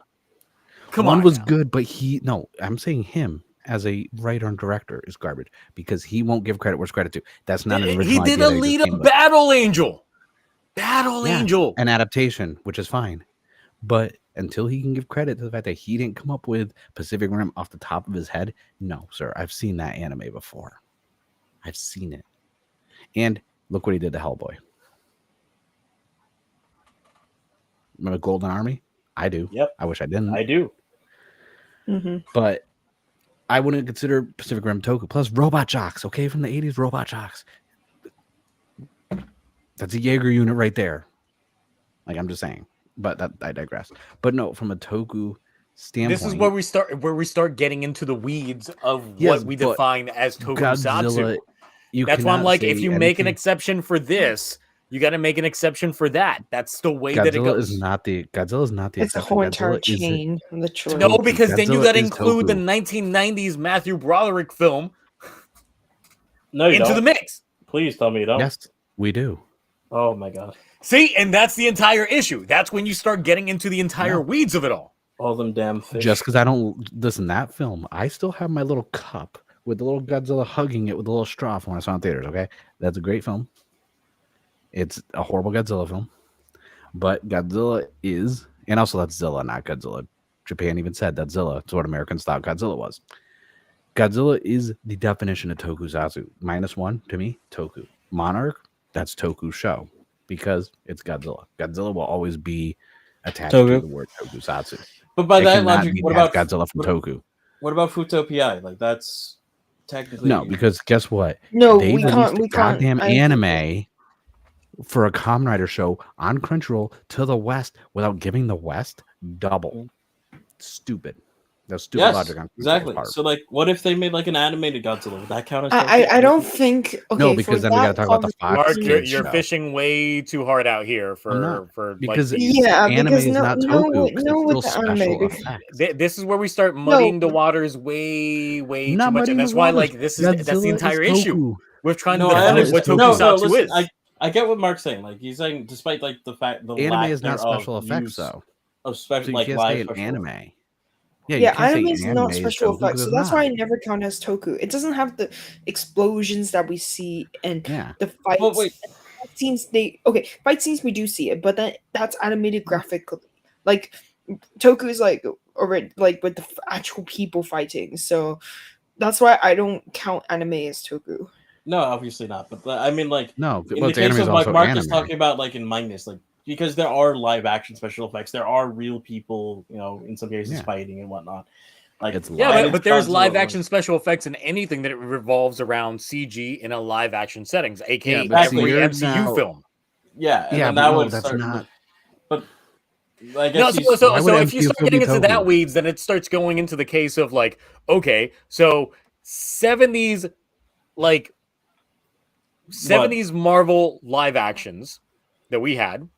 was good, but I'm saying him as a writer and director is garbage because he won't give credit where's credit to. That's not an original. He did a Battle Angel. Angel, an adaptation, which is fine, but until he can give credit to the fact that he didn't come up with Pacific Rim off the top of his head, no, sir. I've seen that anime before. I've seen it, and look what he did to Hellboy. Remember Golden Army? I do. Yep. I wish I didn't. I do. But I wouldn't consider Pacific Rim Toku. Plus, Robot Jocks, okay, from the 80s, Robot Jocks. That's a Jaeger unit right there. Like, I'm just saying. But I digress. But no, from a Toku standpoint, this is where we start getting into the weeds of what we define as tokusatsu. That's why I'm like, if you make an exception for this, you got to make an exception for that. That's the way that it goes. Godzilla is not the It's a exception. whole entire Godzilla chain. Literally. No, because then you Godzilla got to is include the Toku. 1990s Matthew Broderick film No, you into don't. the mix. Please tell me you don't. Yes, we do. Oh my god. See, and that's the entire issue. That's when you start getting into the entire weeds of it all. All them damn fish. Just because I don't listen that film, I still have my little cup with the little Godzilla hugging it with a little straw from when I saw it in theaters. Okay, that's a great film. It's a horrible Godzilla film, but Godzilla is, and also that's Zilla, not Godzilla. Japan even said that Zilla. It's what Americans thought Godzilla was. Godzilla is the definition of tokusatsu. -1 to me, Toku. Monarch, that's Toku show because it's Godzilla. Godzilla will always be attached to the word tokusatsu. But by that logic, what about Godzilla from Toku? What about Futopia? Like that's technically no, because guess what? No, they we can't. We can't. goddamn anime for a Kamen Rider show on Crunchyroll to the West without giving the West double. Stupid. That's stupid logic. On exactly. So, like, what if they made like an animated Godzilla? Would that count as? I don't think. Okay, no, because then we got to talk about the Fox. Mark, you're fishing way too hard out here for because like, anime because is not Toku. No, with the anime. This is where we start muddying the waters way too much, and that's why that's the entire issue. We're trying to define what tokusatsu is. I get what Mark's saying. Like he's saying, despite like the fact the anime is not special effects though. Of special so like live anime. Yeah, anime is not special effects, so that's why I never count as Toku. It doesn't have the explosions that we see and the fights. Well, wait. Fight scenes, fight scenes we do see it, but that's animated graphically. Like Toku is like already like with the actual people fighting, so that's why I don't count anime as Toku. No, obviously not. But I mean, like, no. In the case of like Mark is talking about, like in Minus, like. Because there are live action special effects, there are real people, in some cases fighting and whatnot. Like but there's live action special effects in anything that revolves around CG in a live action settings, aka every MCU film. Yeah, that's not. But I guess so if you start getting into that weeds, then it starts going into the case of like, okay, so 70s Marvel live actions that we had.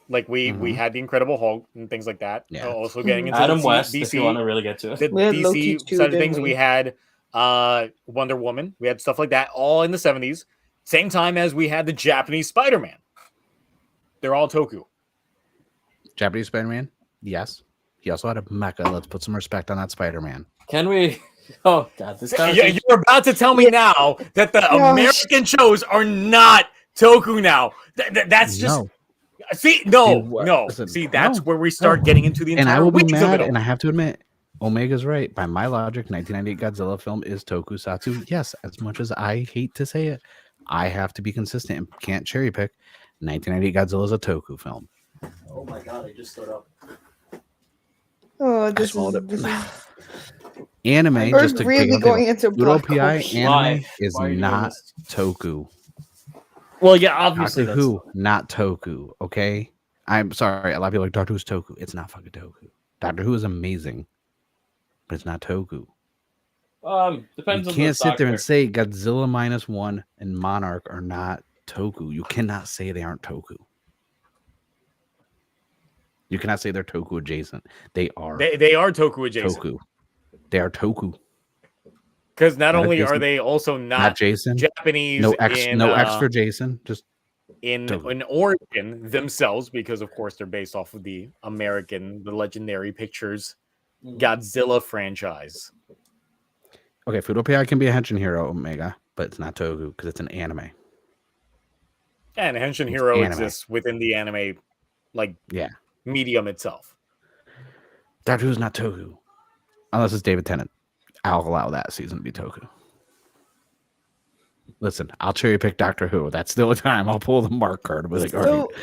Like we had the Incredible Hulk and things like that. Yeah. Also getting into Adam West, DC, if you want to really get to it. The DC side of things, we had Wonder Woman. We had stuff like that all in the 70s. Same time as we had the Japanese Spider-Man. They're all Toku. Japanese Spider-Man? Yes. He also had a mecha. Let's put some respect on that Spider-Man. Can we? Oh, God. You're about to tell me now that the American shows are not Toku now. That's just... No. See, no. See, that's where we start getting into the entire. And I will be mad, and I have to admit, Omega's right. By my logic, 1998 Godzilla film is tokusatsu. Yes, as much as I hate to say it, I have to be consistent and can't cherry pick. 1998 Godzilla is a Toku film. Oh my god, I just stood up. Oh, this is anime. Just to really going into Utopia anime is not Toku. Well, yeah, obviously. Doctor Who, not Toku, okay? I'm sorry. A lot of people are like, Doctor Who's Toku. It's not fucking Toku. Doctor Who is amazing, but it's not Toku. Depends on you can't sit there and say Godzilla -1 and Monarch are not Toku. You cannot say they aren't Toku. You cannot say they're Toku adjacent. They are. They are Toku adjacent. Toku. They are Toku. Because not only are they also not Jason, Japanese, no X for Jason, just in origin themselves, because of course they're based off of the Legendary Pictures Godzilla franchise. Okay, Futopia can be a henshin hero, Omega, but it's not Toku because it's an anime. And henshin hero exists within the anime, medium itself. Doctor Who's not Toku, unless it's David Tennant. I'll allow that season to be Toku. Listen, I'll cherry pick Doctor Who. That's the only time I'll pull the Mark card.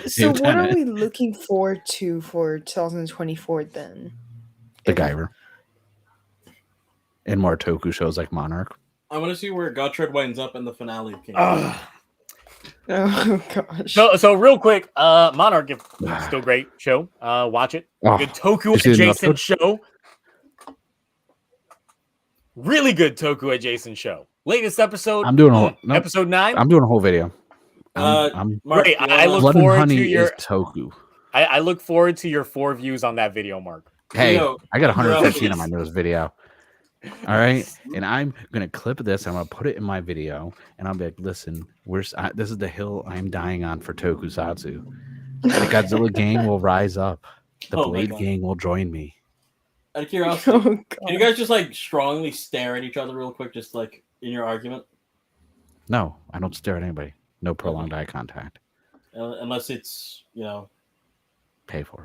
So what are we looking forward to for 2024 then? The Guyver. And more Toku shows like Monarch. I want to see where Gotchard winds up in the finale of King. Oh gosh. So real quick, Monarch is still great show. Watch it. Good Toku adjacent show. Really good Toku adjacent show. Latest episode. I'm doing a episode 9. I'm doing a whole video. Mark, great. I look Blood forward and Honey to your is Toku. I look forward to your 4 views on that video, Mark. Hey, Yo, I got 115 yo, on my newest video. All right, and I'm gonna clip this. I'm gonna put it in my video, and I'll be like, "Listen, this is the hill I'm dying on for Tokusatsu. The Godzilla gang will rise up. The Oh my Blade God. gang will join me." Out of curiosity, Oh, can you God. guys just like strongly stare at each other real quick, just like in your argument? No, I don't stare at anybody. No prolonged eye contact. Unless it's, you know. Pay for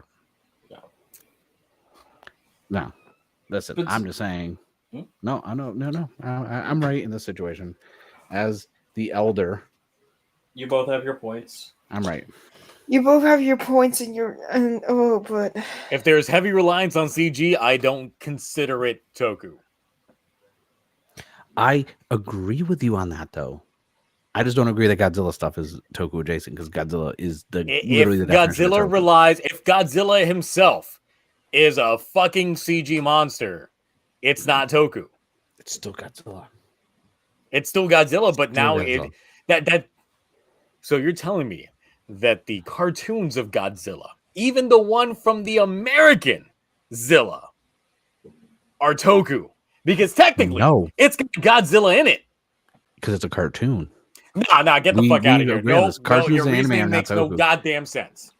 it. No. No, listen. But- I'm just saying. Hmm? No, I know. No. I'm right in this situation. As the elder, You both have your points. I'm right. You both have your points but If there's heavy reliance on CG, I don't consider it Toku. I agree with you on that, though. I just don't agree that Godzilla stuff is Toku adjacent because Godzilla is literally the definition of Toku. If Godzilla himself is a fucking CG monster, it's not Toku. It's still Godzilla. It's still Godzilla, but Still now Godzilla. So you're telling me that the cartoons of Godzilla, even the one from the American Zilla, are Toku? Because technically, No, it's got Godzilla in it. because it's a cartoon. Nah, get the fuck out of here. agree on No, this. Cartoons your and anime reasoning are not makes no Toku. goddamn sense.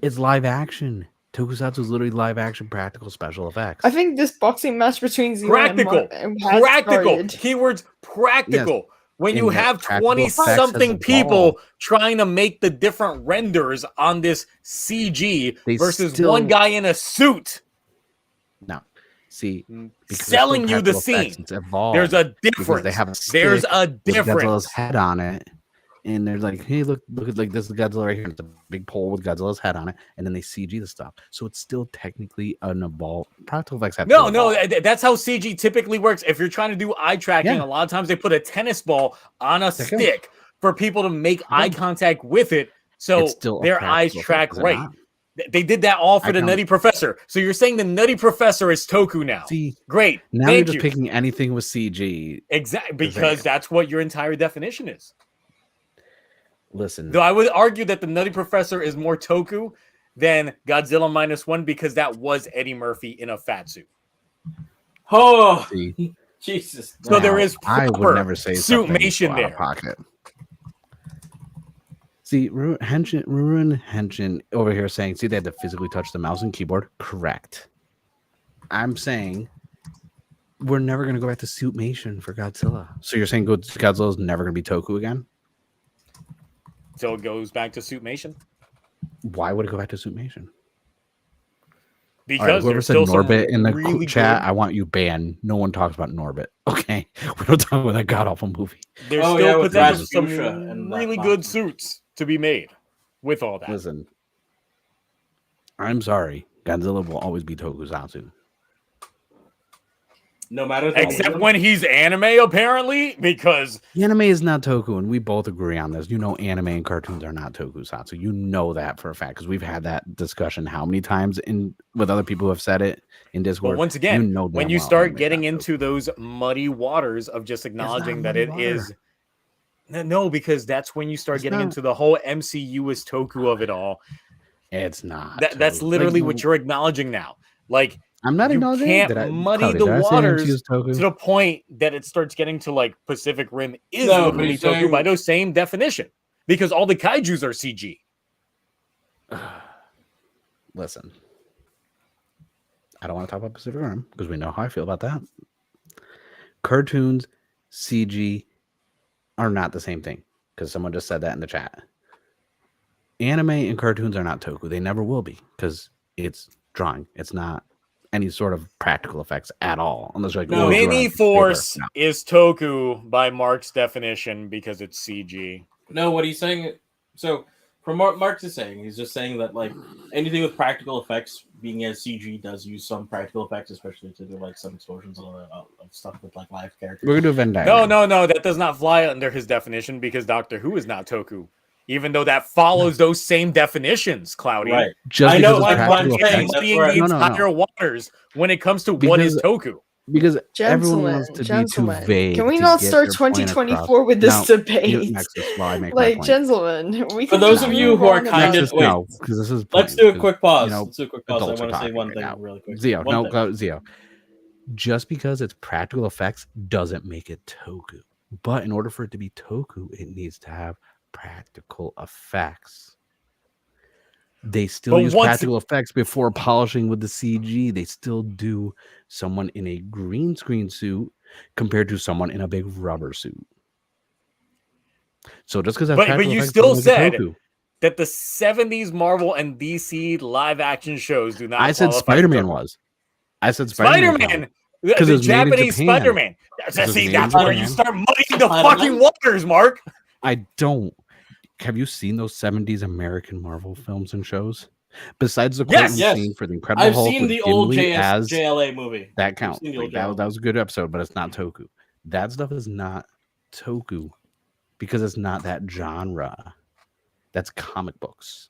It's live action. Tokusatsu is literally live action practical special effects. I think this boxing match between Zero Practical. and has Practical. started. Keywords practical. When you And that have practical 20 effects has something people evolved. trying to make the different renders on this CG They versus still- one guy in a suit No, see, because it's selling still you the practical effects, scene. it's evolved. There's a because difference. they have a There's stick a with Godzilla's difference. head on it, and they're like, "Hey, look at like this is Godzilla right here. It's a big pole with Godzilla's head on it," and then they CG the stuff. So it's still technically an evolved practical effects. Have to No, evolve. that's how CG typically works. If you're trying to do eye tracking, Yeah. a lot of times they put a tennis ball on a Okay. stick for people to make eye contact with it, so It's still a their eyes practical track effect, is it right. not? They did that all for I the count- Nutty Professor. So you're saying the Nutty Professor is Toku now? See, Great. now you're Thank just you. picking anything with CG. Exactly, Is because it- that's what your entire definition is. Listen, Though I would argue that the Nutty Professor is more Toku than Godzilla -1 because that was Eddie Murphy in a fat suit. Oh, see, Jesus. So there now, is I would proper never say something suitmation out of there. pocket. See, Ruin Henshin over here saying, see, they had to physically touch the mouse and keyboard. Correct. I'm saying we're never going to go back to suitmation for Godzilla. So you're saying Godzilla's never going to be Toku again? So it goes back to suitmation Why would it go back to suitmation? because All right, whoever there's said still some Norbit in the really chat, good- I want you banned. No one talks about Norbit. Okay, we don't talk about that god awful movie. There's Oh, still yeah, with potential for Rasputia some and that really box. good suits to be made with all that. Listen, I'm sorry. Godzilla will always be Tokusatsu. No matter the Except reason. when he's anime, apparently, because Anime is not Toku, and we both agree on this. You know, anime and cartoons are not Tokusatsu. You know that for a fact because we've had that discussion how many times with other people who have said it in Discord. but once again, you know when damn you well start anime is getting not into those muddy waters of just acknowledging that muddy it water. is no, because that's when you start It's getting not. into the whole MCU is Toku of it all. Toku. It's not. That's Toku. literally Like, what you're acknowledging now. Like I'm not you acknowledging. can't Did I- muddy Cloudy, the did I say waters MCU is Toku? to the point that it starts getting to like Pacific Rim is No, literally but he's Toku saying- by those same definition because all the kaijus are CG. Listen, I don't want to talk about Pacific Rim because we know how I feel about that. Cartoons, CG are not the same thing because someone just said that in the chat. Anime and cartoons are not Toku. They never will be because it's drawing. It's not any sort of practical effects at all. Unless you're like, No, "Oh, drawing Mini on paper." Force No. is Toku by Mark's definition because it's CG. No, what he's saying. So, from what Marx is saying, he's just saying that like anything with practical effects, being as CG does use some practical effects, especially to do like some explosions of stuff with like live characters. We're gonna do a Venn diagram. No, that does not fly under his definition because Doctor Who is not Toku, even though that follows those same definitions, Cloudy. Right. Just I because know, it's like, practical one thing, effects. that's Being where- the No. entire waters when it comes to what is Because- Toku. Because everyone wants to be too vague. Can we not start 2024 with this debate? Like, gentlemen, we for those of you who are kind of no, because this is. Let's do a quick pause. Let's do a quick pause. I want to say one thing really quick. Zio. Just because it's practical effects doesn't make it Toku. But in order for it to be Toku, it needs to have practical effects. They still use practical effects before polishing with the CG. They still do someone in a green screen suit compared to someone in a big rubber suit. So just because but you still said that the 70s Marvel and DC live action shows do not. I said Spider-Man was. I said Spider-Man. Because the Japanese Spider-Man. See, that's where you start muddying the fucking waters, Mark. I don't. Have you seen those 70s American Marvel films and shows? Besides the scene for the Incredible Hulk, I've seen the old JLA movie. That counts. That was a good episode, but it's not Toku. That stuff is not Toku because it's not that genre. That's comic books.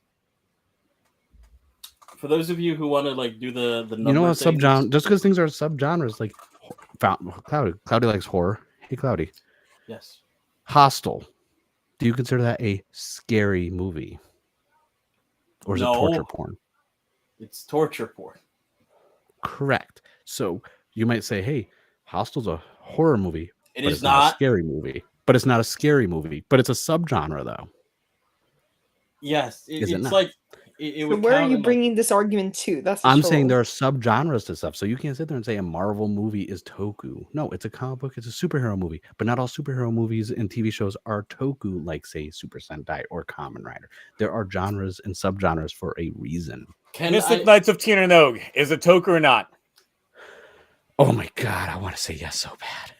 For those of you who want to like do the you know, subgenre. Just because things are subgenres, like Cloudy likes horror. Hey, Cloudy. Yes. Hostel. Do you consider that a scary movie? Or is it torture porn? It's torture porn. Correct. So you might say, hey, Hostel's a horror movie. It's not a scary movie. But it's not a scary movie. But it's a subgenre, though. Yes. It's like... So where are you bringing this argument to? I'm saying there are subgenres to stuff. So you can't sit there and say a Marvel movie is Toku. No, it's a comic book. It's a superhero movie. But not all superhero movies and TV shows are Toku, like, say, Super Sentai or Kamen Rider. There are genres and subgenres for a reason. Mystic Knights of Teen and Og, is it Toku or not? Oh my God, I want to say yes so bad.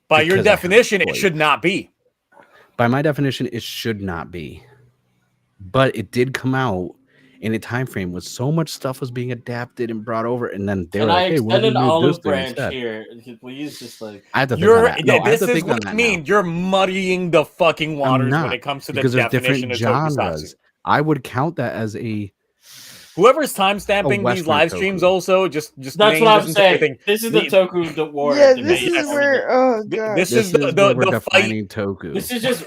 By your definition, it should not be. By my definition, it should not be. But it did come out in a time frame with so much stuff was being adapted and brought over, and then they were like, "Hey, we're gonna do this branch here." Please, just like I have to think on that. No, this is what I mean. You're muddying the fucking waters when it comes to the definition of genres. I would count that as a. Whoever's timestamping these live streams also just that's what I'm saying. This is the Toku war. Yeah, this is where god. This is the defining Toku. This is just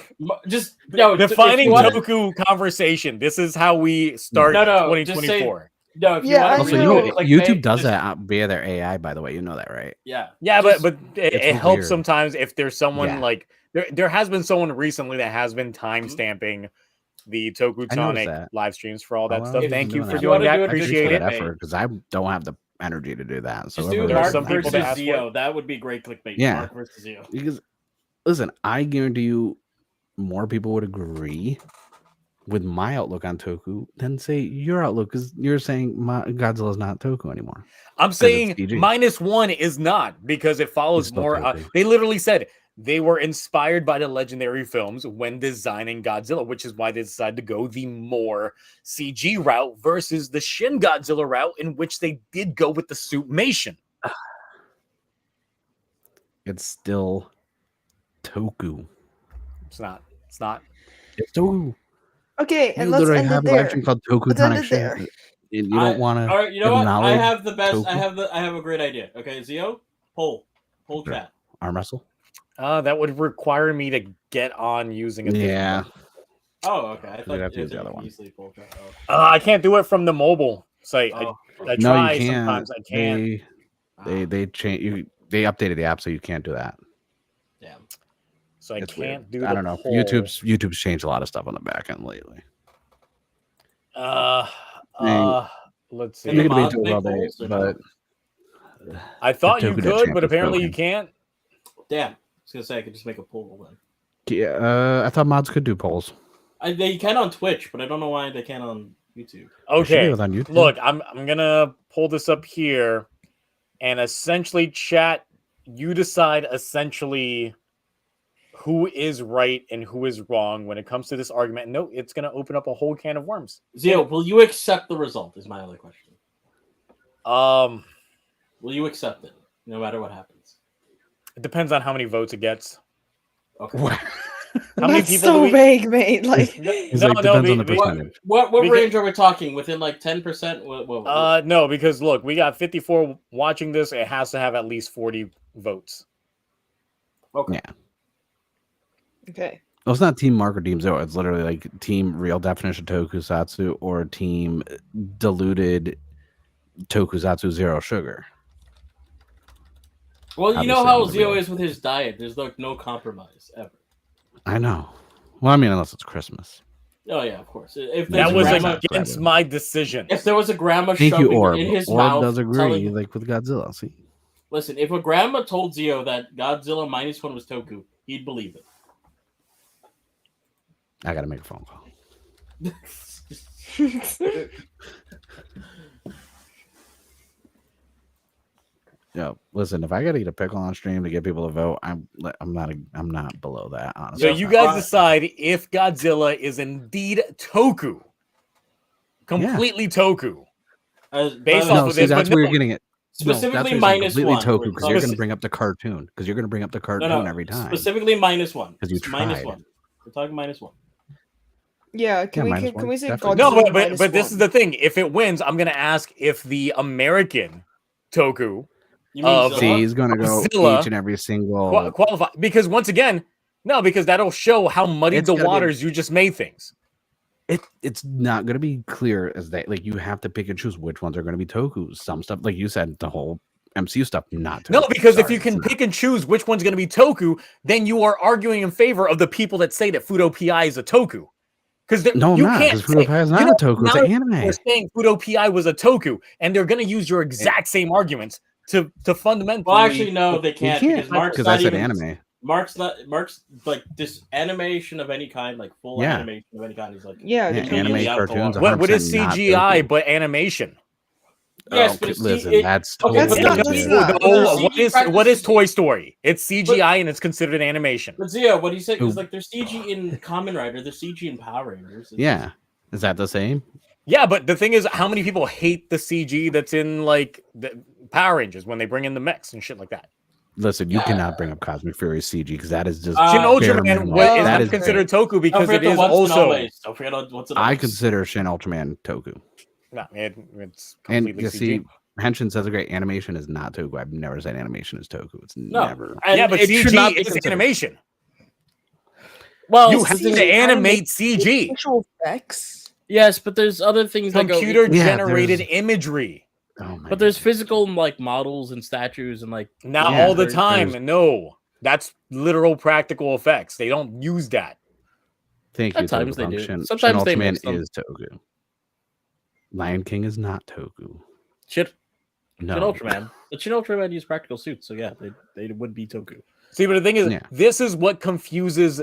defining Toku conversation. This is how we start 2024. YouTube does that via their AI, by the way. You know that, right? Yeah. But it helps sometimes if there's someone like there has been someone recently that has been timestamping the TokuTonic live streams for all that stuff. Thank you for doing that. Appreciate it. Because I don't have the energy to do that. So there are some people versus Zio. That would be great clickbait. Yeah. Mark versus Zio. Because listen, I guarantee you more people would agree with my outlook on Toku than say your outlook, because you're saying Godzilla is not Toku anymore. I'm saying -1 is not, because it follows more. They literally said they were inspired by the legendary films when designing Godzilla, which is why they decided to go the more CG route versus the Shin Godzilla route, in which they did go with the suitmation. It's still Toku. It's not. It's not. It's Toku. Okay, and let's end it there. Called TokuTonic. You don't want to. All right, you know what? I have the best. Toku? I have a great idea. Okay, Zio, poll chat. Arm wrestle. That would require me to get on using a Oh, okay. I thought you'd have to use the other one. I can't do it from the mobile site. I try you can't. Sometimes. I can't. They change. They updated the app, so you can't do that. Yeah. So I can't do. I don't know. Poll. YouTube's changed a lot of stuff on the back end lately. Let's see. You can be too well, but I thought you could, but apparently you can't. Damn. I was gonna say I could just make a poll then. Yeah, I thought mods could do polls. They can on Twitch, but I don't know why they can't on YouTube. Okay, on YouTube. Look, I'm gonna pull this up here, and essentially, chat. You decide essentially who is right and who is wrong when it comes to this argument. No, it's gonna open up a whole can of worms. Zio, will you accept the result? Is my other question. Will you accept it no matter what happens? It depends on how many votes it gets. Okay. How many That's people so do we... vague, mate. Like, He's like, depends on the percentage. What Because- range are we talking? Within like 10%? No, because look, we got 54 watching this. It has to have at least 40 votes. Okay. Yeah. okay. Well, it's not Team Mark or Team Zero. It's literally like Team Real Definition Tokusatsu or Team Diluted Tokusatsu Zero Sugar. Well, you Obviously, know how I'm the Zio real. is with his diet. There's like no compromise ever. I know. Well, I mean, unless it's Christmas. Oh yeah, of course. If That there's was a grandma, against my decision. if there was a grandma Thank you, shoving Orb. in his Orb mouth, does agree, telling, like with Godzilla. See, listen, if a grandma told Zio that Godzilla -1 was Toku, he'd believe it. I gotta make a phone call. Yo, listen, if I gotta eat a pickle on stream to get people to vote, I'm not below that, honestly. So you guys decide if Godzilla is indeed Toku, completely Toku, based off of see, this. that's But where no, you're getting it. Specifically no, that's -1. Toku because you're Speci- gonna bring up the cartoon every time. Specifically -1. 'Cause you It's -1. tried. We're talking -1. Yeah, can minus we one, say definitely. Godzilla no, minus but this one? is the thing. If it wins, I'm gonna ask if the American Toku You mean Of- Zilla? See, he's gonna go Godzilla each and every single. qualify, because once again, no, because that'll show how muddied It's the gotta be- waters you just made things. It's not gonna be clear as that. Like you have to pick and choose which ones are gonna be Toku. Some stuff, like you said, the whole MCU stuff, not Toku. No, because if Sorry, you can it's not. pick and choose which one's going to be Toku, then you are arguing in favor of the people that say that Fudo PI is a Toku. Because No, I'm you not. can't Because Fudo PI is not a Toku. It's an anime. They're saying Fudo PI was a Toku, and they're going to use your exact same arguments to fundamentally. Well, actually, no, they You can't can't because Mark's because not I said even. anime. Mark's like this animation of any kind, like full Yeah. animation of any kind. He's like, Yeah, Yeah, completely anime out the cartoons. water. What is 100% not CGI Toku. but animation? Yes, Oh, but it's listen, it- that's okay, totally that's but not no, just no, that. no, No, CG what is practices- Toy Story? It's CGI and it's considered animation. But Zia, what he said Ooh. is like there's CG in Kamen Rider, there's CG in Power Rangers. It's Yeah. Is that the same? Yeah, but the thing is, how many people hate the CG that's in like the Power Rangers when they bring in the mechs and shit like that? Listen, you cannot bring up Cosmic Fury CG because that is just. Shin bare Ultraman minimum. is That not is considered Toku Don't because forget it the is once and also. always. Don't forget what's I consider Shin Ultraman Toku. No, it's And completely you CG. see, Henshin says a great animation is not Toku. I've never said animation is Toku. It's never. Yeah, but it should not CG be is considered. animation. Well, You have CG to animate CG. Visual effects. yes, but there's other things that go. Computer Yeah, generated there's- imagery. Oh my But there's physical like models and statues and like Not Yeah, all the there's- time. No, that's literal practical effects. They don't use that. Thank you. At times they do. Shin Sometimes they Ultraman mix them. is Toku. Lion King is not Toku. shit. No. Shin Ultraman. The Shin Ultraman use practical suits, so yeah, they would be Toku. See, but the thing is, Yeah. this is what confuses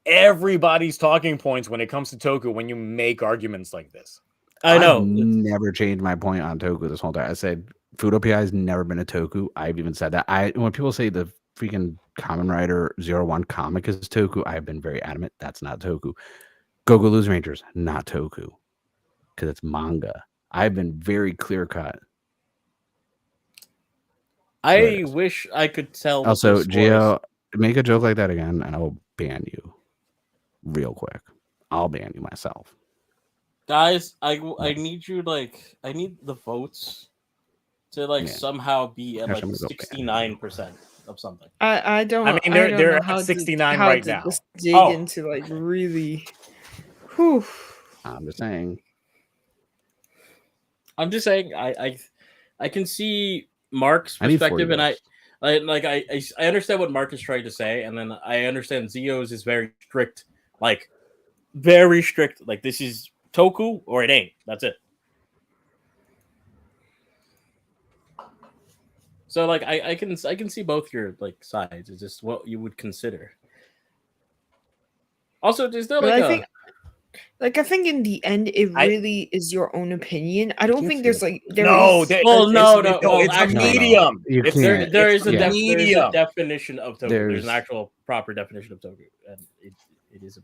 everybody's talking points when it comes to Toku when you make arguments like this. I know. I've never changed my point on Toku this whole time. I said Fudo PI has never been a Toku. I've even said that. When people say the freaking Kamen Rider 01 comic is Toku, I've been very adamant that's not Toku. Go Lose Rangers, not Toku. Because it's manga. I've been very clear cut. I Right. wish I could tell. what Also, their scores- Gio, make a joke like that again, and I will ban you real quick. I'll ban you myself. guys, I need you I need the votes to Yeah. somehow be at Actually, like I'm gonna go ban. 69% of something. I don't. I mean, I they're- don't they're know at how 69 how right to now. just dig Oh. into like really. Whew. I'm just saying. I'm just saying I can see Mark's I need 40 perspective, and votes. I understand what Mark is trying to say, and then I understand Zio's is very strict, like very strict. Like this is Toku or it ain't. That's it. So like I can see both your like sides. It's just what you would consider. Also, is there But like I think in the end, it I- really is your own opinion. I don't can't think see there's it. like there No, is- Well, no, it's a actually, no. medium. You It's can't. there is it's a a yeah. there's a medium. definition of Toku. There's There's- an actual proper definition of Toku, and it is a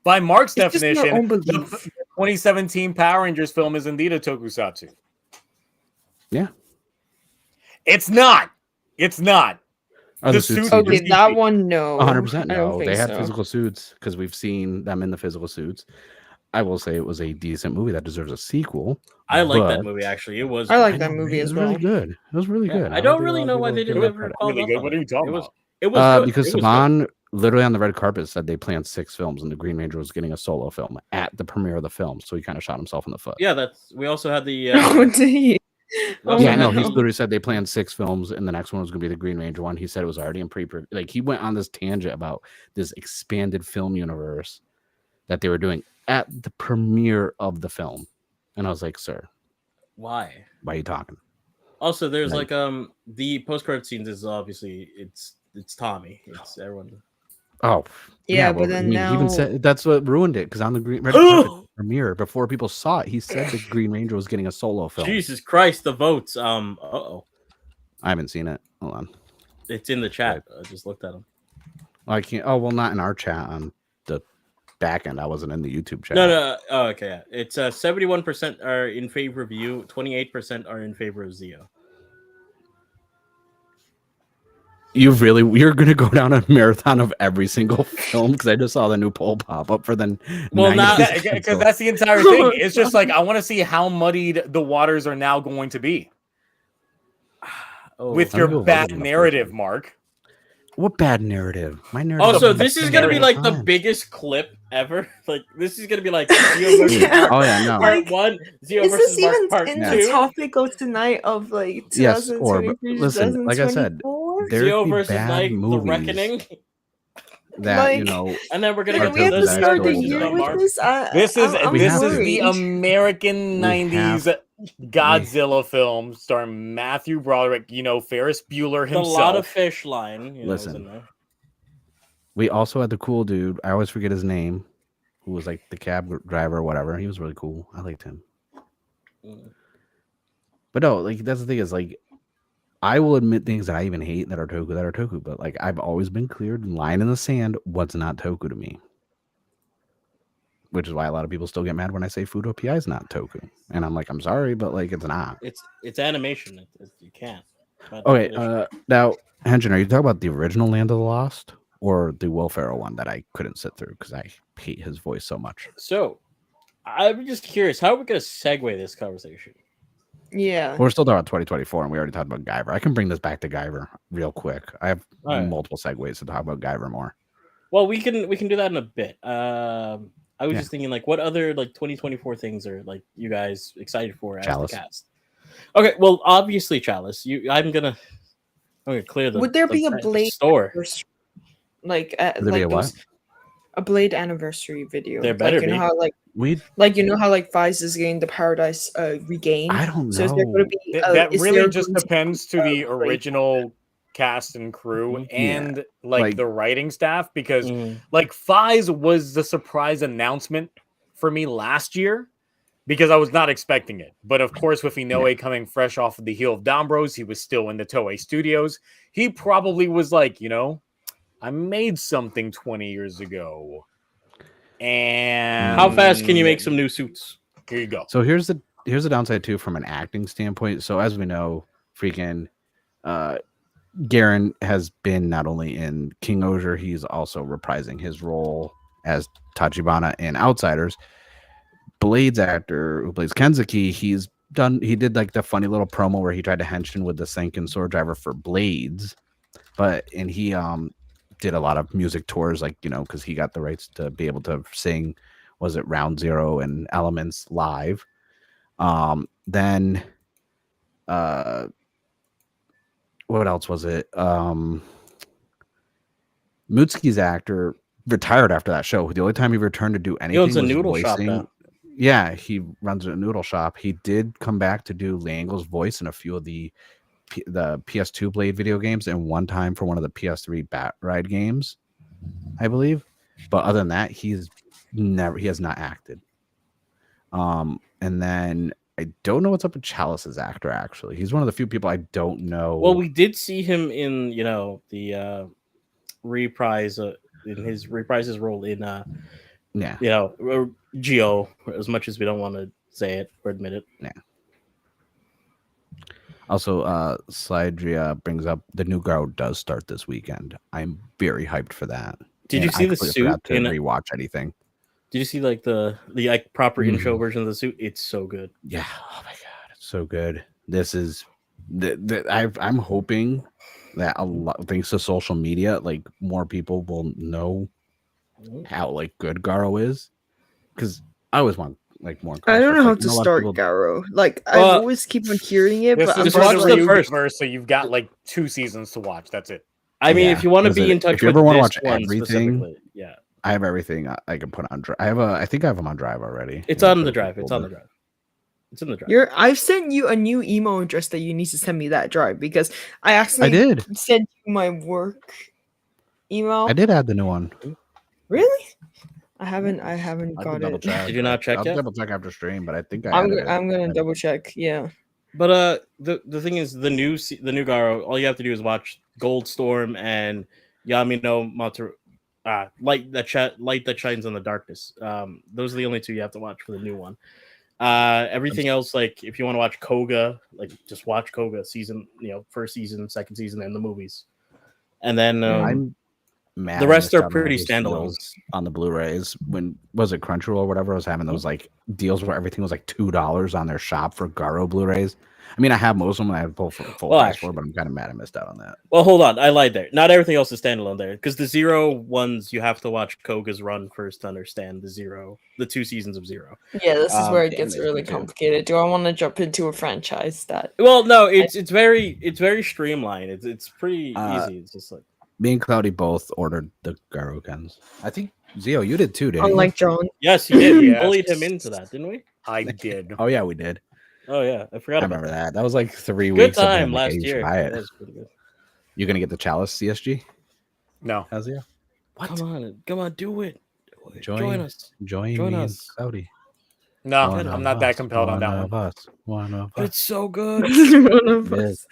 By Mark's It's just your definition, own the belief. 2017 Power Rangers film is indeed a tokusatsu. Yeah. It's not. It's not. The suits. Okay, that one, no. 100% I don't no. think They had so. physical suits because we've seen them in the physical suits. I will say it was a decent movie that deserves a sequel. I like that movie actually. It was. I like good. that movie as It was well. really good. It was really good. I don't really know why they didn't ever follow really up good. on What are you talking about? It was good. because It was Saban literally on the red carpet said they planned 6 films and the Green Ranger was getting a solo film at the premiere of the film, so he kind of shot himself in the foot. Yeah, we also had the. Oh, did he? Oh, Yeah, no, no. he literally said they planned 6 films, and the next one was going to be the Green Ranger one. He said it was already in like he went on this tangent about this expanded film universe that they were doing at the premiere of the film, and I was like, "Sir, Why are you talking?" Also, there's Like- the post-credit scenes is obviously it's Tommy. It's everyone. Oh, Yeah, but well, then he now even said that's what ruined it because on the Green Ranger premiere before people saw it, he said the Green Ranger was getting a solo film. Jesus Christ, the votes. Uh-oh. I haven't seen it. Hold on. It's in the chat. I just looked at them. I can't. Oh well, not in our chat on the back end. I wasn't in the YouTube chat. No. Oh, okay. Yeah. It's 71% are in favor of you. 28% are in favor of Zio. You're gonna go down a marathon of every single film because I just saw the new poll pop up for the. Well, now because that's the entire thing. It's just like I want to see how muddied the waters are now going to be with I'm your gonna bad vote in the narrative, first Mark. What bad narrative? My narrative. Also, is this is the gonna be narrative like the time. biggest clip ever. Like this is gonna be like Zio versus Yeah. Mark Oh yeah, no. Part 1, Zio Is versus this Mark even Part in 2. the topic of tonight of like Yes, or 2023 listen, like I said, 2024? there's Zio the versus bad like movies The Reckoning. that you Like- know. And then we're gonna Like, get we have to to that start the story year today, with Mark. this. This is I'm this is worried. the American We 90s Godzilla film starring Matthew Broderick, Ferris Bueller the himself. lot of fish line. Was Listen. in there. We also had the cool dude. I always forget his name, who was like the cab driver or whatever. He was really cool. I liked him. Mm. But no, like that's the thing is like, I will admit things that I even hate that are Toku. But like I've always been cleared and line in the sand what's not Toku to me. Which is why a lot of people still get mad when I say Fudo PI is not Toku, and I'm like, I'm sorry, but like it's not. It's animation. You can't. By Okay, definition. now Henshin, are you talking about the original Land of the Lost or the Will Ferrell one that I couldn't sit through because I hate his voice so much? So, I'm just curious. How are we going to segue this conversation? Yeah. We're still talking about 2024, and we already talked about Guyver. I can bring this back to Guyver real quick. I have multiple segues to talk about Guyver more. Well, we can do that in a bit. I was just thinking, like, what other like 2024 things are like you guys excited for as Chalice. the cast? Okay, well, obviously Chalice. I'm gonna clear the. Would there the be a brand- Blade store? anniversary- Like, Would there be a what? a Blade anniversary video? There better like, you know be. how like Vice is getting the Paradise Regained. I don't So is there know. going to be? That is really there just going to depends to be, the original cast and crew and like the writing staff, because like Fize was the surprise announcement for me last year because I was not expecting it. But of course, with Inoue coming fresh off of the heel of Dombros, he was still in the Toei studios. He probably was like, I made something 20 years ago. And How fast can you make some new suits? Here you go. So here's the downside too from an acting standpoint. So as we know, freaking Garen has been not only in King Osier, he's also reprising his role as Tachibana in Outsiders. Blade's actor who plays Kenzuki, he did like the funny little promo where he tried to hench with the Senkin sword driver for Blades, and he did a lot of music tours, like because he got the rights to be able to sing, was it Round Zero and Elements live. Then what else was it? Mutsuki's actor retired after that show. The only time he returned to do anything owns a was noodle voicing. shop now. Yeah, he runs a noodle shop. He did come back to do Langle's voice in a few of the PS2 Blade video games, and one time for one of the PS3 Bat Ride games, I believe. But other than that, he has not acted. And then I don't know what's up with Chalice's actor. Actually, he's one of the few people I don't know. Well, we did see him in the reprise in his reprises role in Geo, as much as we don't want to say it or admit it. Yeah. Also, Slydria brings up the new Garo does start this weekend. I'm very hyped for that. Did you see the suit? Forgot to rewatch anything. Did you see like the like proper intro version of the suit? It's so good. Yeah. Oh my god, it's so good. This is I'm hoping that a lot, thanks to social media, like more people will know how like good Garo is, because I always want like more. I don't know how like, to start Garo. Like I always keep on hearing it, but just watch the first verse. So you've got like 2 seasons to watch. That's it. I mean, if you want to be in touch, if you ever want to watch everything, yeah, I have everything I can put on Drive. I think I have them on Drive already. It's on the Drive. It's on the Drive. It's in the Drive. I've sent you a new email address that you need to send me that Drive, because I actually sent you my work email. I did add the new one. Really? I haven't got it. Did you not check I'll yet? double check after stream, but I think I'm gonna double check. Yeah. But the thing is, the new Garo, all you have to do is watch Goldstorm and Yamino Matsu, light that shines in the darkness. Those are the only 2 you have to watch for the new one. Everything else, like if you want to watch Koga, like just watch Koga season, first season, second season, and the movies, and then I'm mad the rest are pretty standalone on the Blu-rays. When was it Crunchyroll or whatever was having those like deals where everything was like $2 on their shop for Garo Blu-rays. I mean, I have most of them. I have full price for, but I'm kind of mad I missed out on that. Well, hold on, I lied there. Not everything else is standalone there, because the Zero ones you have to watch Koga's run first to understand the 2 seasons of Zero. Yeah, this is where it gets really complicated. Do I want to jump into a franchise that? Well, no, it's very streamlined. It's pretty easy. It's just like me and Cloudy both ordered the Garokens. I think Zio, you did too, didn't you? Unlike John. Yes, you did. We bullied him into that, didn't we? I did. Oh yeah, we did. Oh yeah, I forgot. I remember that. That was like 3 good weeks. Good time last year. That was pretty good. You gonna get the Chalice CSG? No. How's it? What? Come on, do it. Join us. Join us, Cloudy. No, I'm not that compelled on that one. One of us. It's so good. One of us.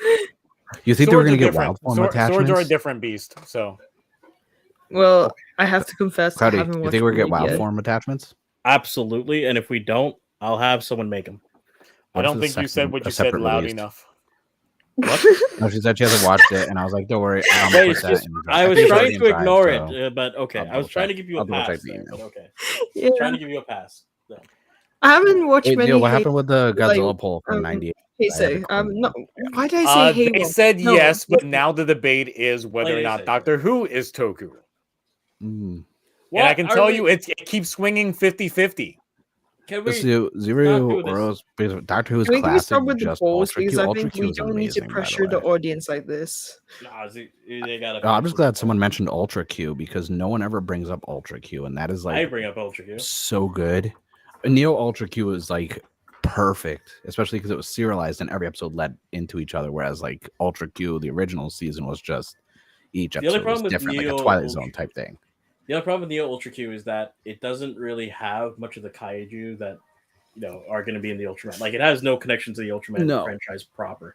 You think they were gonna get wild form attachments? Swords are a different beast, so. Well, I have to confess, Cloudy, I haven't watched. You think we're gonna get wild form attachments? Absolutely, and if we don't, I'll have someone make them. I don't think you said what you said loud enough. What? No, she said she hasn't watched it, and I was like, "Don't worry." I was trying to ignore it, but okay. I was trying to give you a pass. But okay. Yeah. Trying to give you a pass. So. I haven't watched many. What happened with the Godzilla poll from '98? No, why did I say Halo? They said yes, but now the debate is whether or not Doctor Who is Toku. And I can tell you, it keeps swinging 50-50. Can we Zero Oros Doctor Who is classic. Can we start with the just polls, Ultra because Q. I Ultra think Q we is don't amazing, need to pressure the audience like this. Nah, they gotta. I'm just glad someone mentioned Ultra Q, because no one ever brings up Ultra Q, and that is like I bring up Ultra Q. So good. Neo Ultra Q is like perfect, especially because it was serialized and every episode led into each other, whereas like Ultra Q, the original season, was just each episode was different, like a Twilight Zone type thing. The other problem with Neo Ultra Q is that it doesn't really have much of the kaiju that are going to be in the Ultraman. Like, it has no connection to the Ultraman franchise proper.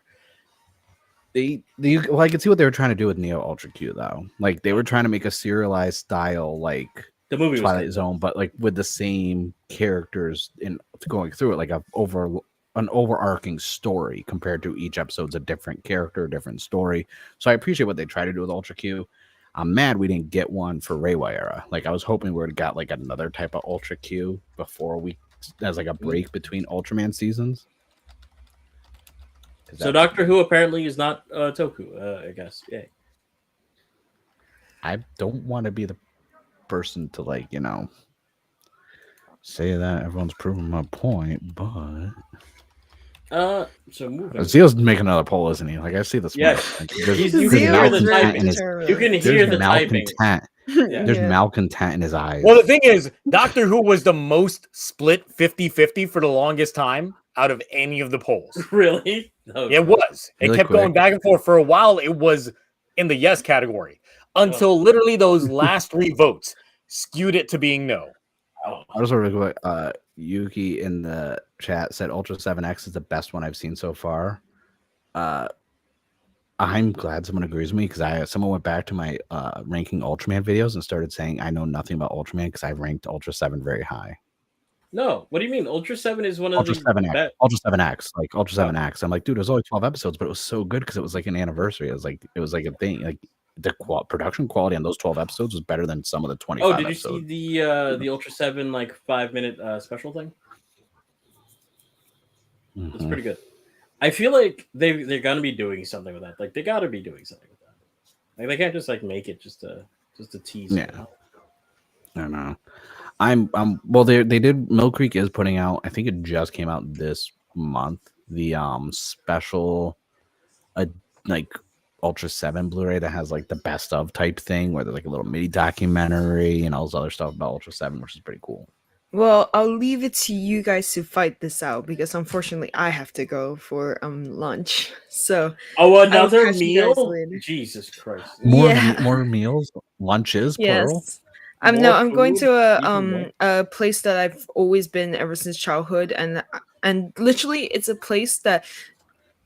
Well, I can see what they were trying to do with Neo Ultra Q though. Like, they were trying to make a serialized style, like the movie Twilight Zone, but like with the same characters in going through it, like an overarching story compared to each episode's a different character, different story. So I appreciate what they try to do with Ultra Q. I'm mad we didn't get one for Reiwa era. Like, I was hoping we would have got like another type of Ultra Q before we as like a break between Ultraman seasons. So Doctor Who apparently is not Toku, I guess. Yeah. I don't want to be the person to like, say that everyone's proving my point, but so moving. Zio's making another poll, isn't he? Like, I see this. Yeah, you can hear the typing. You can hear the typing. There's malcontent in his eyes. Well, the thing is, Doctor Who was the most split 50-50 for the longest time out of any of the polls. Really? Okay. It was. It kept going back and forth. For a while, it was in the yes category until literally those last 3 votes skewed it to being no. I just want to Yuki in the chat said Ultra 7X is the best one I've seen so far. I'm glad someone agrees with me, because someone went back to my ranking Ultraman videos and started saying I know nothing about Ultraman because I ranked Ultra 7 very high. No, what do you mean? Ultra 7 is one of Ultra the 7X, Ultra 7X, like Ultra 7X. I'm like, dude, it was only 12 episodes, but it was so good because it was like an anniversary. It was like a thing. Like the production quality on those 12 episodes was better than some of the 25. Oh, did you see the Ultra 7 like 5-minute special thing? Mm-hmm. It's pretty good. I feel like they're gonna be doing something with that. Like they gotta be doing something with that. Like they can't just like make it just a tease. Yeah. I don't know. Well, they did. Mill Creek is putting out. I think it just came out this month. The special, like Ultra 7 Blu-ray that has like the best of type thing, where there's like a little mini documentary and all this other stuff about Ultra 7, which is pretty cool. Well, I'll leave it to you guys to fight this out because unfortunately I have to go for lunch. So another meal? Jesus Christ! More meals, lunches, plural. Yes. I'm going to a place that I've always been ever since childhood, and literally it's a place that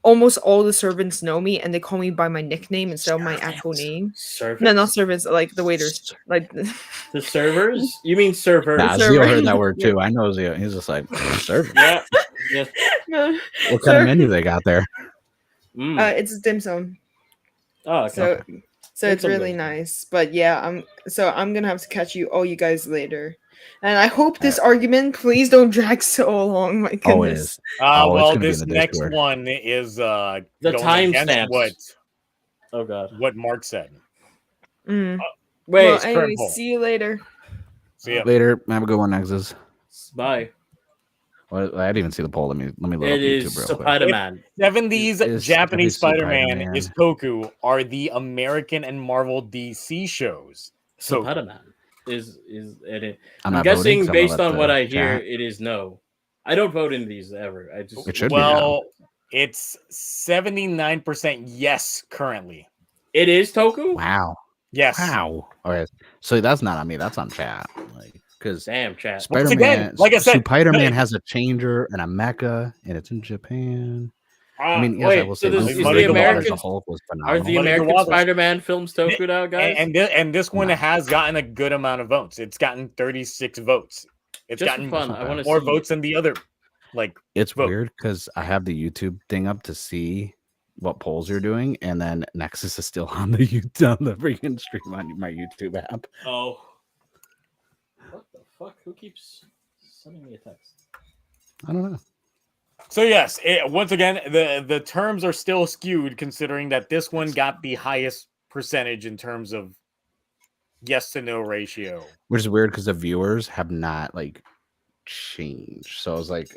almost all the servants know me and they call me by my nickname instead of my actual name. Servants? No, not servants, like the waiters. Like the servers? You mean servers? Nah, Zio heard that word too. I know Zio. He's just like servants. Yeah. No. What kind of menu they got there? It's dim sum. Oh, okay. So it's really nice. But yeah, I'm gonna have to catch you guys later. And I hope this argument please don't drag so long. My goodness. Well, this next one is the timestamps. What Mark said. Wait, well, anyway, see you later. See ya. Later. Have a good one, Nexus. Bye. Well, I didn't even see the poll. Let me look up YouTube real quick. Spider-Man. 70s Japanese Spider-Man is Toku are the American and Marvel DC shows. So Spider-Man is it? I'm guessing based on what I hear, it is no. I don't vote in these ever. I just it should it's 79% yes currently. It is Toku? Wow. Yes. Wow. Okay. So that's not on me. That's on chat. Like, because damn chat. Spider-Man, again, like I said, Spider-Man has a changer and a mecha, and it's in Japan. I mean, yes, I will say the American Hulk was phenomenal. Are the American Spider-Man films Toku now, guys? And this one has gotten a good amount of votes. It's gotten 36 votes. It's just gotten fun. I want more votes than the other. Like it's weird because I have the YouTube thing up to see what polls you're doing, and then Nexus is still on the freaking stream on my YouTube app. Oh, what the fuck? Who keeps sending me a text? I don't know. So yes, once again, the terms are still skewed considering that this one got the highest percentage in terms of yes to no ratio. Which is weird because the viewers have not like changed. So I was like,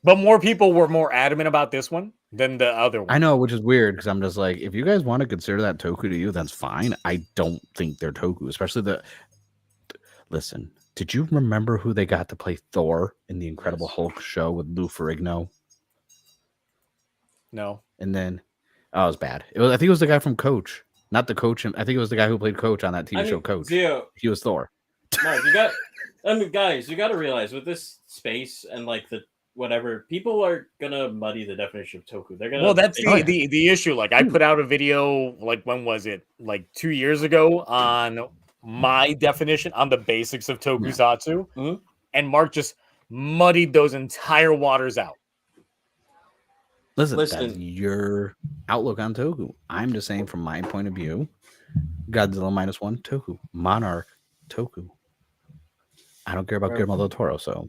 but more people were more adamant about this one than the other one. I know, which is weird because I'm just like, if you guys want to consider that Toku to you, that's fine. I don't think they're Toku, especially listen. Did you remember who they got to play Thor in the Incredible Hulk show with Lou Ferrigno? No. And then, it was bad. I think it was the guy from Coach, not the coach. I think it was the guy who played Coach on that TV show, Coach. Zio, he was Thor. Mark, guys, you got to realize with this space and like the whatever, people are gonna muddy the definition of Toku. They're gonna. Well, that's the issue. Like, I put out a video. Like, when was it? Like 2 years ago on my definition on the basics of tokusatsu, and Mark just muddied those entire waters out. Listen, that's your outlook on Toku. I'm just saying from my point of view, Godzilla -1, Toku. Monarch, Toku. I don't care about Guillermo del Toro, so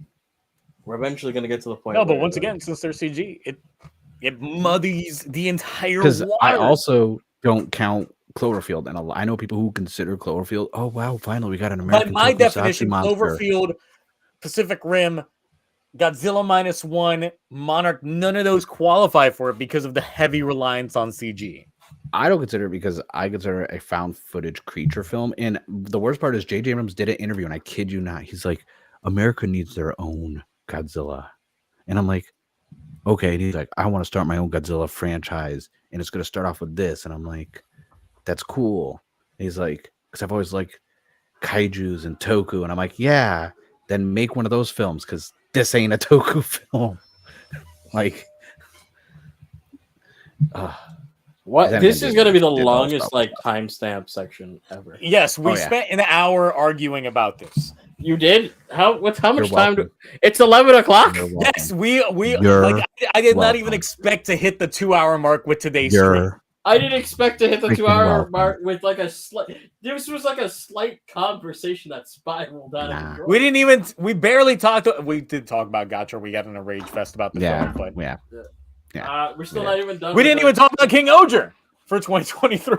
we're eventually going to get to the point. No, but once again, since they're CG, it muddies the entire water. Because I also don't count Cloverfield, and I know people who consider Cloverfield. Oh wow, finally we got an American. By my definition, monster. Cloverfield, Pacific Rim, Godzilla -1, Monarch, none of those qualify for it because of the heavy reliance on CG. I don't consider it because I consider it a found footage creature film. And the worst part is J.J. Abrams did an interview, and I kid you not, he's like, America needs their own Godzilla. And I'm like, okay. And he's like, I want to start my own Godzilla franchise, and it's going to start off with this. And I'm like, that's cool. And he's like, because I've always liked kaijus and Toku. And I'm like, yeah, then make one of those films because this ain't a Toku film. Like, What? This is going to be the longest like timestamp section ever. Yes, we spent an hour arguing about this. You did? How much time? It's 11 o'clock. Yes, we like. I did not even expect to hit the 2-hour mark with today's stream. I didn't expect to hit the 2-hour mark with like a slight. This was like a slight conversation that spiraled down. We didn't even. We barely talked. We did talk about Gotchard. We got in a rage fest about the film, but we're still not even done. We didn't even talk about King Oger for 2023.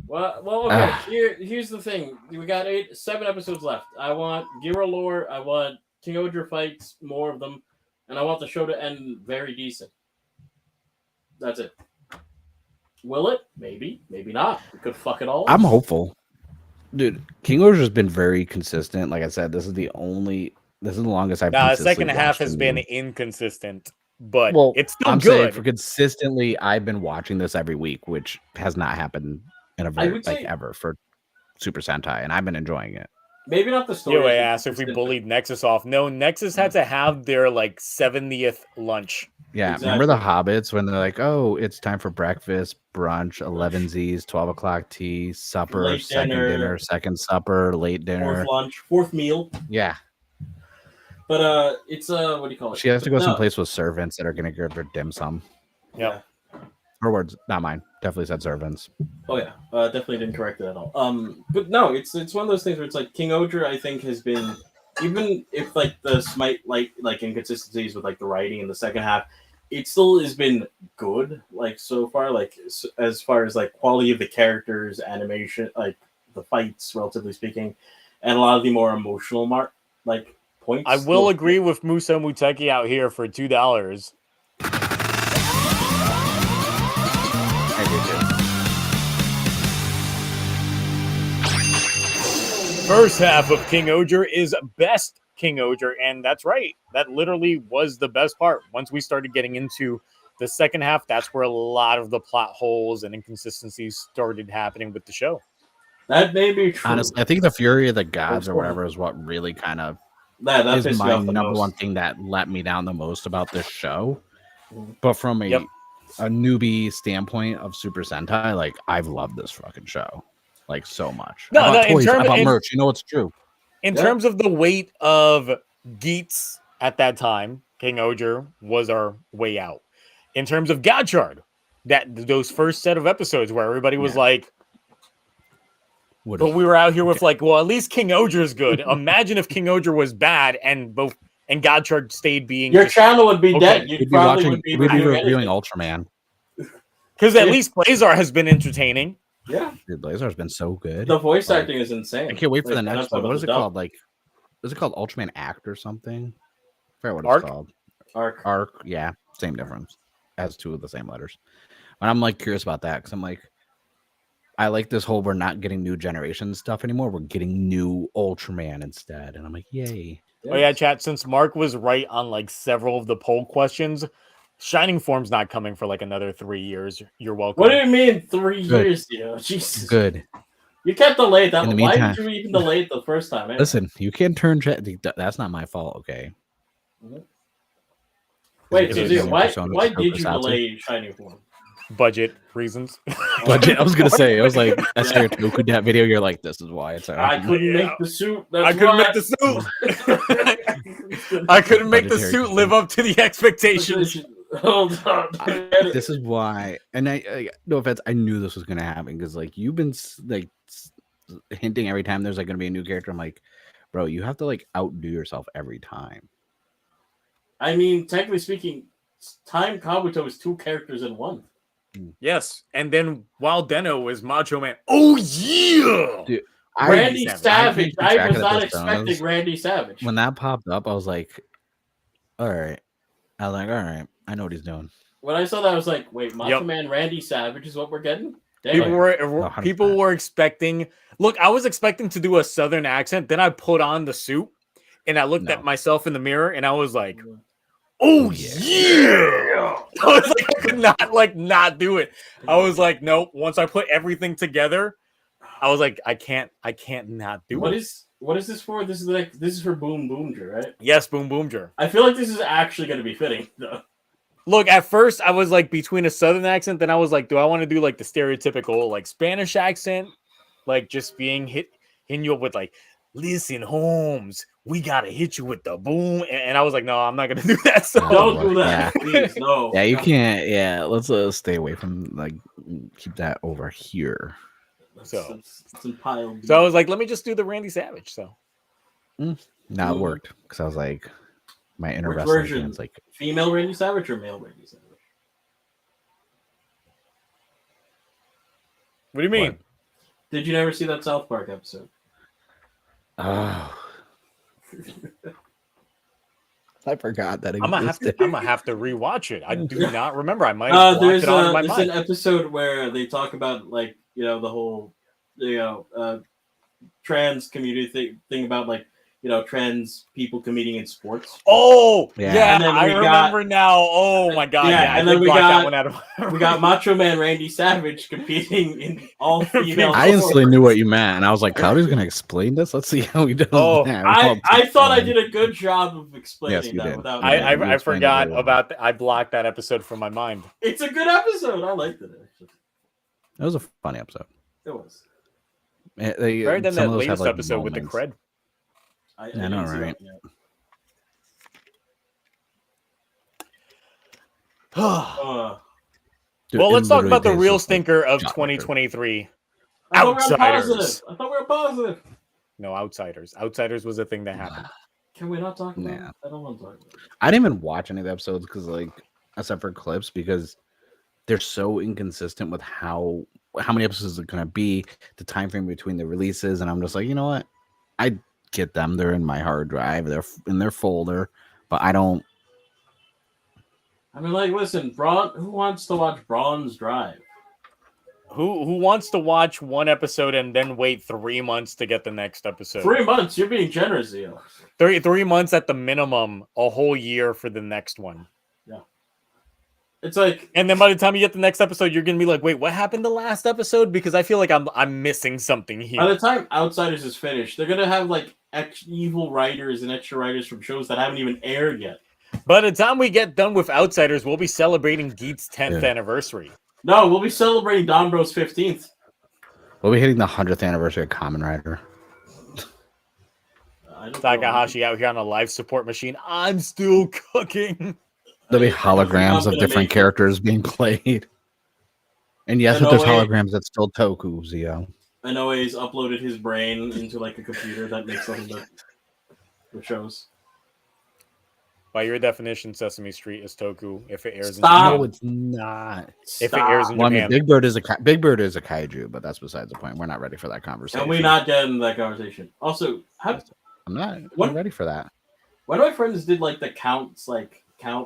Well, okay. Here's the thing. We got 7 episodes left. I want Garo lore. I want King Oger fights, more of them, and I want the show to end very decent. That's it. Will it? Maybe. Maybe not. We could fuck it all. I'm hopeful. Dude, King Oger's been very consistent. Like I said, this is the longest I've the second half has been inconsistent, but it's still good. Saying for consistently, I've been watching this every week, which has not happened in a very ever for Super Sentai, and I've been enjoying it. Maybe not the story. I asked if we bullied Nexus off. No, Nexus had to have their like 70th lunch. Yeah, exactly. Remember the Hobbits when they're like, "Oh, it's time for breakfast, brunch, 11 Z's, 12 o'clock tea, supper, late second dinner, second supper, late dinner, fourth lunch, fourth meal." Yeah, but it's what do you call it? She has to go someplace with servants that are going to give her dim sum. Yeah. Her words, not mine. Definitely said servants. Oh yeah, definitely didn't correct it at all. But no, it's one of those things where it's like King Oger. I think has been, even if like the slight like inconsistencies with like the writing in the second half, it still has been good. Like so far, like as far as like quality of the characters, animation, like the fights, relatively speaking, and a lot of the more emotional points. I will agree with Muso Muteki out here for $2. First half of King Oger is best King Oger, and that's right. That literally was the best part. Once we started getting into the second half, that's where a lot of the plot holes and inconsistencies started happening with the show. That may be true. Honestly, I think the Fury of the Gods or whatever is what really kind of is my number one thing that let me down the most about this show. But from a newbie standpoint of Super Sentai, like I've loved this fucking show. Like so much. About toys, about merch, it's true. In terms of the weight of Geats at that time, King Oger was our way out. In terms of Gotchard, those first set of episodes where everybody was like, but we were out here with like, well, at least King Oger is good. Imagine if King Oger was bad and Gotchard stayed being. Your channel would be dead. You'd be reviewing Ultraman. Because at least Blazar has been entertaining. Yeah, dude, Blazar's been so good. The voice acting is insane. I can't wait for the next one. What is it called? Like, is it called Ultraman Act or something? I forget what it's called. Arc. Yeah, same difference. Has two of the same letters. But I'm like curious about that because I'm like, I like this whole we're not getting new generation stuff anymore. We're getting new Ultraman instead, and I'm like, yay. Oh yeah, chat. Since Mark was right on like several of the poll questions. Shining Form's not coming for like another 3 years. You're welcome. What do you mean 3 years? Jesus. Good. You can't delay it that. Why did you even delay it the first time? Listen, you can't turn. That's not my fault. Okay. Wait, so why did you delay Shining Form? Budget reasons. Budget. I was gonna say. I was like, I saw your Toku that video. You're like, this is why it's. I couldn't make the suit. I couldn't make the suit. I couldn't make the suit live up to the expectations. Hold on. This is why, and I no offense, I knew this was gonna happen because like you've been like hinting every time there's like gonna be a new character. I'm like, bro, you have to like outdo yourself every time. I mean, technically speaking, Time Kabuto is 2 characters in 1. Yes, and then Wild Deno was Macho Man. Oh yeah, dude, Randy Savage. I was not expecting Randy Savage. When that popped up, I was like, all right. I was like, all right, I know what he's doing. When I saw that, I was like, wait, Macho Man Randy Savage is what we're getting? People were expecting. Look, I was expecting to do a Southern accent. Then I put on the suit, and I looked at myself in the mirror, and I was like, "Oh yeah!" I was like, I could not do it. I was like, nope. Once I put everything together, I was like, I can't not do it. What is this for? This is for Boom Boomger, right? Yes, Boom Boomger. I feel like this is actually going to be fitting, though. Look, at first I was like between a Southern accent, then I was like, do I want to do like the stereotypical like Spanish accent, like just hitting you up with like, listen, Holmes, we gotta hit you with the boom, and I was like, no, I'm not gonna do that. So don't do that, please. No. Yeah, you can't. Yeah, let's stay away from like keep that over here. So I was like, let me just do the Randy Savage. So it worked because I was like, my inner Which wrestling version? fans like female Randy Savage or male Randy Savage? What do you mean? What? Did you never see that South Park episode? Oh. I forgot that I'm gonna have to rewatch it. I do not remember. I might have blocked it out of my there's mind. an episode where they talk about like the whole trans community thing about like trans people competing in sports. Oh yeah, I remember now. Oh my god, yeah, and then we that one out of we got Macho Man Randy Savage competing in all female. I instantly knew what you meant, and I was like, Cloudy's gonna explain this. Let's see how he does. Oh, I thought I did a good job of explaining yes, you that. did. Without I forgot about I blocked that episode from my mind. It's a good episode. I liked it. Actually. It was a funny episode. It was better than that latest episode with the cred. I know, right? Well, let's talk about the real stinker of 2023. Outsiders. I thought we were positive. No, Outsiders. Outsiders was a thing that happened. Can we not talk about it? I don't want to talk about it. I didn't even watch any of the episodes because, like, except for clips, because they're so inconsistent with how many episodes are going to be, the time frame between the releases, and I'm just like, you know what? I get them. They're in my hard drive. They're in their folder, but I don't. I mean, like, listen, who wants to watch Braun's Drive? Who wants to watch one episode and then wait 3 months to get the next episode? 3 months? You're being generous, Zio. 3 months at the minimum, a whole year for the next one. Yeah. It's like, and then by the time you get the next episode, you're gonna be like, wait, what happened the last episode? Because I feel like I'm missing something here. By the time Outsiders is finished, they're gonna have like evil writers and extra writers from shows that haven't even aired yet. By the time we get done with Outsiders, we'll be celebrating Geats' 10th anniversary. No, we'll be celebrating Don Bro's 15th. We'll be hitting the 100th anniversary of Kamen Rider. Takahashi out here on a life support machine. I'm still cooking. There'll be holograms of different characters being played. And yes, if there's holograms, that's still Toku, Zio. I know he's uploaded his brain into like a computer that makes something that shows. By your definition, Sesame Street is Toku if it airs in Japan. No, it's not. If it airs in Japan. I mean, Big Bird is a kaiju, but that's besides the point. We're not ready for that conversation. And we're not getting that conversation. Also, I'm not ready for that. One of my friends did like the count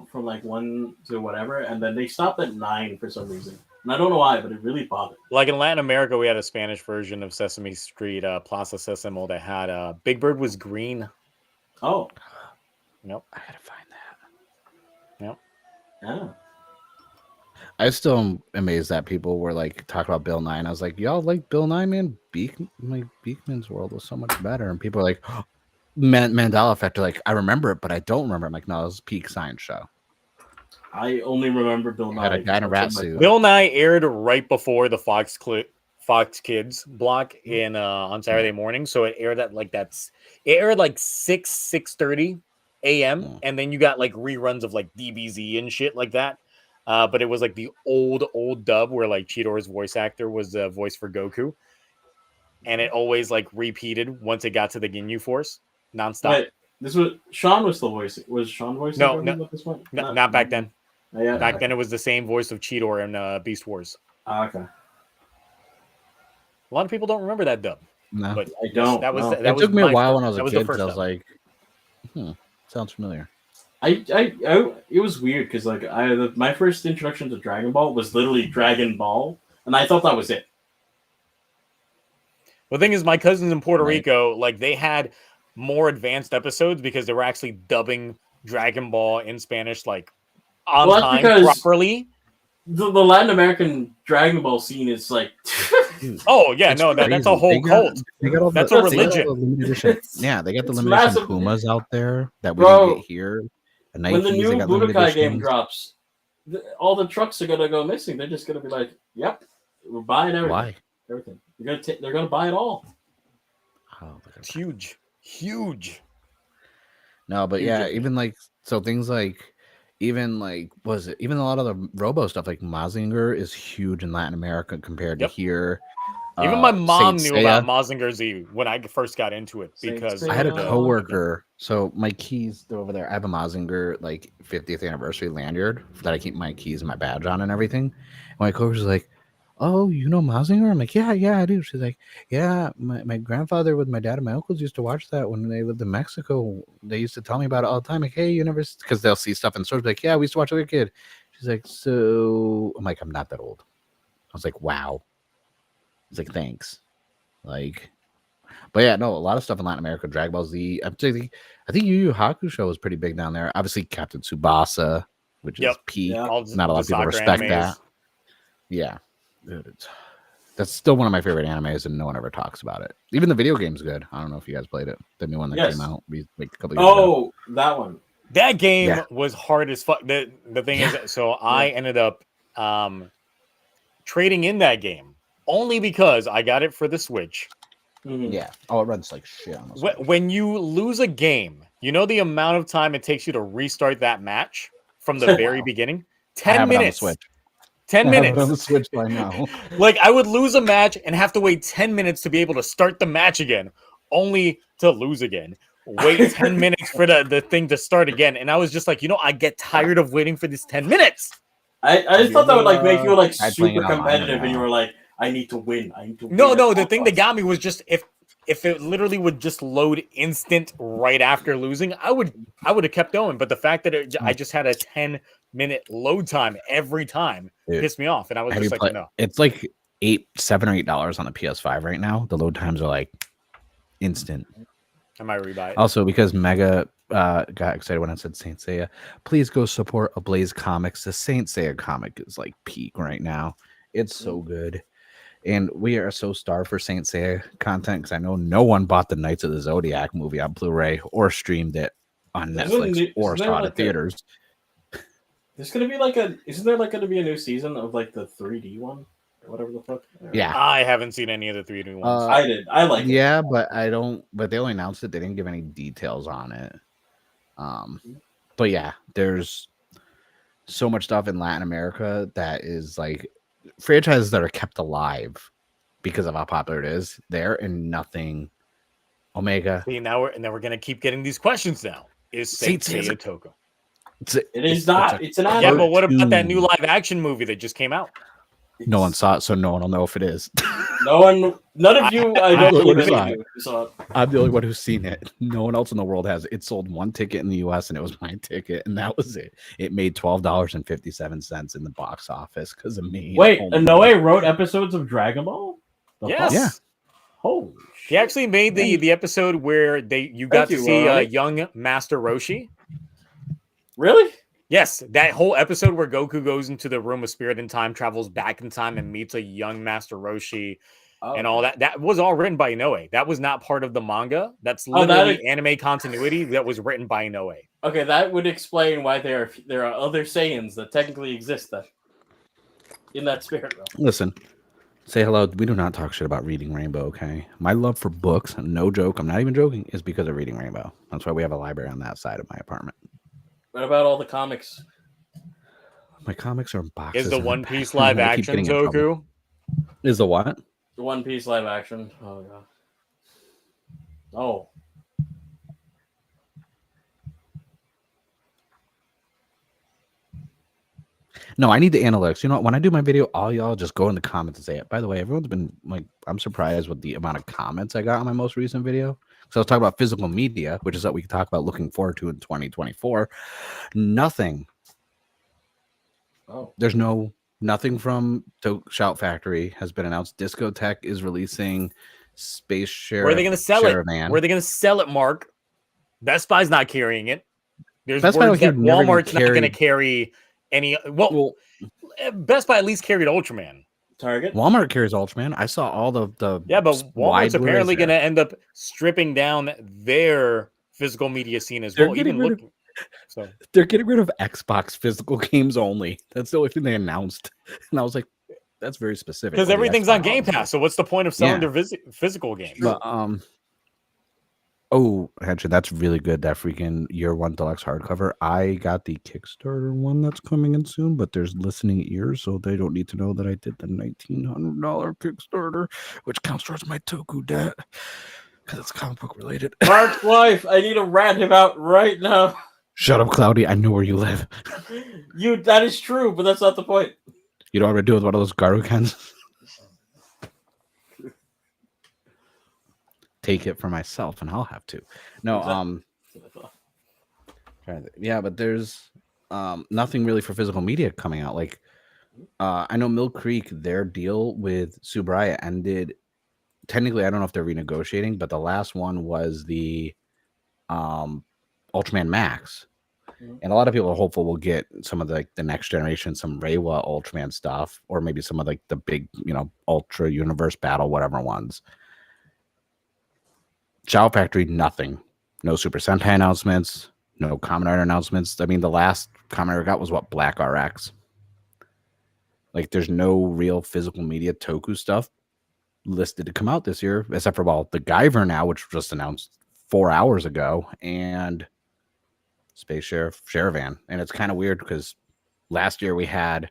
from like 1 to whatever, and then they stopped at 9 for some reason. And I don't know why, but it really bothered. Like in Latin America, we had a Spanish version of Sesame Street, Plaza Sésamo, that had Big Bird was green. Oh. Nope. I gotta find that. Yep. Yeah. I still am amazed that people were like talking about Bill Nye. I was like, y'all like Bill Nye, man? Beekman's World was so much better. And people are like, oh, Mandela Effect. Like, I remember it, but I don't remember. I'm like, no, it was a peak science show. I only remember Bill Nye. Had a guy in a rat suit. Bill Nye aired right before the Fox Kids block in on Saturday morning, so it aired at like 6:30 a.m. and then you got like reruns of like DBZ and shit like that. But it was like the old dub where like Chidor's voice actor was the voice for Goku, and it always like repeated once it got to the Ginyu Force nonstop. Wait, this was Sean was the voice. Was Sean voice? No, not back then. Yeah, back then it was the same voice of Cheetor in Beast Wars. Okay. A lot of people don't remember that dub. No, but I don't. It took me a while when I was a kid. I was like, sounds familiar. It was weird because like my first introduction to Dragon Ball was literally Dragon Ball, and I thought that was it. The thing is, my cousins in Puerto Rico, like they had more advanced episodes because they were actually dubbing Dragon Ball in Spanish, like on time properly. The Latin American Dragon Ball scene is like. Oh yeah, no, that's a whole cult. That's a religion. Yeah, they got the limited Pumas out there that we don't get here. When the new Budokai game drops, all the trucks are gonna go missing. They're just gonna be like, "Yep, we're buying everything." Why? Everything. They're gonna buy it all. Oh, It's huge. no, but Huge yeah, difference. even like things like even a lot of the Robo stuff like Mazinger is huge in Latin America compared to here. Even my mom Saint knew about Seiya. Mazinger Z when I first got into it Saint because Seiya. I had a Yeah. coworker. So my keys, they're over there. I have a Mazinger like 50th anniversary lanyard that I keep my keys and my badge on and everything. And my coworker's like, "Oh, you know Mazinger?" I'm like, "Yeah, I do." She's like, "Yeah, my grandfather with my dad and my uncles used to watch that when they lived in Mexico. They used to tell me about it all the time. Like, hey, you never," because they'll see stuff in stores. Like, "Yeah, we used to watch it as a kid." She's like, "So," I'm like, "I'm not that old." I was like, "Wow." I was like, "Thanks." Like, but yeah, no, a lot of stuff in Latin America. Dragon Ball Z. I think Yu Yu Hakusho was pretty big down there. Obviously, Captain Tsubasa, which is peak. Yeah. Not a lot of people respect that. Yeah, that's still one of my favorite animes, and no one ever talks about it. Even the video game's good. I don't know if you guys played it. The new one that came out like a couple years ago. That one. That game was hard as fuck. The thing is, so I ended up trading in that game only because I got it for the Switch. Mm-hmm. Yeah. Oh, it runs like shit on the Switch. When you lose a game, you know the amount of time it takes you to restart that match from the very beginning? 10 minutes. 10 minutes. On the Switch by now. Like, I would lose a match and have to wait 10 minutes to be able to start the match again, only to lose again. Wait 10 minutes for the thing to start again. And I was just like, I get tired of waiting for this 10 minutes. I just thought that would like make you like super competitive, and you were like, I need to win. No, the thing that got me was just if it literally would just load instant right after losing, I would have kept going. But the fact that I just had a 10-minute load time every time pissed me off, and I was just like, no. It's like $7 or $8 on the PS5 right now. The load times are like instant. I might rebuy it. Also, because Mega got excited when I said Saint Seiya, please go support Ablaze Comics. The Saint Seiya comic is like peak right now. It's so good. And we are so starved for Saint Seiya content because I know no one bought the Knights of the Zodiac movie on Blu-ray or streamed it on Netflix or saw it at theaters. There's gonna be like isn't there like gonna be a new season of like the 3D one or whatever the fuck? Yeah, I haven't seen any of the 3D ones. I did. I like it. Yeah, but I don't. But they only announced it. They didn't give any details on it. But yeah, there's so much stuff in Latin America that is like franchises that are kept alive because of how popular it is there, and nothing. Omega. See, now we're gonna keep getting these questions. Now is Saint Seiya Toku? It is not. It's an anime. Yeah, but what about that new live action movie that just came out? No one saw it, so no one will know if it is. None of you. I don't believe you saw it. I'm the only one who's seen it. No one else in the world has it. It sold one ticket in the U.S. and it was my ticket, and that was it. It made $12.57 in the box office because of me. Wait, Inoue wrote episodes of Dragon Ball? Yes. Yeah. Holy He actually made the episode where you got to see young Master Roshi. Really? Yes, that whole episode where Goku goes into the room of spirit and time, travels back in time, and meets a young Master Roshi and all that. That was all written by Inoue. That was not part of the manga. That's literally anime continuity that was written by Inoue. Okay, that would explain why there are other Saiyans that technically exist in that spirit realm. Listen, say hello. We do not talk shit about Reading Rainbow, okay? My love for books, no joke, I'm not even joking, is because of Reading Rainbow. That's why we have a library on that side of my apartment. What about all the comics? My comics are in boxes. Is the One Piece live action Toku? Is the what? The One Piece live action. Oh, God. Oh. No, I need the analytics. You know, when I do my video, all y'all just go in the comments and say it. By the way, everyone's been like, I'm surprised with the amount of comments I got on my most recent video. So I was talking about physical media, which is what we can talk about looking forward to in 2024. Nothing. Oh. There's nothing from Shout Factory has been announced. Discotech is releasing Space Sheriff. Where are they going to sell it? Where are they going to sell it, Mark? Best Buy's not carrying it. There's Best words Buy that Walmart's not going to carry any. Well, Best Buy at least carried Ultraman. Target. Walmart carries Ultraman. I saw all the yeah, but Walmart's apparently going to end up stripping down their physical media scene as well. So they're getting rid of Xbox physical games only. That's the only thing they announced, and I was like, that's very specific. Because everything's on Game Pass, so what's the point of selling their physical games? But, oh, actually, that's really good. That freaking Year One Deluxe hardcover. I got the Kickstarter one that's coming in soon, but there's listening ears, so they don't need to know that I did the $1,900 Kickstarter, which counts towards my Toku debt because it's comic book related. Mark's wife, I need to rat him out right now. Shut up, Cloudy. I know where you live. That is true, but that's not the point. You don't ever do with one of those Garukens. Take it for myself, and I'll have to. No, yeah, but there's nothing really for physical media coming out. Like, I know Mill Creek, their deal with Tsuburaya ended. Technically, I don't know if they're renegotiating, but the last one was the Ultraman Max. And a lot of people are hopeful we'll get some of the next generation, some Reiwa Ultraman stuff, or maybe some of the big, Ultra Universe Battle, whatever ones. Shadow Factory, nothing. No Super Sentai announcements, no Kamen Rider announcements. I mean, the last Kamen Rider got was Black RX. Like, there's no real physical media Toku stuff listed to come out this year, except for, the Guyver now, which was just announced 4 hours ago, and Space Sheriff Sherivan. And it's kind of weird because last year we had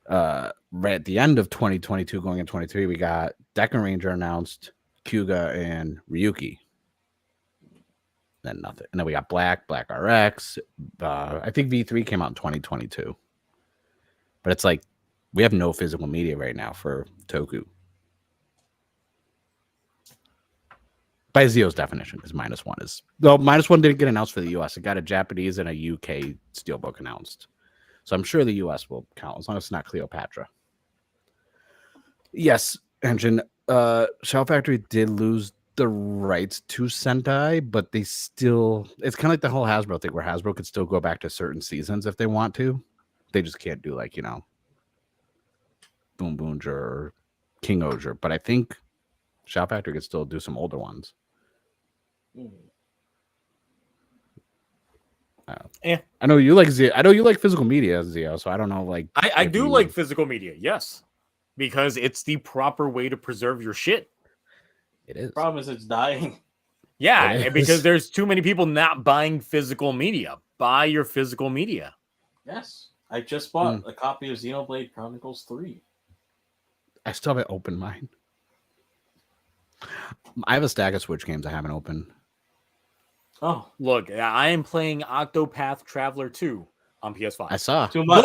right at the end of 2022 going in 23, we got Deca Ranger announced, Kyuga and Ryuki. Then nothing. And then we got Black RX. I think V3 came out in 2022. But it's like we have no physical media right now for Toku. By Zio's definition, because -1 is... Well, -1 didn't get announced for the US. It got a Japanese and a UK Steelbook announced. So I'm sure the US will count, as long as it's not Cleopatra. Yes, Engine. Shadow Factory did lose the rights to Sentai, but they still... It's kind of like the whole Hasbro thing, where Hasbro could still go back to certain seasons if they want to. They just can't do, Boom Boonja or King Oger. But I think Shadow Factory could still do some older ones. Yeah, I know you like Zio. I know you like physical media, Zio. So I don't know, I do like physical media, yes, because it's the proper way to preserve your shit. It is. The problem is it's dying. Yeah, because there's too many people not buying physical media. Buy your physical media. Yes, I just bought a copy of Xenoblade Chronicles 3. I still haven't opened mine. I have a stack of Switch games I haven't opened. Oh, look, I am playing Octopath Traveler 2 on PS5. I saw. Too much.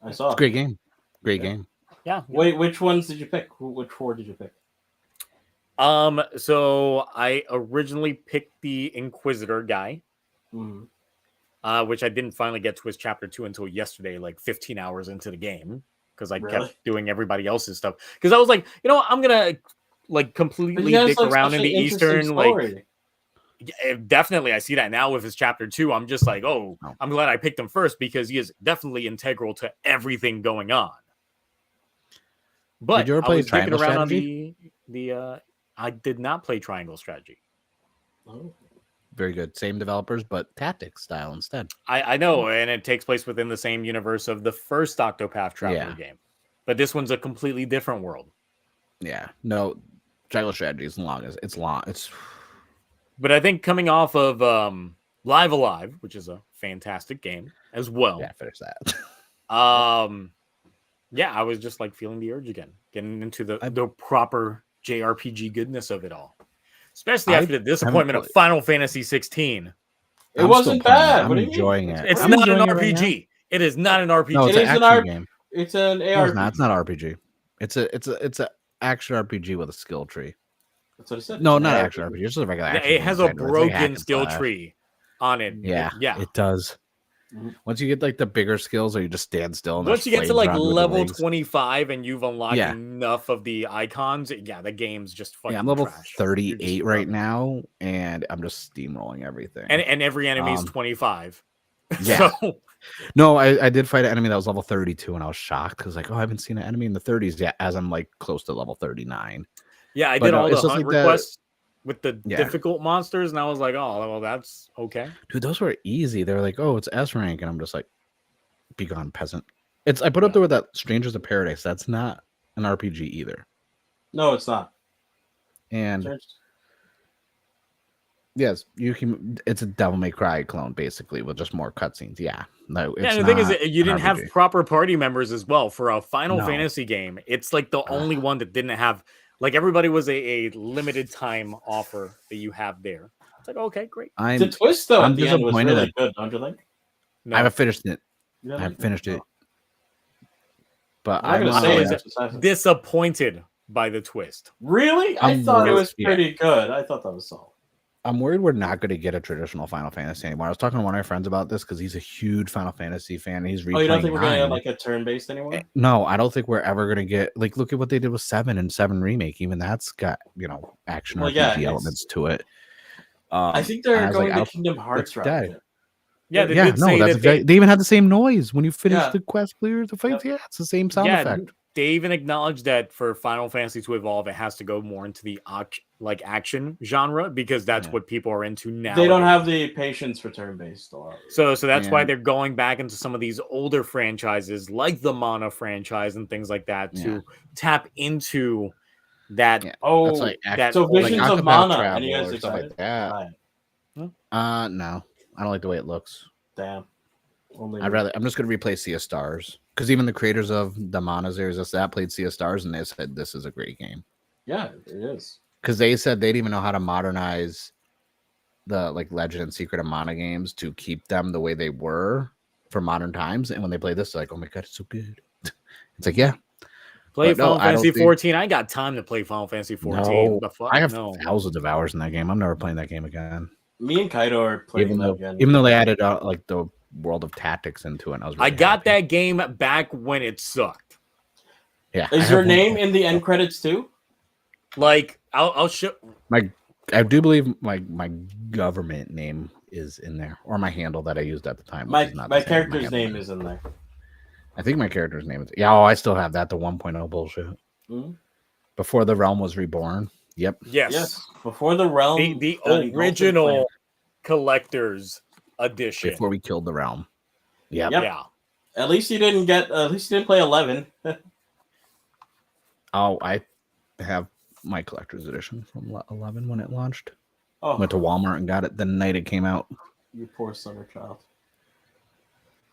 I saw. It's a great game. Great game. Yeah. Wait, which ones did you pick? Which 4 did you pick? So I originally picked the Inquisitor guy, which I didn't finally get to his chapter 2 until yesterday, 15 hours into the game, because I kept doing everybody else's stuff. Because I was like, I'm gonna completely dick around in the Eastern. Definitely, I see that now with his chapter 2. I'm just like, I'm glad I picked him first because he is definitely integral to everything going on. But did you ever play Triangle around Strategy? On I did not play Triangle Strategy. Oh. Very good. Same developers, but tactics style instead. I know, and it takes place within the same universe of the first Octopath Traveler game. But this one's a completely different world. Yeah. No, Triangle Strategy is long. It's long. But I think coming off of Live Alive, which is a fantastic game as well. Yeah, finish that. Yeah, I was just feeling the urge again, getting into the proper JRPG goodness of it all. Especially after the disappointment of Final Fantasy 16. It wasn't bad. I'm enjoying it. It's not an RPG. It is not an RPG. No, it's an action game. It's an ARPG. No, it's not RPG. It's an action RPG with a skill tree. That's what I said. No, not action RPG. It's just a regular action It has a game. broken skill tree on it. Yeah, yeah, it does. Once you get the bigger skills, or you just stand still. And once you get to level 25 and you've unlocked enough of the icons, the game's just fucking. Yeah, I'm level trash. 38 right now, and I'm just steamrolling everything. And every enemy is 25. Yeah. So... No, I did fight an enemy that was level 32, and I was shocked because I haven't seen an enemy in the 30s yet. As I'm close to level 39. Yeah, I did all the hunt requests. with the difficult monsters, and I was like, oh, well, that's okay. Dude, those were easy. They were like, oh, it's S rank, and I'm just like, be gone, peasant. I put up there with that Strangers of Paradise. That's not an RPG either. No, it's not. And yes, you can. It's a Devil May Cry clone, basically, with just more cutscenes. Yeah, no. It's the thing is, you didn't have proper party members as well for a Final Fantasy game. It's like the only one that didn't have. Like everybody was a limited time offer that you have there. It's like okay, great. The twist though at the end was really good, don't you think? No. I haven't finished it. I haven't finished it. But I was disappointed by the twist. Really? I thought it was pretty good. I thought that was solid. I'm worried we're not going to get a traditional Final Fantasy anymore. I was talking to one of my friends about this because he's a huge Final Fantasy fan. He's replaying. Oh, you don't think we're going to have like a turn-based anymore? No, I don't think we're ever going to get like. Look at what they did with 7 and 7 Remake. Even that's got action RPG elements to it. I think they're going the Kingdom Hearts route. Yeah, they even had the same noise when you finish the quest clear the fight. Yeah, it's the same sound effect. They even acknowledged that for Final Fantasy to evolve, it has to go more into the action genre because that's what people are into now. They don't have the patience for turn-based a lot. So that's why they're going back into some of these older franchises like the Mana franchise and things like that to tap into that. Yeah. Oh, that's so Visions of Mana. And you guys excited? Like that. No, I don't like the way it looks. Damn. I'm just gonna replay Sea of Stars because even the creators of the Mana series that played Sea of Stars and they said this is a great game. Yeah, it is. Because they said they didn't even know how to modernize the Legend and Secret of Mana games to keep them the way they were for modern times. And when they play this, they're like, oh my god, it's so good. It's like, yeah. Play Final Fantasy 14. I ain't got time to play Final Fantasy 14. No, I have thousands of hours in that game. I'm never playing that game again. Me and Kaido are playing that again. Even though they added the World of Tactics into it. And I got that game back when it sucked. Yeah. Is your name in the end credits too? Like I'll show I do believe my government name is in there, or my handle that I used at the time. My character's name is in there. I think my character's name is. Yeah, I still have that. The 1.0 bullshit. Mm-hmm. Before the Realm was reborn. Yep. Yes. Before the Realm. The original collector's edition. Before we killed the Realm. Yep. Yeah. At least you didn't play 11. Oh, I have my collector's edition from 11 when it launched. Oh. Went to Walmart and got it the night it came out. You poor summer child.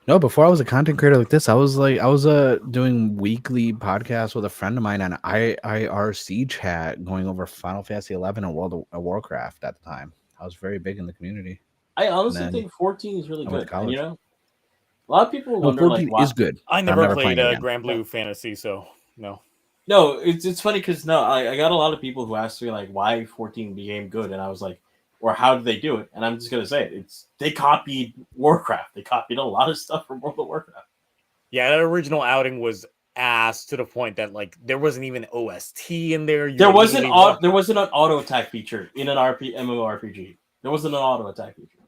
No, before I was a content creator like this, I was doing weekly podcasts with a friend of mine on IRC chat going over Final Fantasy 11 and World of Warcraft at the time. I was very big in the community. I honestly think 14 is really good. And, a lot of people wonder 14 is good. I never played Grand Blue Fantasy, so no. No, it's funny because I got a lot of people who asked me like why 14 became good, and I was like, or how did they do it? And I'm just gonna say they copied Warcraft. They copied a lot of stuff from World of Warcraft. Yeah, that original outing was ass to the point that there wasn't even OST in there. There wasn't an auto attack feature in an MMORPG. There wasn't an auto attack feature.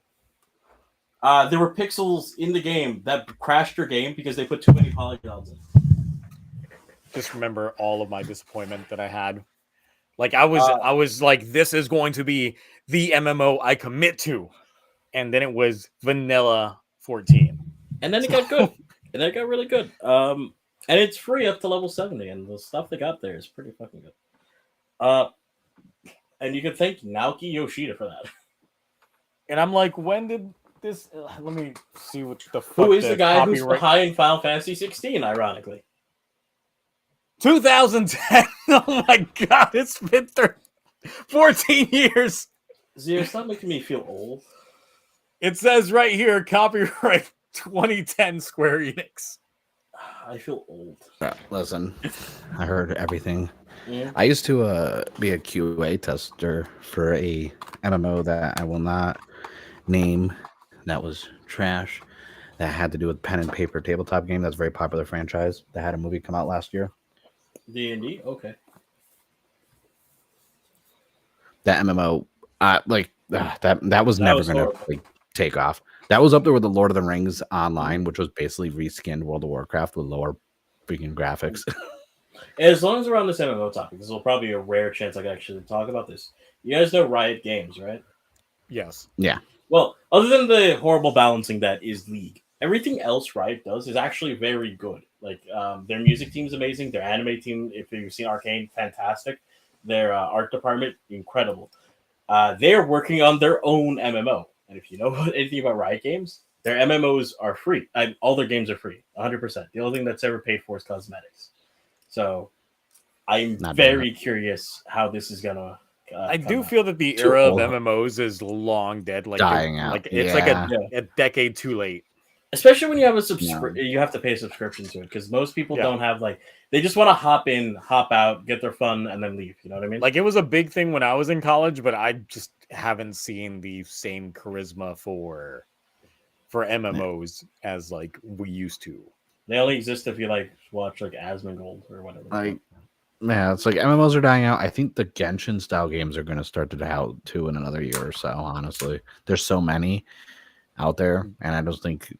There were pixels in the game that crashed your game because they put too many polygons in. Just remember all of my disappointment that I had. I was like, this is going to be the MMO I commit to. And then it was vanilla 14. And then it got good. And then it got really good. And it's free up to level 70. And the stuff they got there is pretty fucking good. And you can thank Naoki Yoshida for that. And I'm like, when did this... let me see what the fuck... Who is the guy who's behind Final Fantasy 16, ironically? 2010. Oh my god, it's been 14 years. Zero, stop making me feel old. It says right here, copyright 2010 Square Enix. I feel old. Listen, I heard everything. Yeah. I used to be a QA tester for a MMO that I will not name. That was trash. That had to do with pen and paper tabletop game. That's a very popular franchise. That had a movie come out last year. D&D? Okay. That MMO, that was never going to take off. That was up there with the Lord of the Rings Online, which was basically reskinned World of Warcraft with lower freaking graphics. As long as we're on this MMO topic, this will probably be a rare chance I can actually talk about this. You guys know Riot Games, right? Yes. Yeah. Well, other than the horrible balancing that is League, everything else Riot does is actually very good. Like their music team is amazing. Their anime team, if you've seen Arcane, fantastic. Their art department, incredible. They're working on their own MMO. And if you know anything about Riot Games, their MMOs are free. All their games are free, 100%. The only thing that's ever paid for is cosmetics. So I'm very curious how this is going to I do feel that the era of MMOs is long dead. Like dying out. Like it's like a decade too late. Especially when you have you have to pay a subscription to it because most people don't have they just want to hop in, hop out, get their fun, and then leave. You know what I mean? Like it was a big thing when I was in college, but I just haven't seen the same charisma for MMOs as like we used to. They only exist if you watch Asmongold or whatever. Yeah, it's like MMOs are dying out. I think the Genshin style games are going to start to die out too in another year or so. Honestly, there's so many out there, and I just think.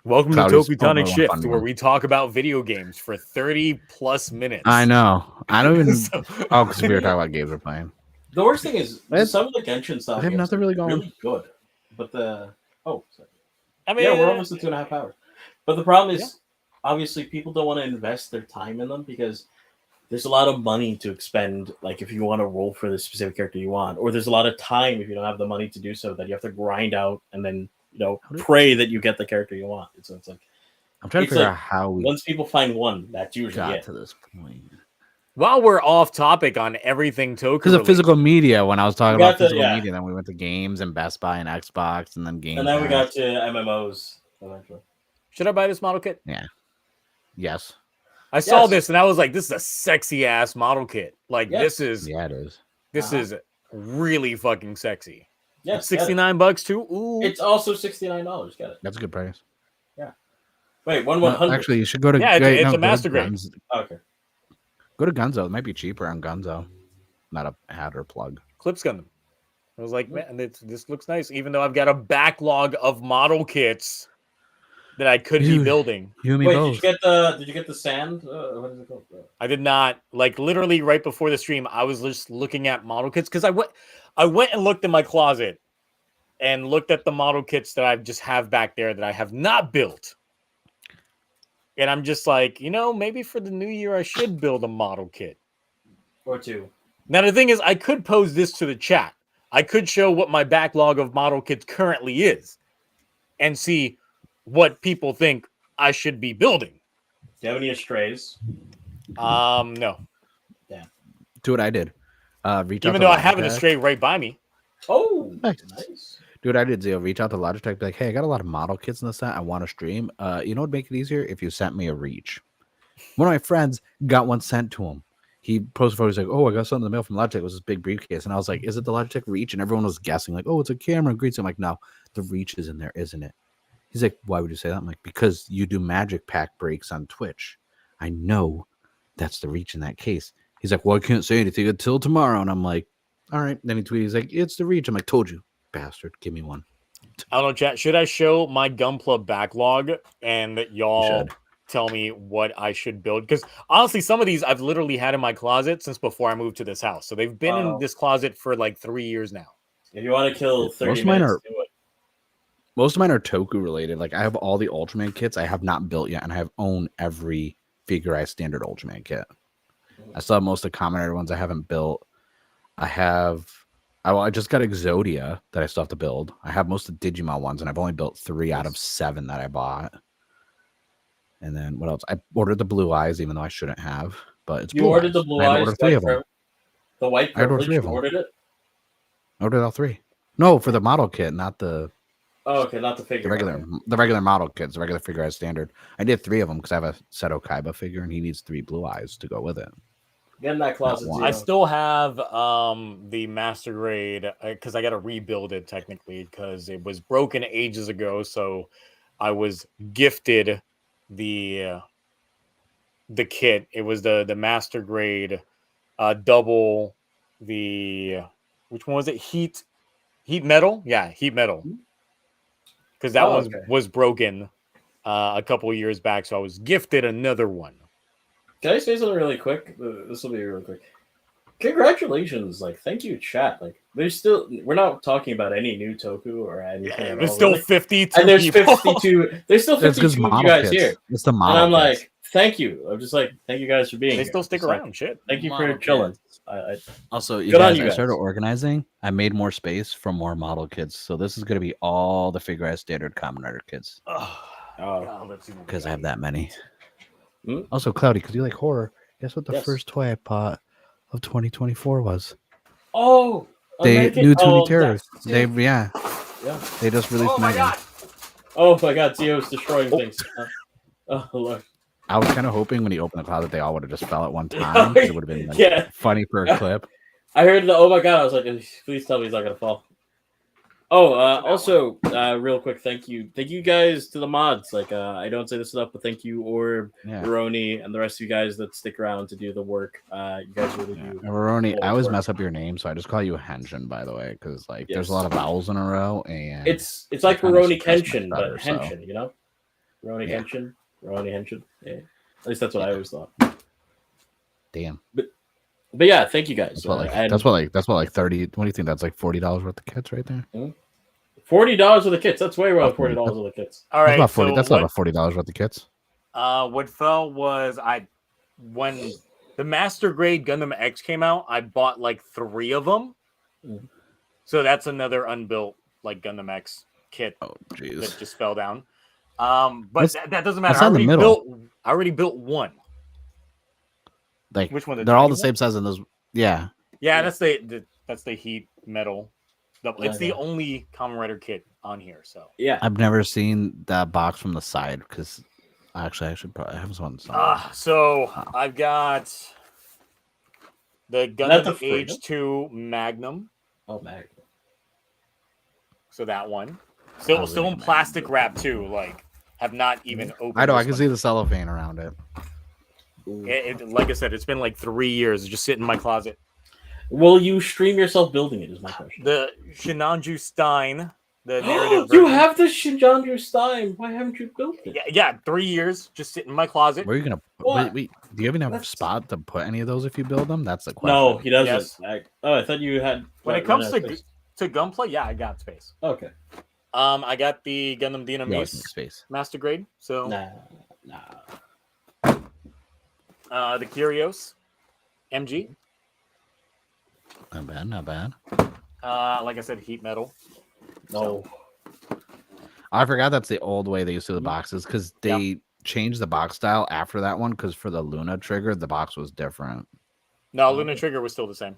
Welcome to TokuTonic Shift, where we talk about video games for 30+ minutes. I know. I don't even. Because we were talking about games we're playing. The worst thing is some of the Genshin style games nothing really going. Really good, but sorry. I mean, we're almost at 2.5 hours. But the problem is, obviously, people don't want to invest their time in them because there's a lot of money to expend. Like if you want to roll for the specific character you want, or there's a lot of time if you don't have the money to do so that you have to grind out and then. Pray that you get the character you want. So it's like I'm trying to figure out how we once people find one, that's usually got it. to this point. While we're off topic on everything Toku, because of physical media, when I was talking about physical media, then we went to games and Best Buy and Xbox, and then games, and then we got to MMOs eventually. Should I buy this model kit? Yeah. Yes. I saw this and I was like, "This is a sexy ass model kit. Like this is it is. This is really fucking sexy." Yes, $69 too. Ooh, it's also $69. Get it? That's a good price. Yeah. Wait, 100. Actually, you should go to it's a master grade. Okay. Go to Gunzo. It might be cheaper on Gunzo. Not a ad or plug. Clips Gundam. I was like, man, this looks nice. Even though I've got a backlog of model kits that I could be building. You and me both. Did you get the sand? What is it called? I did not. Like literally right before the stream, I was just looking at model kits because I went and looked in my closet and looked at the model kits that I just have back there that I have not built. And I'm just like, maybe for the new year, I should build a model kit. Or two. Now, the thing is, I could pose this to the chat. I could show what my backlog of model kits currently is and see what people think I should be building. Do you have any Astrays? No. Yeah. Do what I did. Even though I have an Astray right by me. Oh, nice. Do what I did, Zio. Reach out to Logitech. Be like, hey, I got a lot of model kits in the set. I want to stream. You know what would make it easier? If you sent me a Reach. One of my friends got one sent to him. He posted photos like, oh, I got something in the mail from Logitech. It was this big briefcase. And I was like, is it the Logitech Reach? And everyone was guessing like, oh, it's a camera. Great. So I'm like, no, the Reach is in there, isn't it? He's like, why would you say that? I'm like, because you do Magic Pack breaks on Twitch. I know that's the Reach in that case. He's like, well, I can't say anything until tomorrow. And I'm like, all right. Then he tweeted, he's like, it's the Reach. I'm like, told you, bastard. Give me one. I don't know, chat. Should I show my Gunpla backlog and y'all tell me what I should build? Because honestly, some of these I've literally had in my closet since before I moved to this house. So they've been in this closet for like 3 years now. If you want to kill 30 minutes, do it. Most of mine are Toku related. Like I have all the Ultraman kits I have not built yet, and I have owned every figurized standard Ultraman kit. I still have most of the commoner ones I haven't built. I just got Exodia that I still have to build. I have most of the Digimon ones, and I've only built 3 out of 7 that I bought. And then what else? I ordered the Blue Eyes, even though I shouldn't have. But it's you ordered the Blue Eyes. I ordered 3 of them. The white privilege. You ordered it. I ordered all 3. No, for the model kit, not the. Oh, okay, not the figure. The regular model kits, the regular figure as standard. I did 3 of them because I have a Seto Kaiba figure, and he needs 3 Blue Eyes to go with it. Get in that closet. I still have the master grade because I got to rebuild it technically because it was broken ages ago. So I was gifted the kit. It was the master grade double the which one was it? Heat metal? Yeah, heat metal. Because that one was broken a couple of years back. So I was gifted another one. Can I say something really quick? This will be really quick. Congratulations! Like, thank you, chat. Like, we're not talking about any new Toku or anything. Yeah, at there's all, still really. 52 and there's people. 52. There's still 52 of you guys here. It's the And model I'm kids. like, thank you. I'm just like, thank you guys for being They here. still stick It's like, around. Shit. thank you Model for chilling. kids. Also, you good on guys, you I guys. started organizing. I made more space for more model kids. So this is going to be all the Figure Out Standard Kamen Rider kids. Because I have that many. Hmm? Also, Cloudy, because you like horror. Guess what the Yes. first toy I bought of 2024 was? Oh, They new Toonie Terrors. They Yeah. They just released. Oh my god! Oh my god, Zio's destroying things. Oh Lord. I was kind of hoping when he opened the closet, they all would have just fell at one time. It would have been like, funny for a clip. I heard the oh my god. I was like, please tell me he's not gonna fall. Oh, also, real quick, thank you guys to the mods. Like, I don't say this enough, but thank you, Orb, Roni, and the rest of you guys that stick around to do the work. You guys really do. Roni, I always mess up your name, so I just call you Henshin, by the way, because like there's a lot of vowels in a row, and it's like Roni Kenshin, but Henshin, you know, Roni Kenshin, Roni Henshin. Yeah, at least that's what I always thought. Damn. But yeah, thank you guys. That's what like 30. What do you think? That's like $40 worth of kits right there. $40 of the kits. That's way around $40 of the kits. All right, that's about $40 worth of kits. What fell was when the Master Grade Gundam X came out, I bought like 3 of them. So that's another unbuilt like Gundam X kit. Oh jeez, that just fell down. But that doesn't matter. I already built one. Like which one? They're all the same size in those. Yeah. Yeah, that's the heat metal. It's the only Kamen Rider kit on here. So yeah, I've never seen that box from the side because actually I should probably have one. So I've got the Gundam H2 Magnum. Oh, Magnum. So that one still in plastic wrap too. Like have not even opened. I know. I can see the cellophane around it. Like I said, it's been like 3 years just sitting in my closet. Will you stream yourself building it? Is my question. The Shinanju Stein, the narrative. You have the Shinanju Stein. Why haven't you built it? Yeah, 3 years just sitting in my closet. Where are you gonna? Wait, do you even have a spot to put any of those if you build them? That's the question. No, he doesn't. Yes. I thought you had. When it comes to gunplay, yeah, I got space. Okay. I got the Gundam Dynamis space Master Grade. So nah. The Curios MG. Not bad. Like I said, heat metal. No. I forgot that's the old way they used to do the boxes because they changed the box style after that one because for the Luna trigger, the box was different. No, Luna trigger was still the same.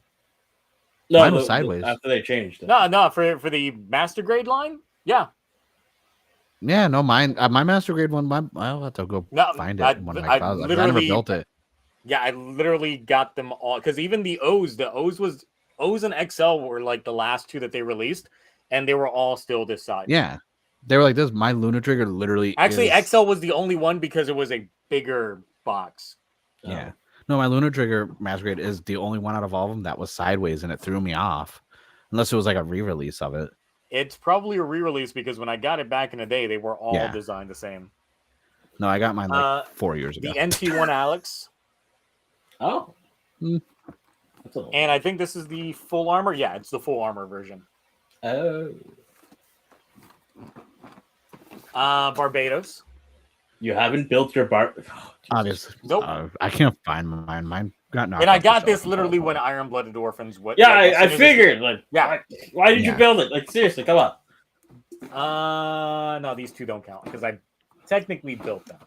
No, mine was sideways. After they changed it. No, for the Master Grade line, yeah. Yeah, no, mine, my Master Grade one, I'll have to go find it in one of my closets. I never built it. Yeah, I literally got them all because even the O's and XL were like the last 2 that they released, and they were all still this size. Yeah, they were like this. My Luna trigger literally. Actually, XL was the only one because it was a bigger box. Yeah, no, my Luna trigger Master Grade is the only one out of all of them that was sideways, and it threw me off. Unless it was like a re-release of it. It's probably a re-release because when I got it back in the day, they were all designed the same. No, I got mine like 4 years ago. The NT1 Alex. Oh. And I think this is the full armor. Yeah, it's the full armor version. Oh. Barbados. You haven't built your Obviously. Nope. I can't find mine. Mine got knocked. And I got this literally when Iron Blooded Orphans. I figured. Why did you build it? Like, seriously, come on. No, these 2 don't count because I technically built them.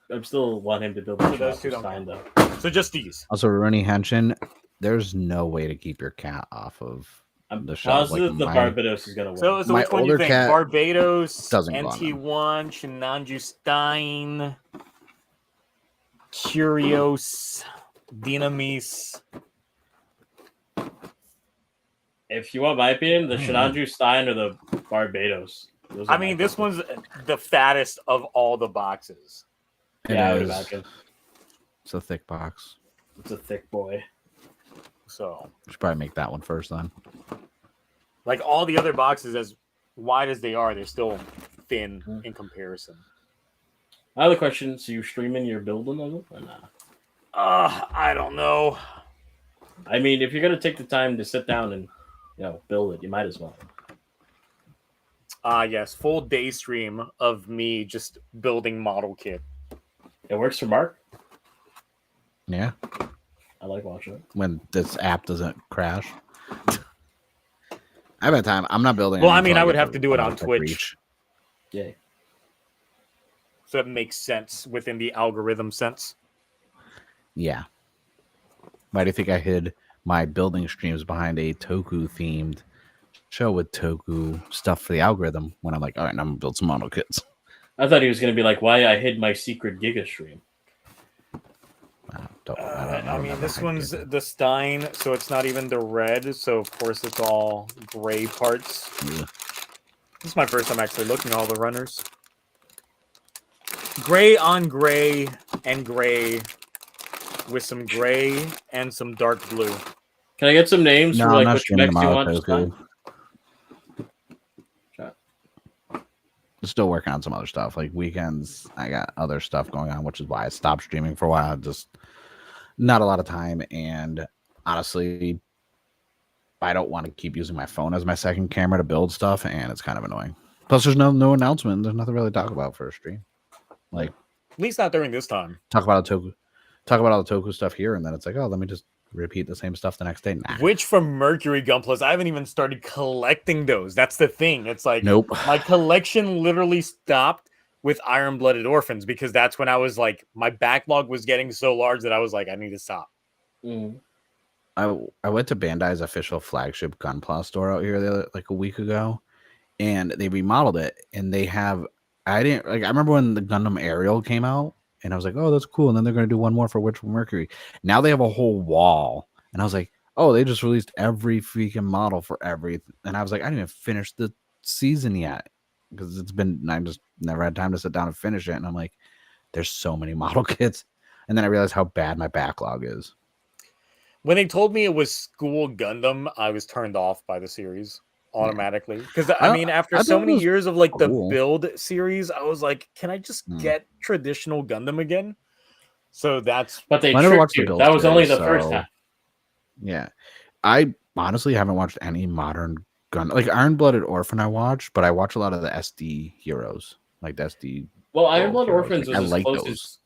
I'm still want him to build those 2 don't count. So just these. Also, Rooney Henshin, there's no way to keep your cat off of the show. Positive the Barbados is gonna win. So which one do you think? Barbados, NT1, Shinanju Stein, Curios, Dynamis. If you want my opinion, the Shinanju Stein or the Barbados. I mean, this one's the fattest of all the boxes. I would imagine. It's a thick box. It's a thick boy. So we should probably make that one first then. Like all the other boxes, as wide as they are, they're still thin in comparison. I have a question. So you streaming your building of them or I don't know. I mean, if you're gonna take the time to sit down and build it, you might as well. Yes, full day stream of me just building model kit. It works for Mark. Yeah, I like watching it when this app doesn't crash. I've had time. I'm not building. Well, I mean, I would have to do it on Twitch. Reach. Yeah. So it makes sense within the algorithm sense. Yeah. Why do you think I hid my building streams behind a Toku themed show with Toku stuff for the algorithm when I'm like, all right, I'm gonna build some model kits? I thought he was gonna be like, why I hid my secret Giga stream. I mean, this one's the Stein, so it's not even the red, so of course it's all gray parts. Yeah. This is my first time actually looking at all the runners. Gray on gray and gray with some gray and some dark blue. Can I get some names for like which mechs you want? Still working on some other stuff. Like weekends, I got other stuff going on, which is why I stopped streaming for a while. Just not a lot of time, and honestly, I don't want to keep using my phone as my second camera to build stuff, and it's kind of annoying. Plus, there's no announcement. There's nothing really to talk about for a stream. Like, at least not during this time. Talk about all the Toku stuff here, and then it's like, oh, let me just repeat the same stuff the next day. Nah. Which from Mercury Gunplas, I haven't even started collecting those. That's the thing. It's like, nope. My collection literally stopped with Iron Blooded Orphans because that's when I was like, my backlog was getting so large that I was like, I need to stop. I went to Bandai's official flagship Gunpla store out here like a week ago, and they remodeled it, and they have. I remember when the Gundam Aerial came out, and I was like, oh, that's cool. And then they're going to do one more for Witch Mercury. Now they have a whole wall. And I was like, oh, they just released every freaking model for everything. And I was like, I didn't even finish the season yet because I just never had time to sit down and finish it. And I'm like, there's so many model kits. And then I realized how bad my backlog is. When they told me it was School Gundam, I was turned off by the series automatically. Because I mean, after so many years of like the build series, I was like, can I just get traditional Gundam again? So that's but they tricked you. That was only the first half. Yeah. I honestly haven't watched any modern Gundam. Like Iron Blooded Orphan I watched, but I watch a lot of the SD heroes. Like the SD. Well, Iron Blooded Orphans was like close those.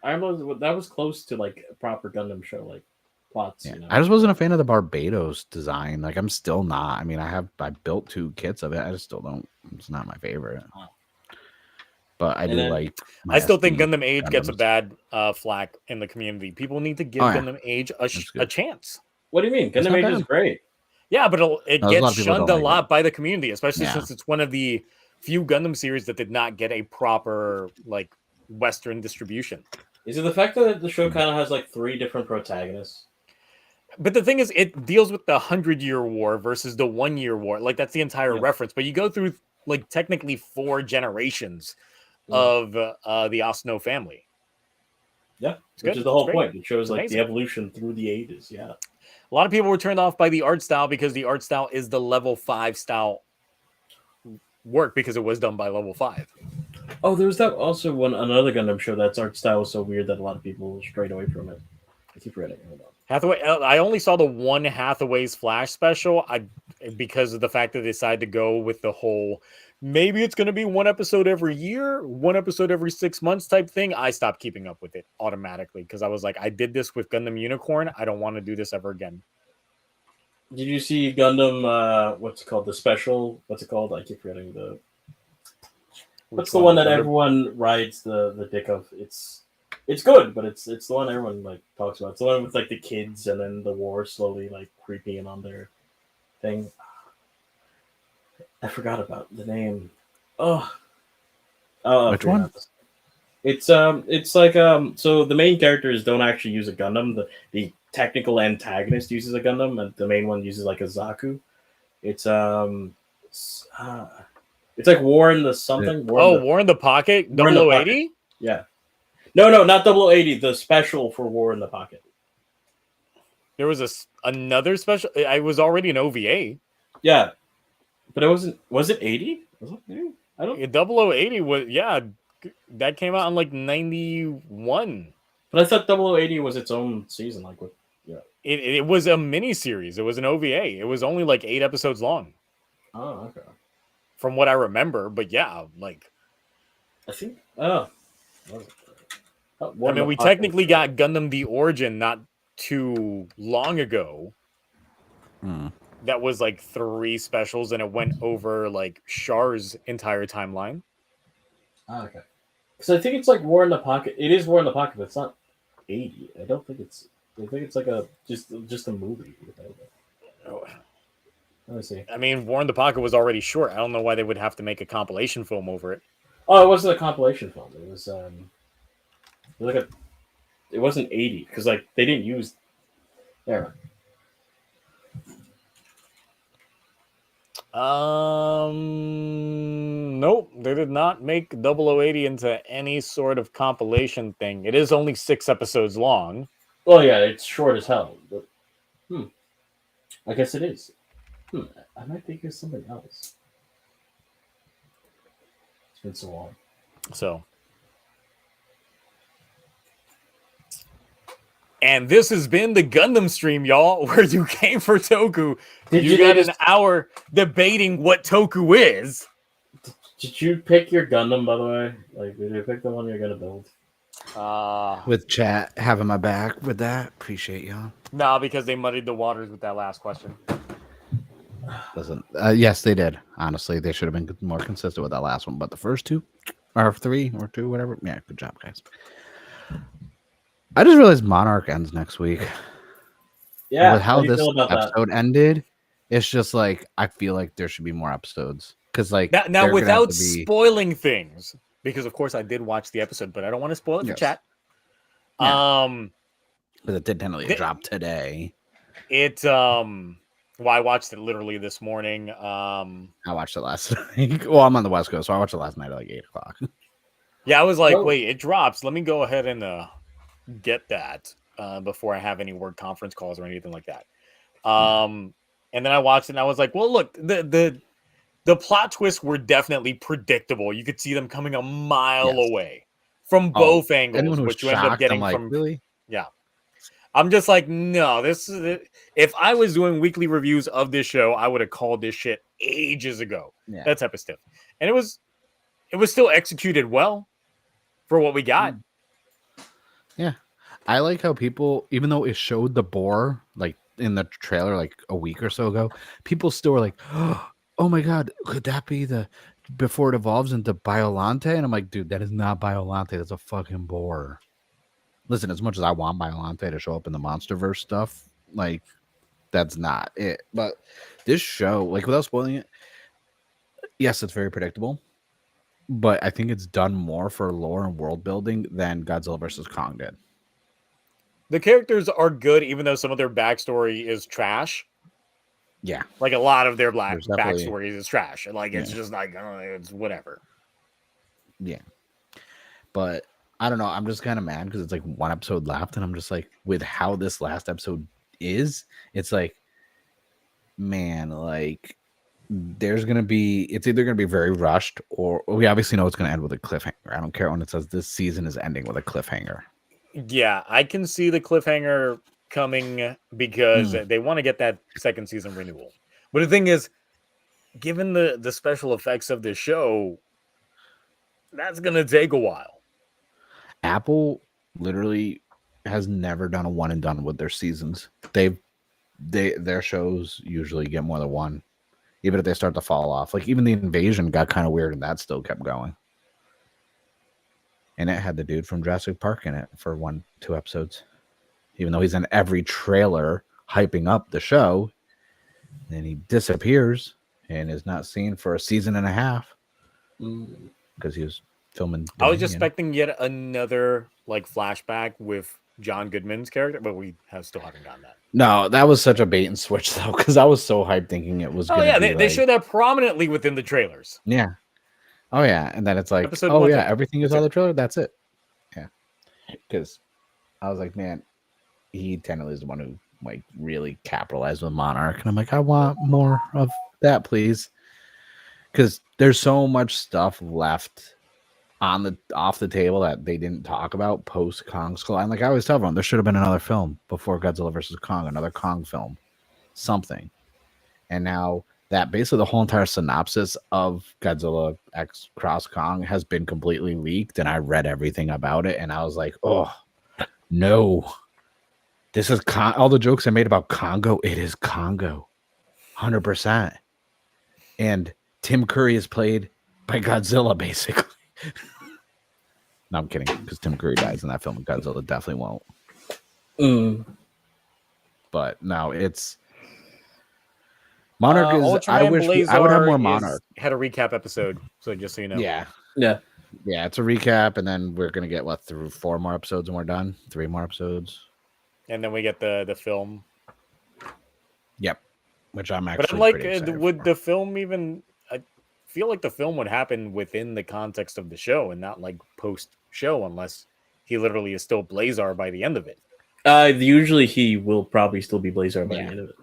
Iron Blood, that was close to like a proper Gundam show, like plots. Yeah. I just wasn't a fan of the Barbados design. Like I'm still not. I mean, I built 2 kits of it. I just still don't. It's not my favorite. But I like. I still think Gundam Age gets a bad flack in the community. People need to give Gundam Age a chance. What do you mean? Gundam Age is great. Yeah, but it gets shunned a lot by the community, especially since it's one of the few Gundam series that did not get a proper like Western distribution. Is it the fact that the show kind of has like 3 different protagonists? But the thing is, it deals with the 100-year war versus the 1-year war. Like that's the entire reference. But you go through like technically 4 generations of the Asno family. Yeah, which is the whole point. It shows like the evolution through the ages. Yeah, a lot of people were turned off by the art style because the art style is the level 5 style work because it was done by level 5. Oh, there was that also another Gundam show that's art style was so weird that a lot of people strayed away from it. I keep forgetting. Hathaway. I only saw the one Hathaway's Flash special. Because of the fact that they decided to go with the whole maybe it's going to be 1 episode every year, 1 episode every 6 months type thing. I stopped keeping up with it automatically because I was like, I did this with Gundam Unicorn. I don't want to do this ever again. Did you see Gundam? What's it called? The special? What's it called? I keep forgetting the. What's the one that everyone rides the dick of? It's good, but it's the one everyone like talks about. It's the one with like the kids and then the war slowly like creeping in on their thing. I forgot about the name. Which one? It's like so the main characters don't actually use a Gundam. The technical antagonist uses a Gundam, and the main one uses like a Zaku. It's like War in the something. War in the Pocket? 0080? Yeah. No, not 0080. The special for War in the Pocket. There was another special. I was already an OVA. Yeah, but it wasn't. Was it 80? Was it 80? I don't. 0080 was that came out in like 91. But I thought 0080 was its own season. Like, what? Yeah, it was a mini series. It was an OVA. It was only like 8 episodes long. Oh, okay. From what I remember, but yeah, like I think. Oh, I mean, we technically got Gundam the Origin not too long ago. That was like 3 specials, and it went over like Char's entire timeline. Oh, okay. Because I think it's like War in the Pocket. It is War in the Pocket, but it's not 80. I don't think it's. I think it's like a just a movie. Oh. Let me see. I mean, War in the Pocket was already short. I don't know why they would have to make a compilation film over it. Oh, it wasn't a compilation film. It was like a. It wasn't 80 because like they didn't use. There. Nope, they did not make 0080 into any sort of compilation thing. It is only 6 episodes long. Oh yeah, it's short as hell. But, I guess it is. I might think it's something else. It's been so long. So. And this has been the Gundam stream, y'all, where you came for Toku. You got an hour debating what Toku is. Did you pick your Gundam, by the way? Like, did you pick the one you're going to build? With chat having my back with that. Appreciate y'all. No, because they muddied the waters with that last question. Listen, yes, they did. Honestly, they should have been more consistent with that last one. But the first 2, or 3, or 2, whatever. Yeah, good job, guys. I just realized Monarch ends next week. Yeah, with how this episode ended, it's just like I feel like there should be more episodes because like now without spoiling things, because of course I did watch the episode, but I don't want to spoil it for chat. Yeah. But it did technically drop today. Well, I watched it literally this morning. I watched it last night. Well, I'm on the West Coast, so I watched it last night at like 8 o'clock. Yeah, I was like, wait, it drops. Let me go ahead and get that before I have any word conference calls or anything like that. And then I watched it and I was like, well, look, the plot twists were definitely predictable. You could see them coming a mile away from both angles, which you end up getting from really. Yeah. I'm just like, no, this is it. If I was doing weekly reviews of this show, I would have called this shit ages ago. Yeah. That type of stuff. And it was still executed well for what we got. Yeah. I like how people, even though it showed the boar like in the trailer like a week or so ago, people still were like, oh my god, could that be before it evolves into Biolante? And I'm like, dude, that is not Biolante. That's a fucking boar. Listen, as much as I want Biolante to show up in the MonsterVerse stuff, like that's not it. But this show, like without spoiling it, yes, it's very predictable. But I think it's done more for lore and world building than Godzilla vs. Kong did. The characters are good, even though some of their backstory is trash. Yeah. Like a lot of their backstory is trash. Like it's just like, it's whatever. Yeah. But I don't know. I'm just kind of mad because it's like 1 episode left. And I'm just like, with how this last episode is, it's like, man, like there's going to be, it's either going to be very rushed or we obviously know it's going to end with a cliffhanger. I don't care when it says this season is ending with a cliffhanger. Yeah, I can see the cliffhanger coming because they want to get that 2nd season renewal. But the thing is, given the special effects of this show, that's going to take a while. Apple literally has never done a one and done with their seasons. Their shows usually get more than 1, even if they start to fall off. Like even the Invasion got kind of weird, and that still kept going. And it had the dude from Jurassic Park in it for 1-2 episodes, even though he's in every trailer hyping up the show. Then he disappears and is not seen for a season and a half because he was filming. I was expecting yet another like flashback with John Goodman's character, but we still haven't gotten that. No, that was such a bait and switch though, because I was so hyped thinking it was. They showed that prominently within the trailers. Yeah. Oh yeah, and then it's like, everything is on the trailer. That's it. Yeah, because I was like, man, he technically is the one who like really capitalized with Monarch, and I'm like, I want more of that, please, because there's so much stuff left off the table that they didn't talk about post Kong Skull. And like I always tell everyone, there should have been another film before Godzilla versus Kong, another Kong film, something. And now that basically the whole entire synopsis of Godzilla X Cross Kong has been completely leaked, and I read everything about it, and I was like, oh no, this is all the jokes I made about Congo. It is Congo, 100%. And Tim Curry is played by Godzilla, basically. No, I'm kidding, because Tim Curry dies in that film, and Godzilla definitely won't. But no, it's Monarch is. I wish I would have more Monarch. Had a recap episode, so just so you know. Yeah. It's a recap, and then we're gonna get through 4 more episodes, and we're done. 3 more episodes, and then we get the film. Yep, which I'm actually. But I'm like, would the film even? I feel like the film would happen within the context of the show, and not like post show, unless he literally is still Blazar by the end of it. Usually he will probably still be Blazar by the end of it.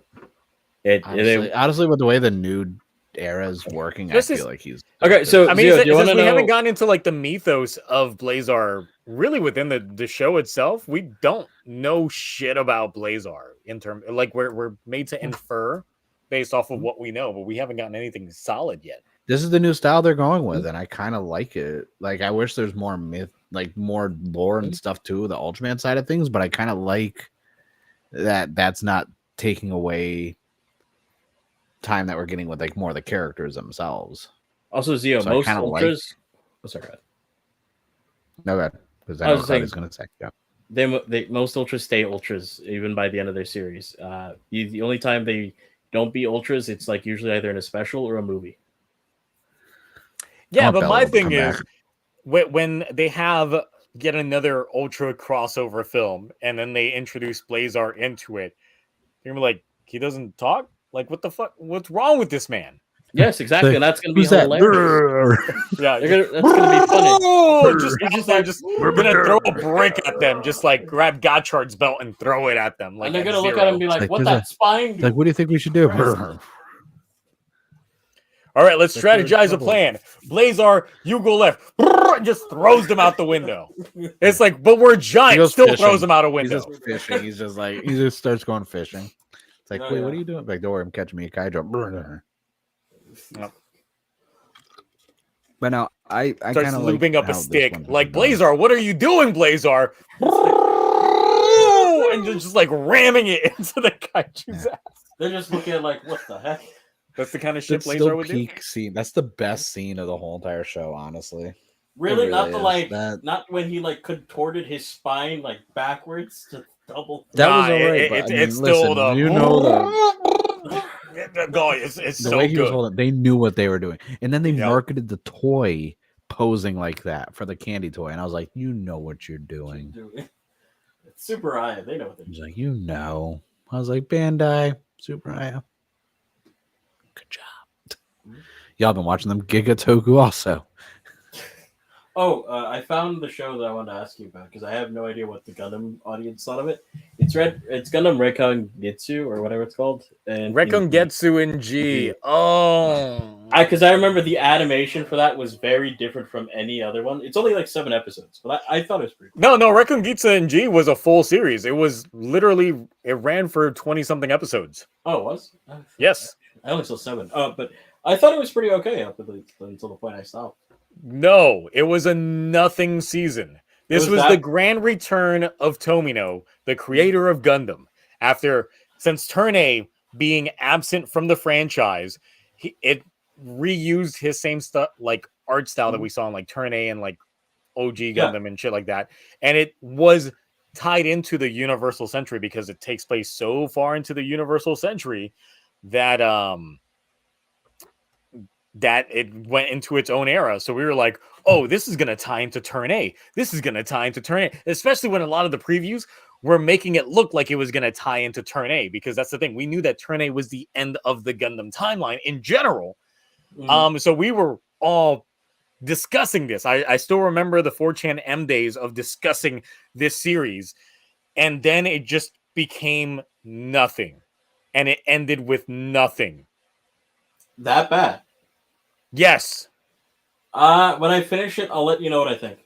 Honestly, with the way the nude era is working, I feel like he's okay. So I mean, since we haven't gone into like the mythos of Blazar really within the show itself, we don't know shit about Blazar in terms like we're made to infer based off of what we know, but we haven't gotten anything solid yet. This is the new style they're going with, and I kind of like it. Like, I wish there's more myth, like more lore and stuff too, the Ultraman side of things, but I kind of like that that's not taking away time that we're getting with like more of the characters themselves. Also, Zio, so most ultras. Sorry, no, bad, because I was going to say, yeah. They most ultras stay ultras even by the end of their series. The only time they don't be ultras, it's like usually either in a special or a movie. Yeah, but my thing is when they have yet another ultra crossover film and then they introduce Blazar into it, you're gonna be like, he doesn't talk? Like, what the fuck? What's wrong with this man? Yes, exactly. And that's gonna be hilarious. Yeah, that's gonna be funny. We're gonna throw a brick at them, just like grab Gotchard's belt and throw it at them. Like, and they're gonna look at him and be like, "What that spine?" Like, what do you think we should do? All right, let's strategize a plan. Blazar, you go left. And just throws them out the window. It's like, but we're giant. Still fishing. Throws them out a window. He's just fishing. He's just like, he just starts going fishing. It's like, wait, what are you doing? Like, don't worry, I'm catching me a kaiju. Yep. But now I kind of looping up a stick. Like, Blazar, what are you doing, Blazar? And just like ramming it into the kaiju's ass. They're just looking at like, what the heck? That's the kind of shit Blazar would do. Scene. That's the best scene of the whole entire show, honestly. Really not when he like contorted his spine like backwards to double. That was alright. It's still the it's the so way he good. was holding. They knew what they were doing, and then they marketed the toy posing like that for the candy toy, and I was like, you know what you're doing. It's Super Aya. They know what they're doing. He's like, you know. I was like, Bandai, Super Aya. Good job. Y'all been watching them Giga Toku also. Oh, I found the show that I wanted to ask you about because I have no idea what the Gundam audience thought of it. It's Gundam Rekon Getsu or whatever it's called. And Rekon Getsu in G. Oh, because I remember the animation for that was very different from any other one. It's only like 7 episodes, but I thought it was pretty cool. No, Rekon Getsu in G was a full series. It was literally it ran for 20-something episodes. Oh, it was? Yes. I only saw 7. But I thought it was pretty okay up until the point I stopped. No, it was a nothing season. This was the grand return of Tomino, the creator of Gundam. Since Turn A being absent from the franchise, it reused his same stuff, like art style that we saw in like Turn A and like OG Gundam and shit like that. And it was tied into the Universal Century because it takes place so far into the Universal Century that that it went into its own era. So we were like, oh, this is going to tie into Turn A. This is going to tie into Turn A, especially when a lot of the previews were making it look like it was going to tie into Turn A, because that's the thing. We knew that Turn A was the end of the Gundam timeline in general. Mm-hmm. So we were all discussing this. I still remember the 4chan M days of discussing this series. And then it just became nothing. And it ended with nothing. That bad? Yes. When I finish it, I'll let you know what I think.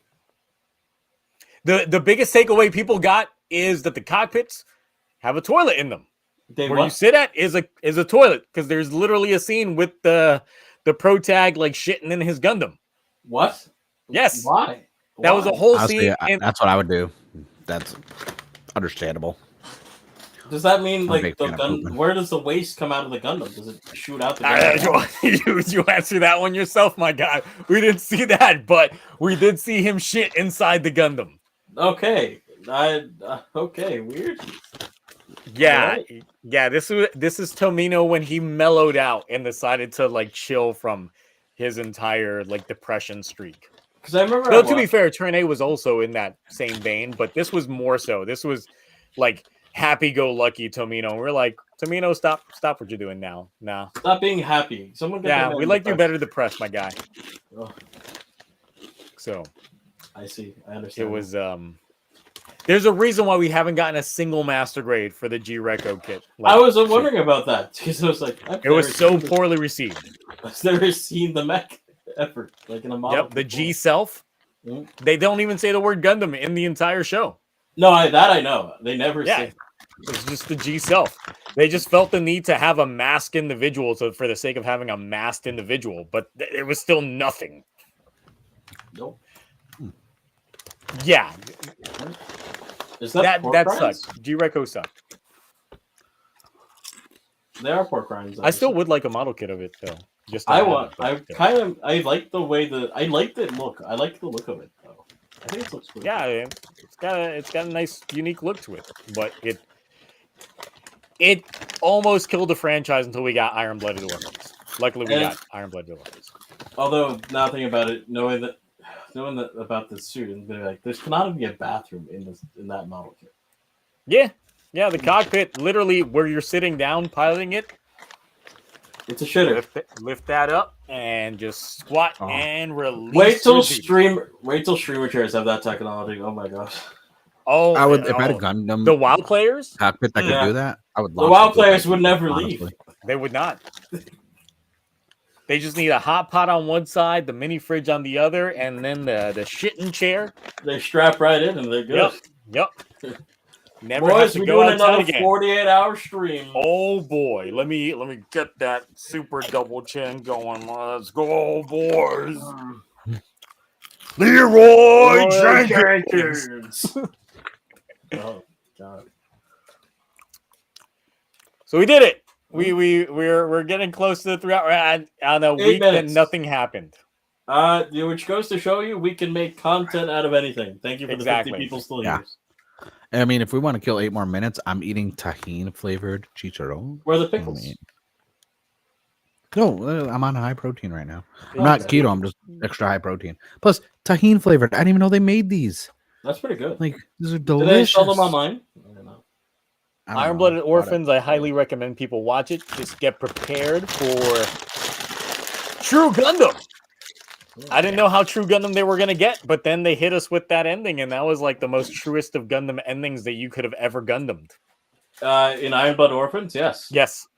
The biggest takeaway people got is that the cockpits have a toilet in them. Where you sit at is a toilet, because there's literally a scene with the protag like shitting in his Gundam. What? Yes. Why? That was a whole Honestly, scene. that's what I would do. That's understandable. Does that mean I'm a like big the fan of gun? pooping. Where does the waste come out of the Gundam? Does it shoot out the Gundam? You answer that one yourself, my guy. We didn't see that, but we did see him shit inside the Gundam. Okay. Okay, weird. Yeah, Right. yeah. This is Tomino when he mellowed out and decided to like chill from his entire like depression streak. Because I remember. Though to be fair, Turn A was also in that same vein, but this was more so. This was like happy-go-lucky Tomino. And we're like, Tomino, stop what you're doing now. Nah. Stop being happy. Someone get Yeah, that we man like you depressed. better depressed, my guy. Oh, So I see. I understand. it was there's a reason why we haven't gotten a single master grade for the G-Reco kit. I was wondering about that because I was like, It was so poorly received. I've never seen the mech ever, like in a model. Yep, the before. G self. Mhm. They don't even say the word Gundam in the entire show. No, I know. They never Yeah, say. it's just the G self. They just felt the need to have a masked individual, so for the sake of having a masked individual, but it was still nothing. Nope. Yeah, Is that that rinds? sucked. G-Reco sucked. They are pork rinds. I still would like a model kit of it though. Just to I have want. it, but, I like the way I like the look. I like the look of it though. I think it looks cool. yeah, it's got a nice, unique look to it, but it almost killed the franchise until we got Iron Blooded Orphans. Luckily, we got Iron Blooded Orphans. Although now thinking about it, knowing that about this suit, and be like, there's cannot be a bathroom in that model kit. Yeah, the cockpit, literally where you're sitting down piloting it. It's a shitter. Lift that up and just squat and release. Wait till streamer chairs have that technology. Oh my gosh. Oh, I would if I had a Gundam the WoW players cockpit that Yeah. could do that. I would. The love WoW to do players that, would never honestly. leave. They would not. They just need a hot pot on one side, the mini fridge on the other, and then the shitting chair. They strap right in and they're good. Yep. Never have Boys, to we're go doing outside another again. 48-hour stream. Oh boy, let me get that super double chin going. Let's go, boys. Leroy Jenkins. Oh god. So we did it. We're getting close to the 3 hour on a 8 week that minutes. nothing happened. Which goes to show you we can make content out of anything. Thank you for Exactly. the 50 people still Yeah. here. I mean, if we want to kill 8 more minutes, I'm eating tahini flavored chicharron. Where are the pickles? No, I'm on high protein right now. I'm Oh, not okay. keto. I'm just extra high protein. Plus, tahini flavored. I didn't even know they made these. That's pretty good. Like, these are Do delicious. they sell them online? I don't know. I don't know. Iron Blooded Bought it. Orphans, I highly recommend people watch it. Just get prepared for True Gundam. I didn't know how True Gundam they were going to get, but then they hit us with that ending, and that was like the most truest of Gundam endings that you could have ever Gundammed. In Iron Blood Orphans, yes. Yes.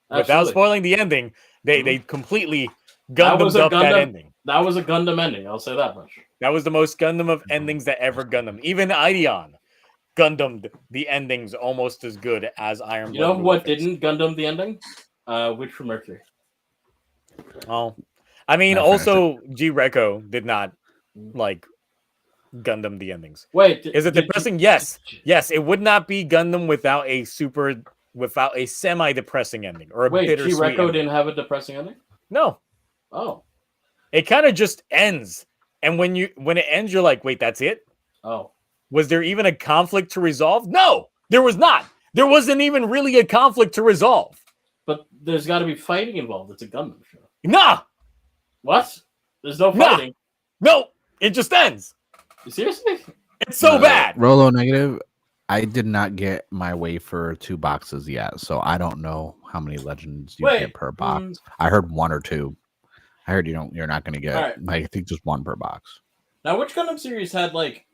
Without Absolutely. spoiling the ending, they completely That was Gundammed a up that Gundam- ending. That was a Gundam ending, I'll say that much. That was the most Gundam of endings that ever Gundam. Even Ideon Gundammed the endings almost as good as Iron Blood. You know what Orphans. didn't Gundam the ending? Witch from Mercury. Oh, I mean, Not also G-Reco did not like Gundam the endings. Wait, Is it depressing? Yes. Yes, it would not be Gundam without a semi-depressing ending or a Wait, bittersweet G-Reco ending. didn't have a depressing ending? No, Oh. it kind of just ends. And when it ends, you're like, wait, that's it? Oh. Was there even a conflict to resolve? No, there was not. There wasn't even really a conflict to resolve. But there's got to be fighting involved. It's a Gundam show. Nah, What? There's no Nah. fighting. no, it just ends. Seriously? It's so bad. Rolo negative. I did not get my wafer 2 boxes yet, so I don't know how many legends you Wait, get per box. I heard 1 or 2. I heard you're not going to get. Alright. I think just 1 per box. Now, which Gundam series had, like,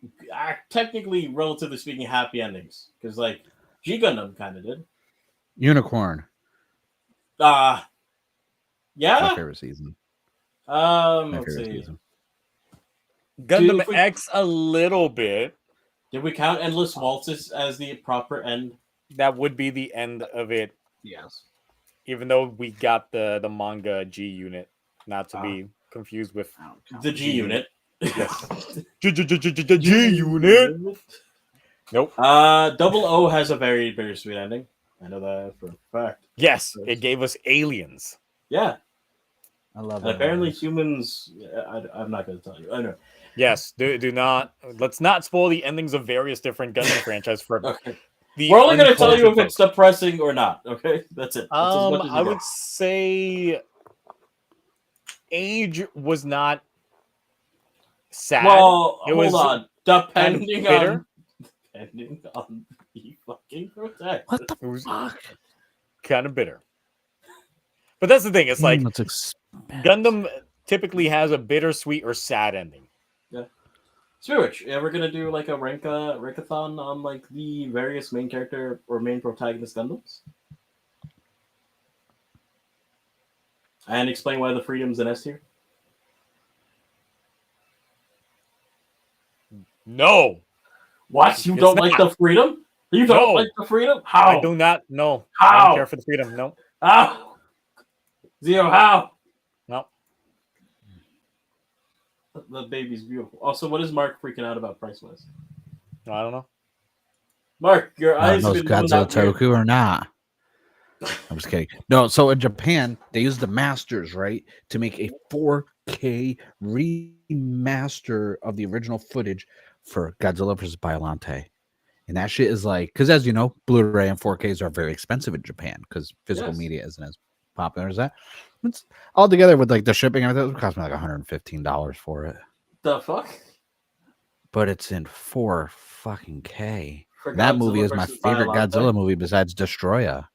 technically, relatively speaking, happy endings? Because, like, G Gundam kind of did. Unicorn. Yeah? My favorite season. My Let's favorite see. season. Gundam X a little bit. Did we count Endless Waltzes as the proper end? That would be the end of it. Yes. Even though we got the manga G unit, not to be confused with the G unit. Yes. G unit. Nope. Double O has a very bittersweet ending. I know that for a fact. Yes, it gave us aliens. Yeah. I love and it. apparently humans. I'm not going to tell you. I know. Yes. Do not. Let's not spoil the endings of various different Gundam franchises for. Okay. We're only going to tell you if it's depressing or not. Okay, that's it. That's I would say Age was not sad. Well, it was hold on. Depending on the fucking protect. What the fuck? Kind of bitter. But that's the thing. It's like Gundam typically has a bittersweet or sad ending. Yeah. Switch, yeah, we're gonna do like a rankathon on like the various main character or main protagonist Gundams, and explain why the Freedom's an S tier. No. What? You don't like the Freedom? You don't like the Freedom? How? I do not. No. How? I don't care for the Freedom. No. How? Zero. How? No. The baby's beautiful. Also, what is Mark freaking out about price-wise? I don't know. Mark, your eyes have been Godzilla Toku or not? I'm just kidding. No, so in Japan, they use the masters, right, to make a 4K remaster of the original footage for Godzilla vs. Biollante. And that shit is like, because as you know, Blu-ray and 4Ks are very expensive in Japan because physical media isn't as popular as that. It's all together with like the shipping and everything, it would cost me like $115 for it. The fuck? But it's in 4 fucking K. That movie is my favorite Godzilla movie besides Destroya.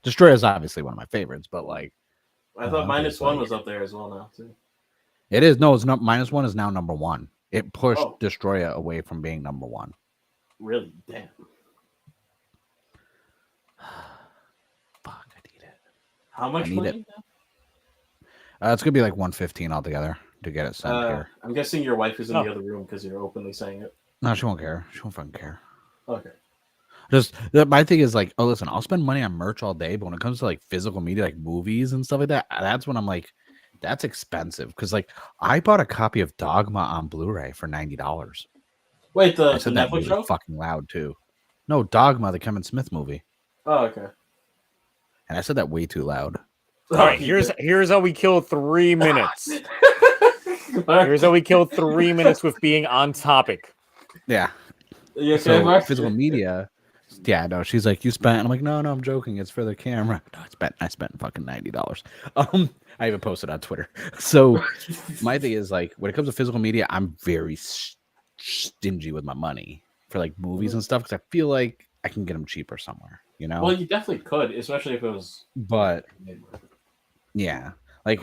Destroya is obviously one of my favorites, but like I thought -1 was up there as well now too. It is. No, it's not. -1 is now number 1. It pushed Destroya away from being number 1. Really? Damn. Fuck, I need it. How much money? It's gonna be like $115 altogether to get it sent here. I'm guessing your wife is in the other room because you're openly saying it. No, she won't care. She won't fucking care. Okay. Just my thing is like, oh, listen, I'll spend money on merch all day, but when it comes to like physical media, like movies and stuff like that, that's when I'm like, that's expensive. Because like, I bought a copy of Dogma on Blu-ray for $90. Wait, the I said Netflix that really show? fucking loud too. No, Dogma, the Kevin Smith movie. Oh, okay. And I said that way too loud. All right, here's how we kill 3 minutes. Here's how we kill 3 minutes with being on topic. Yeah. Yes, so physical media. Yeah, no, she's like, you spent. I'm like, no, I'm joking. It's for the camera. No, I spent fucking $90. I even posted on Twitter. So my thing is like, when it comes to physical media, I'm very stingy with my money for like movies and stuff because I feel like I can get them cheaper somewhere. You know? Well, you definitely could, especially if it was. But yeah, like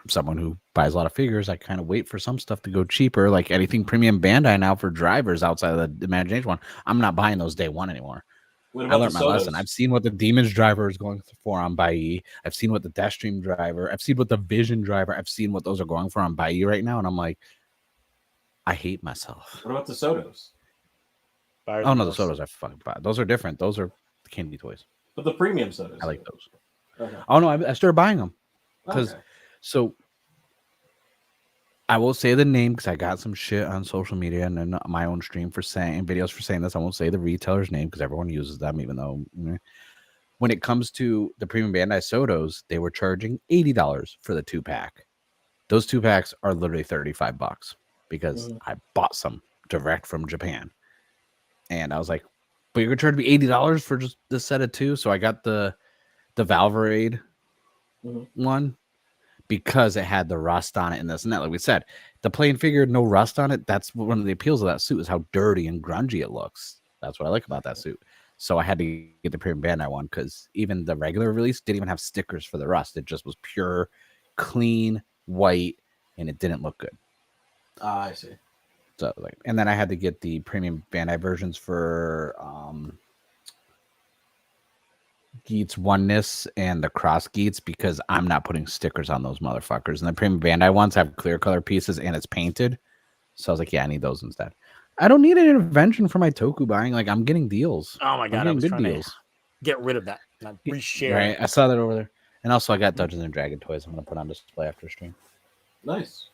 someone who buys a lot of figures, I kind of wait for some stuff to go cheaper. Like anything premium Bandai now for drivers outside of the Imagination one, I'm not buying those day one anymore. I learned my lesson. I've seen what the Demons driver is going for on Bai. I've seen what the Deathstream driver. I've seen what the Vision driver. I've seen what those are going for on Bai right now, and I'm like, I hate myself. What about the Sotos? Oh no, the Sotos I fucking buy. Those are different. Those are candy toys. But the premium Sotos, I like those. Okay. Oh no, I started buying them because so. I will say the name because I got some shit on social media and then my own stream for saying videos for saying this. I won't say the retailer's name because everyone uses them, even though when it comes to the premium Bandai Sotos, they were charging $80 for the 2-pack. Those 2-packs are literally $35 because I bought some direct from Japan. And I was like, but you're gonna charge me $80 for just the set of 2. So I got the Valverade one. Because it had the rust on it and this and that. Like we said, the plain figure, no rust on it. That's one of the appeals of that suit is how dirty and grungy it looks. That's what I like about that suit. So I had to get the premium Bandai one because even the regular release didn't even have stickers for the rust. It just was pure, clean, white, and it didn't look good. I see. So like, and then I had to get the premium Bandai versions for Geats Oneness and the Cross Geats because I'm not putting stickers on those motherfuckers. And the Premium Bandai ones have clear color pieces and it's painted. So I was like, yeah, I need those instead. I don't need an intervention for my Toku buying. Like, I'm getting deals. Oh my god, I was trying deals. to get rid of that. Not reshare. Right, I saw that over there. And also, I got Dungeons and Dragon toys. I'm gonna put on display after stream. Nice.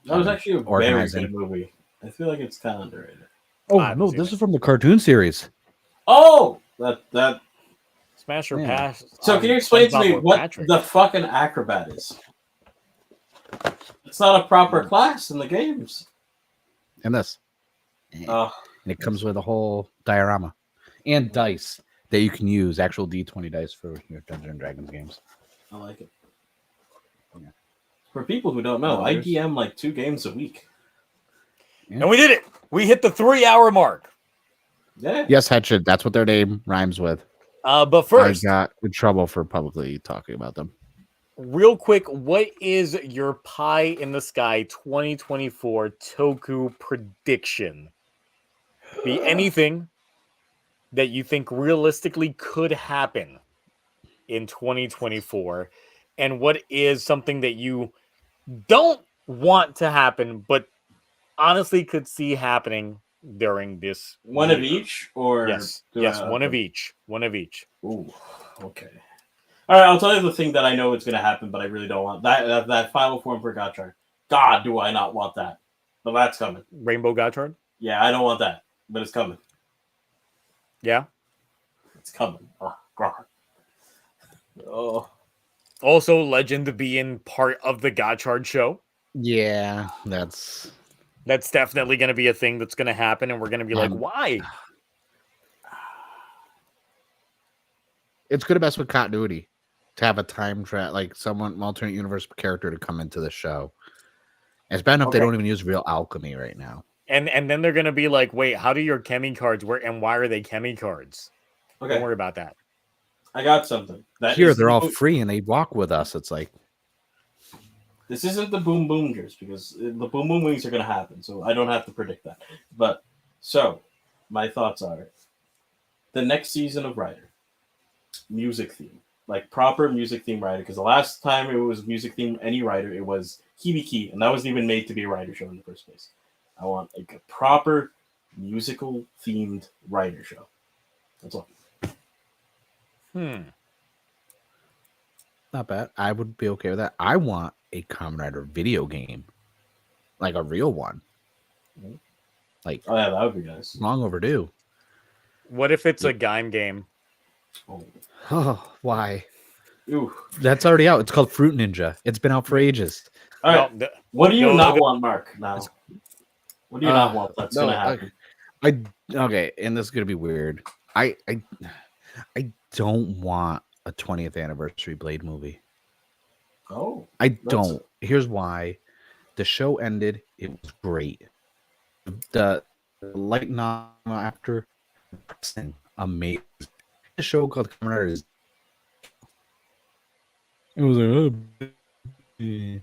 That was actually a very good movie. I feel like it's kind of underrated. Oh no, this is from the cartoon series. Oh, that Smash or Pass. So can you explain to me what the fucking acrobat is? It's not a proper class in the games. And this. And it comes with a whole diorama and dice that you can use, actual D20 dice for your Dungeons and Dragons games. I like it. Yeah. For people who don't know, I DM like 2 games a week. Yeah. And we did it. We hit the 3-hour mark. Yeah. Yes, Headshot. That's what their name rhymes with. But first, I got in trouble for publicly talking about them. Real quick, what is your pie in the sky 2024 Toku prediction? Be anything that you think realistically could happen in 2024, and what is something that you don't want to happen, but honestly could see happening during this one year. Of each, or yes, one of each. Ooh, okay. All right, I'll tell you the thing that I know is going to happen, but I really don't want that final form for Gotchard. God, do I not want that? But that's coming. Rainbow Gotchard? Yeah, I don't want that, but it's coming. Yeah, it's coming. Oh God. Oh. Also, Legend being part of the Gotchard show. Yeah, that's definitely going to be a thing that's going to happen, and we're going to be like, why? It's good best with continuity to have a time travel, like someone alternate universe character to come into the show. It's bad enough they don't even use real alchemy right now. And then they're going to be like, wait, how do your Chemi cards work, and why are they Chemi cards? Okay. Don't worry about that. I got something. Here, they're all free, and they walk with us. It's like... This isn't the Boom Boomers, because the Boom Boom Wings are going to happen, so I don't have to predict that. But, so, my thoughts are, the next season of Rider, music theme. Like, proper music theme Rider, because the last time it was music theme any Rider, it was Hibiki, and that wasn't even made to be a Rider show in the first place. I want, like, a proper musical themed Rider show. That's all. Not bad. I would be okay with that. I want a Kamen Rider video game. Like a real one. Like, oh yeah, that would be nice. Long overdue. What if it's a Gaim game? Oh, why? Ooh. That's already out. It's called Fruit Ninja. It's been out for ages. All right. What do you not want, Mark? Now, what do you not want? That's gonna happen. Okay, and this is gonna be weird. I don't want a 20th anniversary Blade movie. Oh, I don't. Here's why. The show ended. It was great. The light novel after, amazing. The show called Kamen Rider is. It was like, and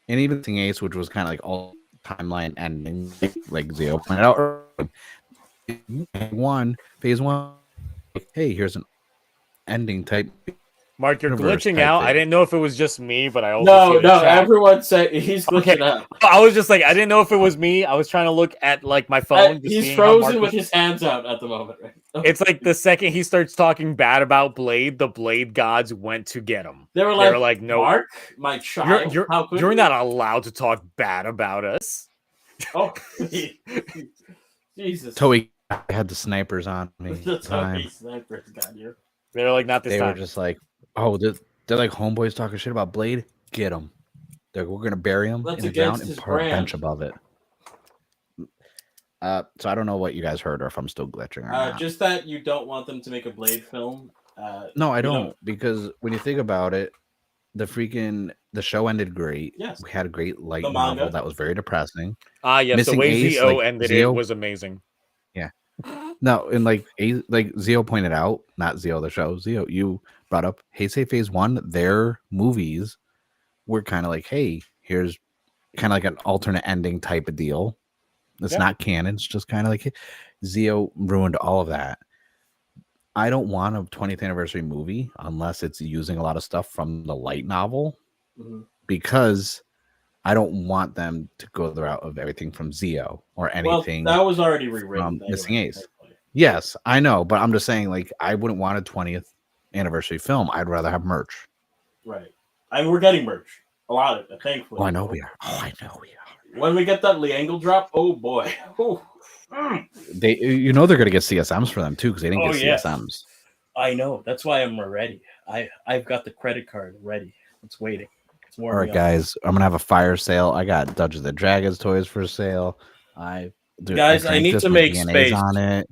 even Thing Ace, which was kind of like all timeline ending, like Zio pointed out. Phase one. Hey, here's an ending type. Mark, you're glitching out. I didn't know if it was just me, but I also no. Everyone said he's glitching out. I was just like, I didn't know if it was me. I was trying to look at like my phone. He's frozen with his hands out at the moment. Right? It's like the second he starts talking bad about Blade, the Blade gods went to get him. They were like, no, Mark, my child, you're not allowed to talk bad about us. Oh, Jesus! Toei had the snipers on me. The Toei snipers got you. They're like, not this time. They were just like, oh, they're like homeboys talking shit about Blade. Get them. We're gonna bury him in the ground and put a bench above it. So I don't know what you guys heard or if I'm still glitching or not. Just that you don't want them to make a Blade film. No, I don't, because when you think about it, the show ended great. Yes, we had a great light novel that was very depressing. Yes, Missing the way Ace, Zio ended it was amazing. Yeah. No, and like Zio pointed out, not Zio the show, Zio, you brought up Heisei Phase 1, their movies were kind of like, hey, here's kind of like an alternate ending type of deal. It's not canon. It's just kind of like Zio ruined all of that. I don't want a 20th anniversary movie unless it's using a lot of stuff from the light novel, because I don't want them to go the route of everything from Zio or anything. Well, that was already rewritten. Missing Ace. Yes, I know, but I'm just saying, like, I wouldn't want a 20th anniversary film. I'd rather have merch. Right. I mean, we're getting merch. A lot of it, thankfully. Oh, I know we are. When we get that Liangle drop, oh boy. Ooh. They're gonna get CSMs for them too, because they didn't get CSMs. I know. That's why I'm ready. I've got the credit card ready. It's waiting. It's all right, guys. I'm gonna have a fire sale. I got Dungeons and Dragons toys for sale. I need to make space on it.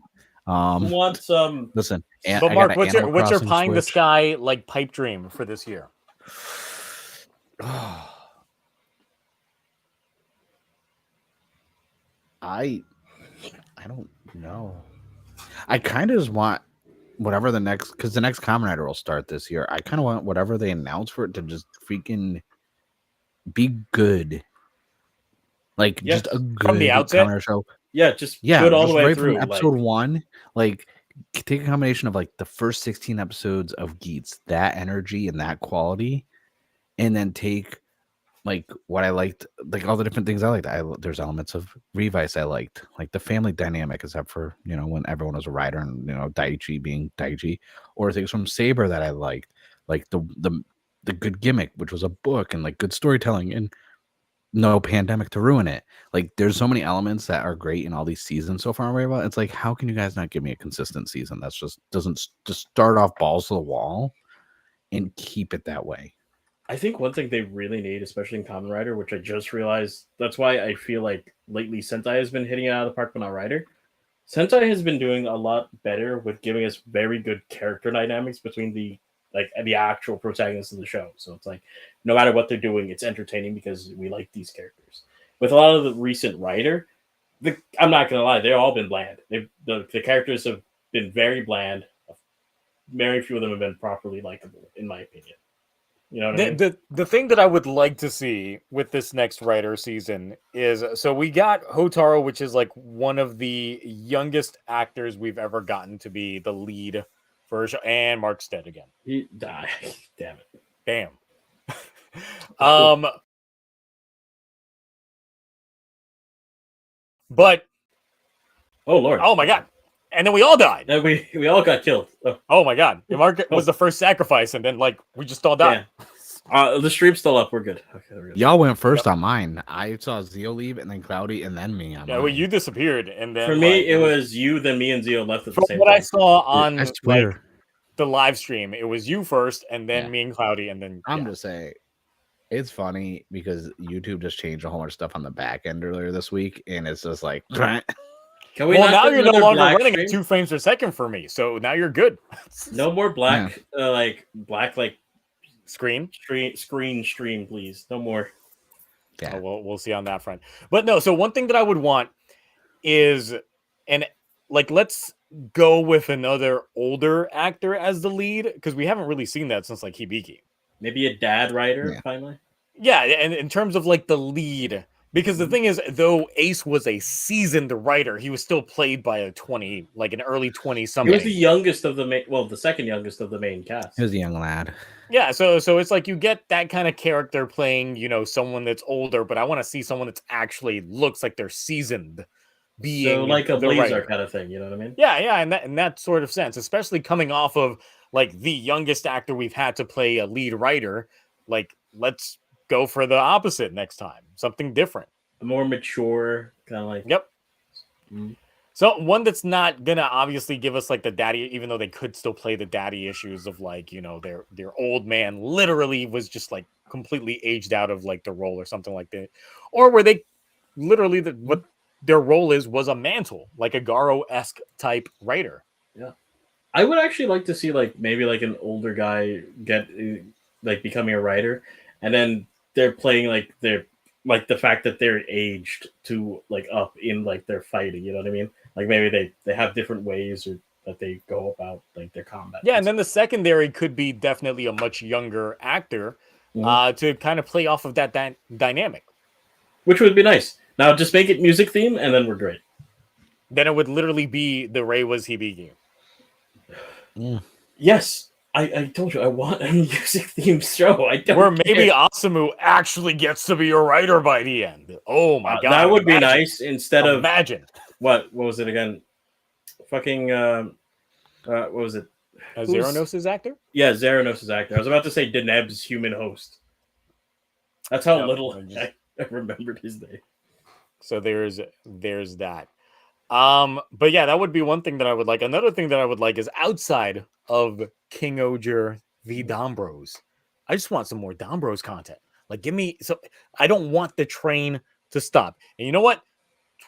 Want some? Listen, but Mark, what's your pie in the sky like pipe dream for this year? I don't know. I kind of just want whatever the next, because the next Kamen Rider will start this year. I kind of want whatever they announce for it to just freaking be good. Like just a good from the outset Kamen Rider show. Yeah, good all the way right through. From episode 1, like take a combination of like the first 16 episodes of Geats, that energy and that quality, and then take like what I liked, like all the different things I liked. There's elements of Revice I liked, like the family dynamic, except for when everyone was a rider and Daichi being Daichi, or things from Saber that I liked, like the good gimmick, which was a book, and like good storytelling, and no pandemic to ruin it. Like there's so many elements that are great in all these seasons so far. It's like, how can you guys not give me a consistent season that's doesn't just start off balls to the wall and keep it that way? I think one thing they really need, especially in Kamen Rider, which I just realized, that's why I feel like lately Sentai has been hitting it out of the park, but not Rider. Sentai has been doing a lot better with giving us very good character dynamics between the actual protagonists of the show. So it's like, no matter what they're doing, it's entertaining because we like these characters. With a lot of the recent Rider, I'm not going to lie, they've all been bland. The characters have been very bland. Very few of them have been properly likable, in my opinion. You know what I mean? The thing that I would like to see with this next Rider season is, so we got Hotaru, which is like one of the youngest actors we've ever gotten to be the lead for a show, and Mark's dead again. He died. Damn it. Bam. But oh Lord. Oh my God. And then we all died. And we all got killed. Oh my God. Mark was the first sacrifice, and then like we just all died. Yeah. The stream's still up. We're good. Okay, y'all went first on mine. I saw Zio leave, and then Cloudy, and then me. On mine. Well, you disappeared, and then for me it was you, then me and Zio left at the same time. From what I saw on the live stream, it was you first, and then me and Cloudy, and then I'm just saying, it's funny because YouTube just changed a whole bunch of stuff on the back end earlier this week, and it's just like. Can we now you're no longer running at 2 frames per second for me, so now you're good. No more black, black screen stream, please. No more. Yeah, we'll see on that front. But no, so one thing that I would want is, and like, let's go with another older actor as the lead, because we haven't really seen that since like Hibiki. Maybe a dad writer finally. Yeah, and in terms of like the lead. Because the thing is, though Ace was a seasoned writer, he was still played by an early 20-something. He was the youngest of the the second youngest of the main cast. He was a young lad. Yeah, so it's like you get that kind of character playing, someone that's older, but I want to see someone that's actually looks like they're seasoned. Being like a Blazer kind of thing, you know what I mean? Yeah, in that sort of sense, especially coming off of like the youngest actor we've had to play a lead writer. Like, let's go for the opposite next time. Something different. A more mature, kind of like... Yep. Mm-hmm. So one that's not going to obviously give us like the daddy, even though they could still play the daddy issues of like, their old man literally was just like completely aged out of like the role or something like that. Or where they literally, what their role was a mantle, like a Garo-esque type writer. Yeah. I would actually like to see like maybe like an older guy get like becoming a writer, and then they're playing like the fact that they're aged to like up in like their fighting, you know what I mean? Like maybe they have different ways or that they go about like their combat. Yeah, and then the secondary could be definitely a much younger actor to kind of play off of that dynamic. Which would be nice. Now just make it music theme and then we're great. Then it would literally be the Ray was Hibiki. Yes, I told you I want a music themed show. I don't. Where maybe Asamu actually gets to be a writer by the end. Oh my god, that would be nice. Instead of what was it again? Fucking what was it? Zeronos' actor? Yeah, Zeronos' actor. I was about to say Deneb's human host. That's how little I remembered his name. So there's that. But yeah, that would be one thing that I would like. Another thing that I would like is outside of King Oger v Dombros. I just want some more Dombros content. Like, give me so I don't want the train to stop. And you know what?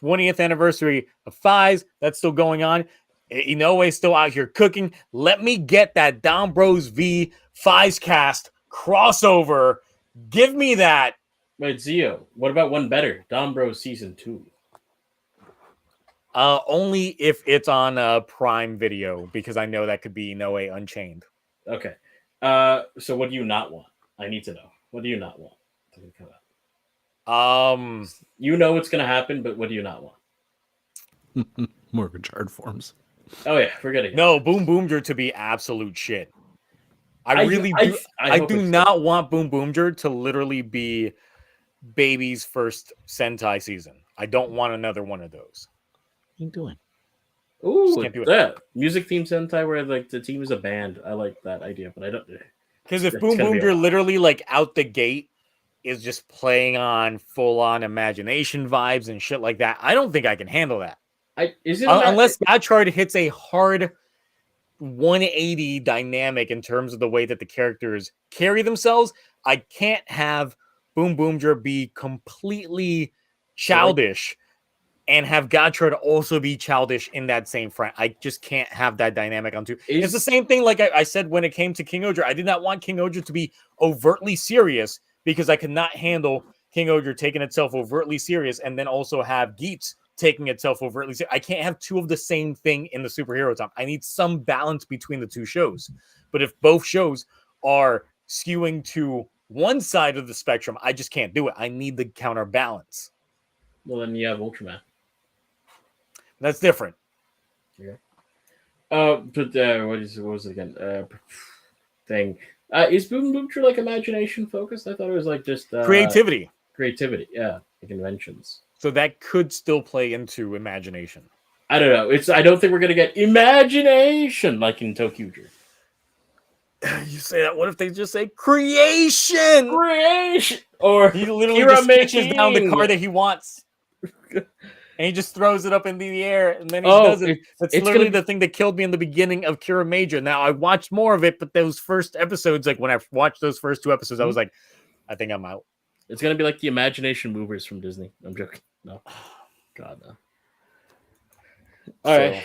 20th anniversary of Fies, that's still going on. Inoue's still out here cooking. Let me get that Dombros v Fies cast crossover. Give me that. Wait, Zio, what about one better? Dombros season 2. Only if it's on Prime Video, because I know that could be Inoue Unchained. Okay. So what do you not want? I need to know. What do you not want to come out? You know what's gonna happen, but what do you not want? More Gotchard forms. Oh yeah, forget it. No, Boom Boomger to be absolute shit. I do not want Boom Boomger to literally be Baby's first Sentai season. I don't want another one of those. What are you doing? Ooh, that music theme Sentai where like the team is a band. I like that idea, but I don't. Because if Boom Boomger literally like out the gate is just playing on full on imagination vibes and shit like that, I don't think I can handle that. Unless Gotchard hits a hard 180 dynamic in terms of the way that the characters carry themselves, I can't have Boom Boomger be completely childish and have Gotchard also be childish in that same front. I just can't have that dynamic on two. It's the same thing like I said when it came to King Oger. I did not want King Oger to be overtly serious because I could not handle King Oger taking itself overtly serious and then also have Geats taking itself overtly serious. I can't have two of the same thing in the superhero time. I need some balance between the two shows. But if both shows are skewing to one side of the spectrum, I just can't do it. I need the counterbalance. Well, then you have Ultraman. That's different. Yeah. But what was it again? Thing. Is Boom Boomger like imagination focused? I thought it was like just creativity. Creativity, yeah, like inventions. So that could still play into imagination. I don't know. I don't think we're gonna get imagination like in TokuTonic. You say that? What if they just say creation? Creation, or he literally just sketches down the car that he wants. And he just throws it up into the air, and then he does it. That's literally the thing that killed me in the beginning of Kira Major. Now, I watched more of it, but those first episodes, like when I watched those first 2 episodes, I was like, I think I'm out. It's going to be like the Imagination Movers from Disney. I'm joking. No. God, no. All right.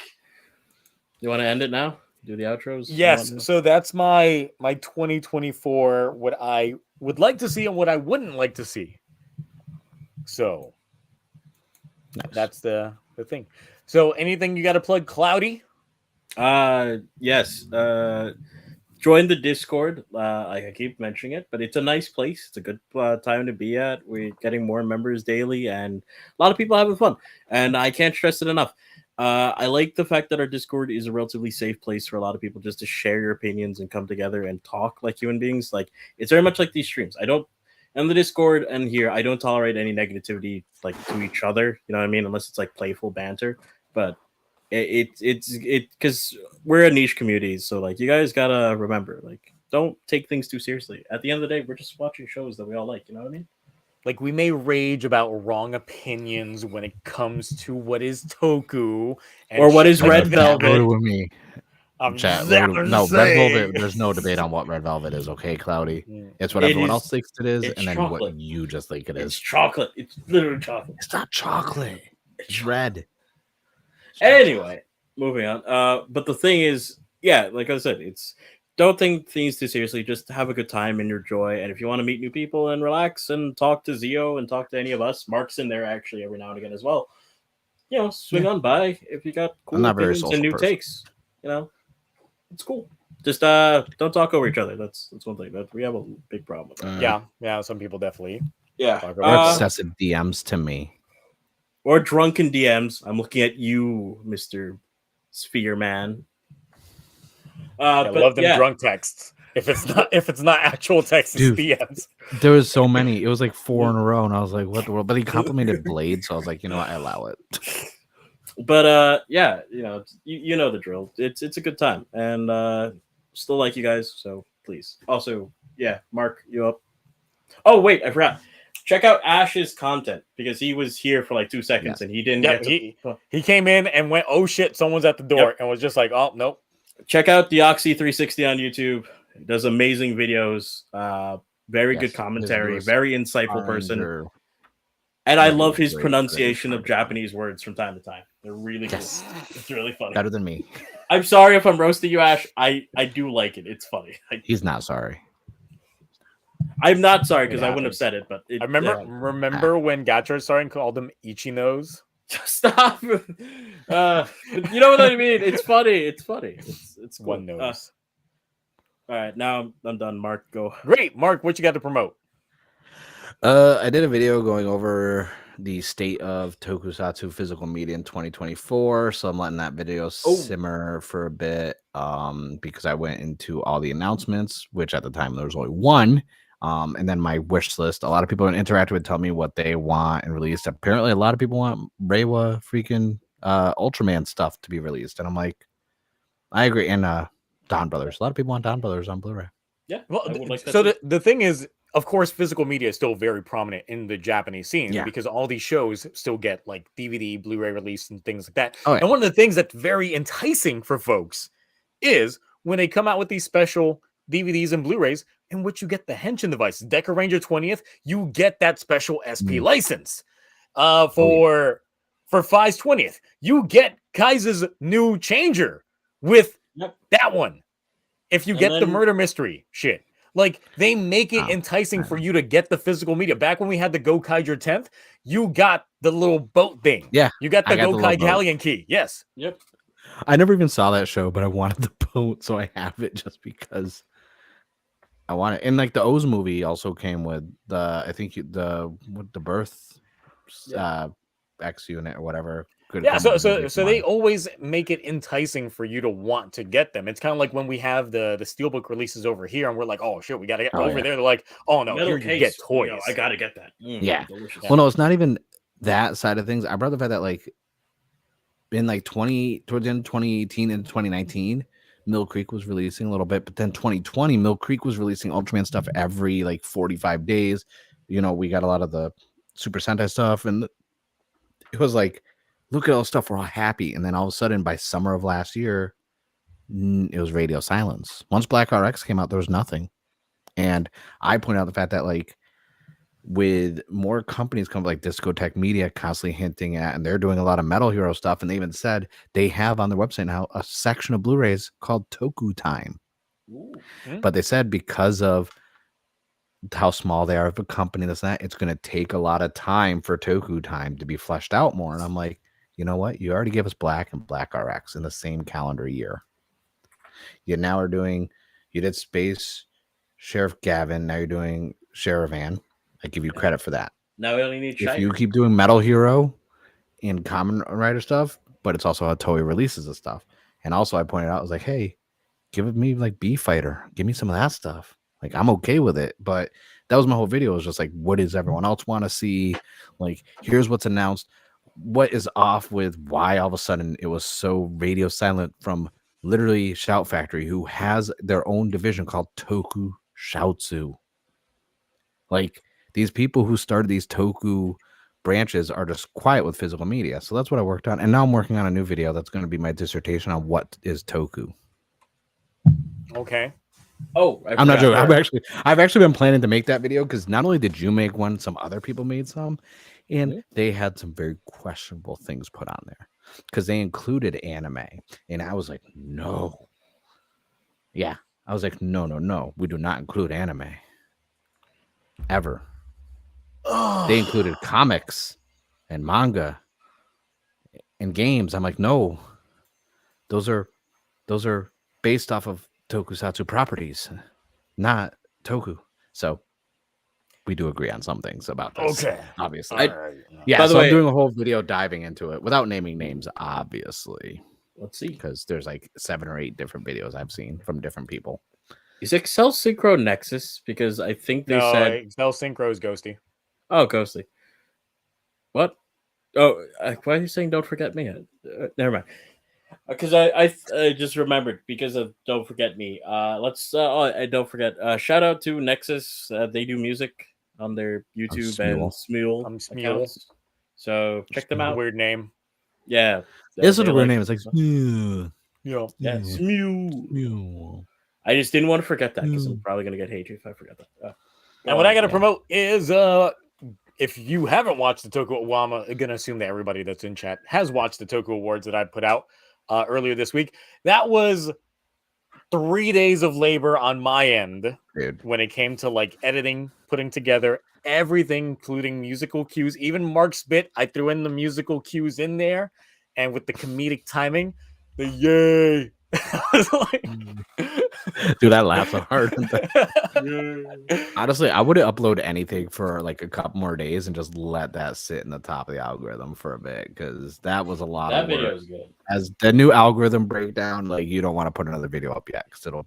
You want to end it now? Do the outros? Yes. So that's my 2024, what I would like to see and what I wouldn't like to see. So... Nice. That's the thing. So anything you got to plug, Cloudy? Yes. Join the Discord. I keep mentioning it, but it's a nice place. It's a good time to be at. We're getting more members daily, and a lot of people having fun. And I can't stress it enough. I like the fact that our Discord is a relatively safe place for a lot of people just to share your opinions and come together and talk like human beings. Like it's very much like these streams. On the Discord and here, I don't tolerate any negativity like to each other. You know what I mean? Unless it's like playful banter. But it's because we're a niche community, so like you guys gotta remember, like don't take things too seriously. At the end of the day, we're just watching shows that we all like. You know what I mean? Like we may rage about wrong opinions when it comes to what is Toku or what is Red Velvet. With me. Chat, Red Velvet. There's no debate on what Red Velvet is. Okay, Cloudy. It's what everyone else thinks it is, and then what you just think it is. It's chocolate. It's literally chocolate. It's not chocolate. It's red. Anyway, moving on. But the thing is, yeah, like I said, don't think things too seriously. Just have a good time and enjoy. And if you want to meet new people and relax and talk to Zio and talk to any of us, Mark's in there actually every now and again as well. You know, swing on by if you got cool opinions and new takes. You know. It's cool. Just don't talk over each other. That's one thing that we have a big problem with that. Yeah. Some people definitely. Yeah. Or excessive DMs to me. Or drunken DMs. I'm looking at you, Mr. Sphere Man. I love them drunk texts. If it's not actual text, it's DMs. There was so many. It was like 4 in a row, and I was like, "What the world?" But he complimented Blade, so I was like, "You know what? I allow it." But yeah, you know the drill. It's a good time, and still like you guys. So please, also, yeah, Mark, you up? Oh wait, I forgot. Check out Ash's content because he was here for like 2 seconds and he didn't get to... He came in and went, "Oh shit, someone's at the door," and was just like, "Oh nope." Check out Deoxy 360 on YouTube. He does amazing videos. Very good commentary. Very insightful person. And I love his pronunciation of Japanese words from time to time. They're really good. It's really funny. Better than me. I'm sorry if I'm roasting you, Ash. I do like it. It's funny. He's not sorry. I'm not sorry because I wouldn't have said it. But I remember when Gotchard started and called him Ichinos. Stop. You know what I mean? It's funny. It's funny. It's cool. One nose. All right, now I'm done. Mark, go. Great, Mark. What you got to promote? I did a video going over the state of tokusatsu physical media in 2024. So I'm letting that video simmer for a bit because I went into all the announcements, which at the time there was only one. And then my wish list. A lot of people interacted with tell me what they want and released. Apparently, a lot of people want Reiwa freaking Ultraman stuff to be released. And I'm like, I agree. And Don Brothers. A lot of people want Don Brothers on Blu-ray. Yeah. Well, the thing is, of course, physical media is still very prominent in the Japanese scene because all these shows still get like DVD, Blu-ray release and things like that. And one of the things that's very enticing for folks is when they come out with these special DVDs and Blu-rays in which you get the Henshin device. Deca Ranger 20th, you get that special SP license. For Fi's 20th, you get Kai's new changer with that one. If you get the murder mystery shit. Like, they make it enticing for you to get the physical media. Back when we had the Gokaiger 10th, you got the little boat thing. Yeah. You got the Gokai Galleon key. Yes. Yep. I never even saw that show, but I wanted the boat, so I have it just because I want it. And like the O's movie also came with the birth X unit or whatever. So they always make it enticing for you to want to get them. It's kind of like when we have the Steelbook releases over here, and we're like, "Oh shit, we got to get over there." They're like, "Oh no, Metal here you get toys." I gotta get that. Delicious. Well, no, it's not even that side of things. I brought the fact that like in like towards the end of 2018 and 2019, Mill Creek was releasing a little bit, but then 2020, Mill Creek was releasing Ultraman stuff every like 45 days. You know, we got a lot of the Super Sentai stuff, and it was like, look at all the stuff, we're all happy. And then all of a sudden, by summer of last year, it was radio silence. Once Black RX came out, there was nothing. And I point out the fact that like with more companies come like Discotech Media constantly hinting at, and they're doing a lot of Metal Hero stuff, and they even said they have on their website now a section of Blu-rays called Toku Time. But they said because of how small they are of a company, this and that, it's going to take a lot of time for Toku Time to be fleshed out more. And I'm like, you know what? You already gave us Black and Black RX in the same calendar year. You now are doing, you did Space Sheriff Gavin, now you're doing Sheriff Ann. I give you credit for that. Now we only need If you keep doing Metal Hero and Kamen Rider stuff, but it's also how Toei releases the stuff. And also I pointed out, I was like, hey, give me like B-Fighter. Give me some of that stuff. Like, I'm okay with it. But that was my whole video. It was just like, what does everyone else want to see? Like, here's what's announced. What is off with why all of a sudden it was so radio silent from literally Shout Factory, who has their own division called Toku Shoutsu. Like, these people who started these Toku branches are just quiet with physical media. So that's what I worked on. And now I'm working on a new video that's going to be my dissertation on what is Toku. Okay. Oh, I'm not joking. I've actually been planning to make that video because not only did you make one, some other people made some, and they had some very questionable things put on there because they included anime, and I was like, no. Yeah, I was like, no, we do not include anime ever. They included comics and manga and games. I'm like, no, those are based off of tokusatsu properties, not Toku. So we do agree on some things about this. Okay, obviously. By the so way, I'm doing a whole video diving into it without naming names, obviously. Let's see. Because there's like 7 or 8 different videos I've seen from different people. Is Excel Synchro Nexus? Because I think they said Excel Synchro is Ghosty. Oh, Ghostly. What? Oh, why are you saying don't forget me? Never mind. Because I just remembered because of Don't Forget Me. Don't forget. Shout out to Nexus. They do music on their YouTube and Smule accounts. So check them out. Weird name. Yeah. It's such a weird name. It's like Smule. Yeah. Smule. I just didn't want to forget that because I'm probably going to get hated if I forget that. And what I got to promote is if you haven't watched the Toku, well, I'm going to assume that everybody that's in chat has watched the Toku Awards that I put out earlier this week. That was 3 days of labor on my end, dude, when it came to like editing, putting together everything, including musical cues. Even Mark's bit, I threw in the musical cues in there, and with the comedic timing, the yay. Dude, I laughed so hard. Honestly, I would upload anything for like a couple more days and just let that sit in the top of the algorithm for a bit, because that was a lot of work. That video is good. As the new algorithm breakdown, like you don't want to put another video up yet because it'll.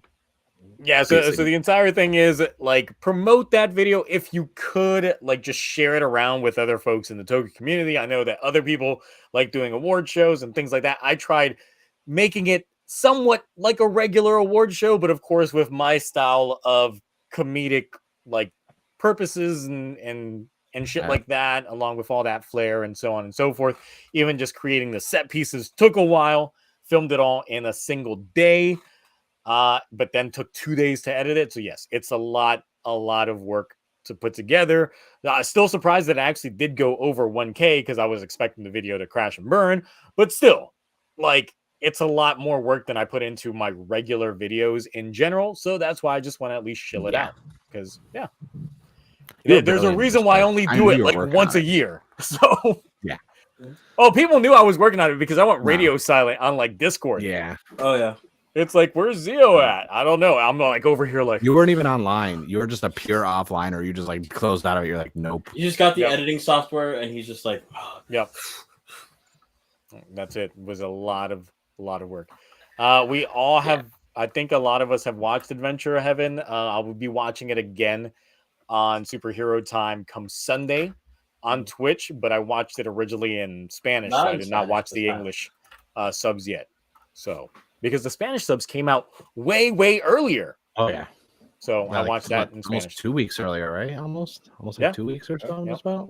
Yeah, so the entire thing is like promote that video if you could, like just share it around with other folks in the Toku community. I know that other people like doing award shows and things like that. I tried making it somewhat like a regular award show, but of course with my style of comedic like purposes and shit like that, along with all that flair and so on and so forth. Even just creating the set pieces took a while. Filmed it all in a single day, but then took 2 days to edit it. So yes, it's a lot of work to put together. Still surprised that I actually did go over 1K because I was expecting the video to crash and burn, but still, like, it's a lot more work than I put into my regular videos in general. So that's why I just want to at least chill it out. Because, there's a reason why I only do it like once a year. So, yeah. Oh, people knew I was working on it because I went radio silent on like Discord. Yeah. Oh, yeah. It's like, where's Zio at? I don't know. I'm like over here like. You weren't even online. You were just a pure offline, or you just like closed out of it. You're like, nope. You just got the editing software and he's just like, yep. That's it. It was a lot of work. We all have, I think a lot of us have watched Adventure Heaven. I will be watching it again on Superhero Time come Sunday on Twitch, but I watched it originally in Spanish, so I did not watch the English subs yet. So, because the Spanish subs came out way earlier. Oh, yeah. So I watched that in Spanish. Almost 2 weeks earlier, right? Almost like 2 weeks or so. Just about.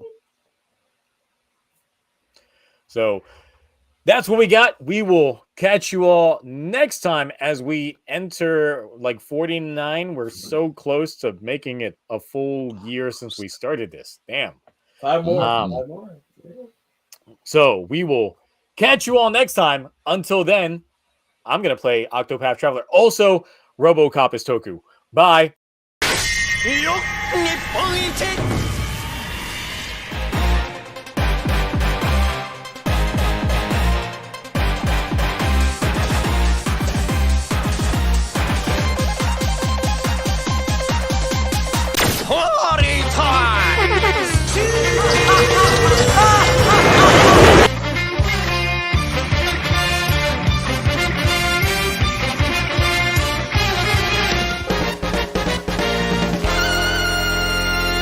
So that's what we got. We will catch you all next time as we enter like 49. We're so close to making it a full year since we started this. Damn. 5 more. 5 more. So we will catch you all next time. Until then, I'm going to play Octopath Traveler. Also, RoboCop is Toku. Bye.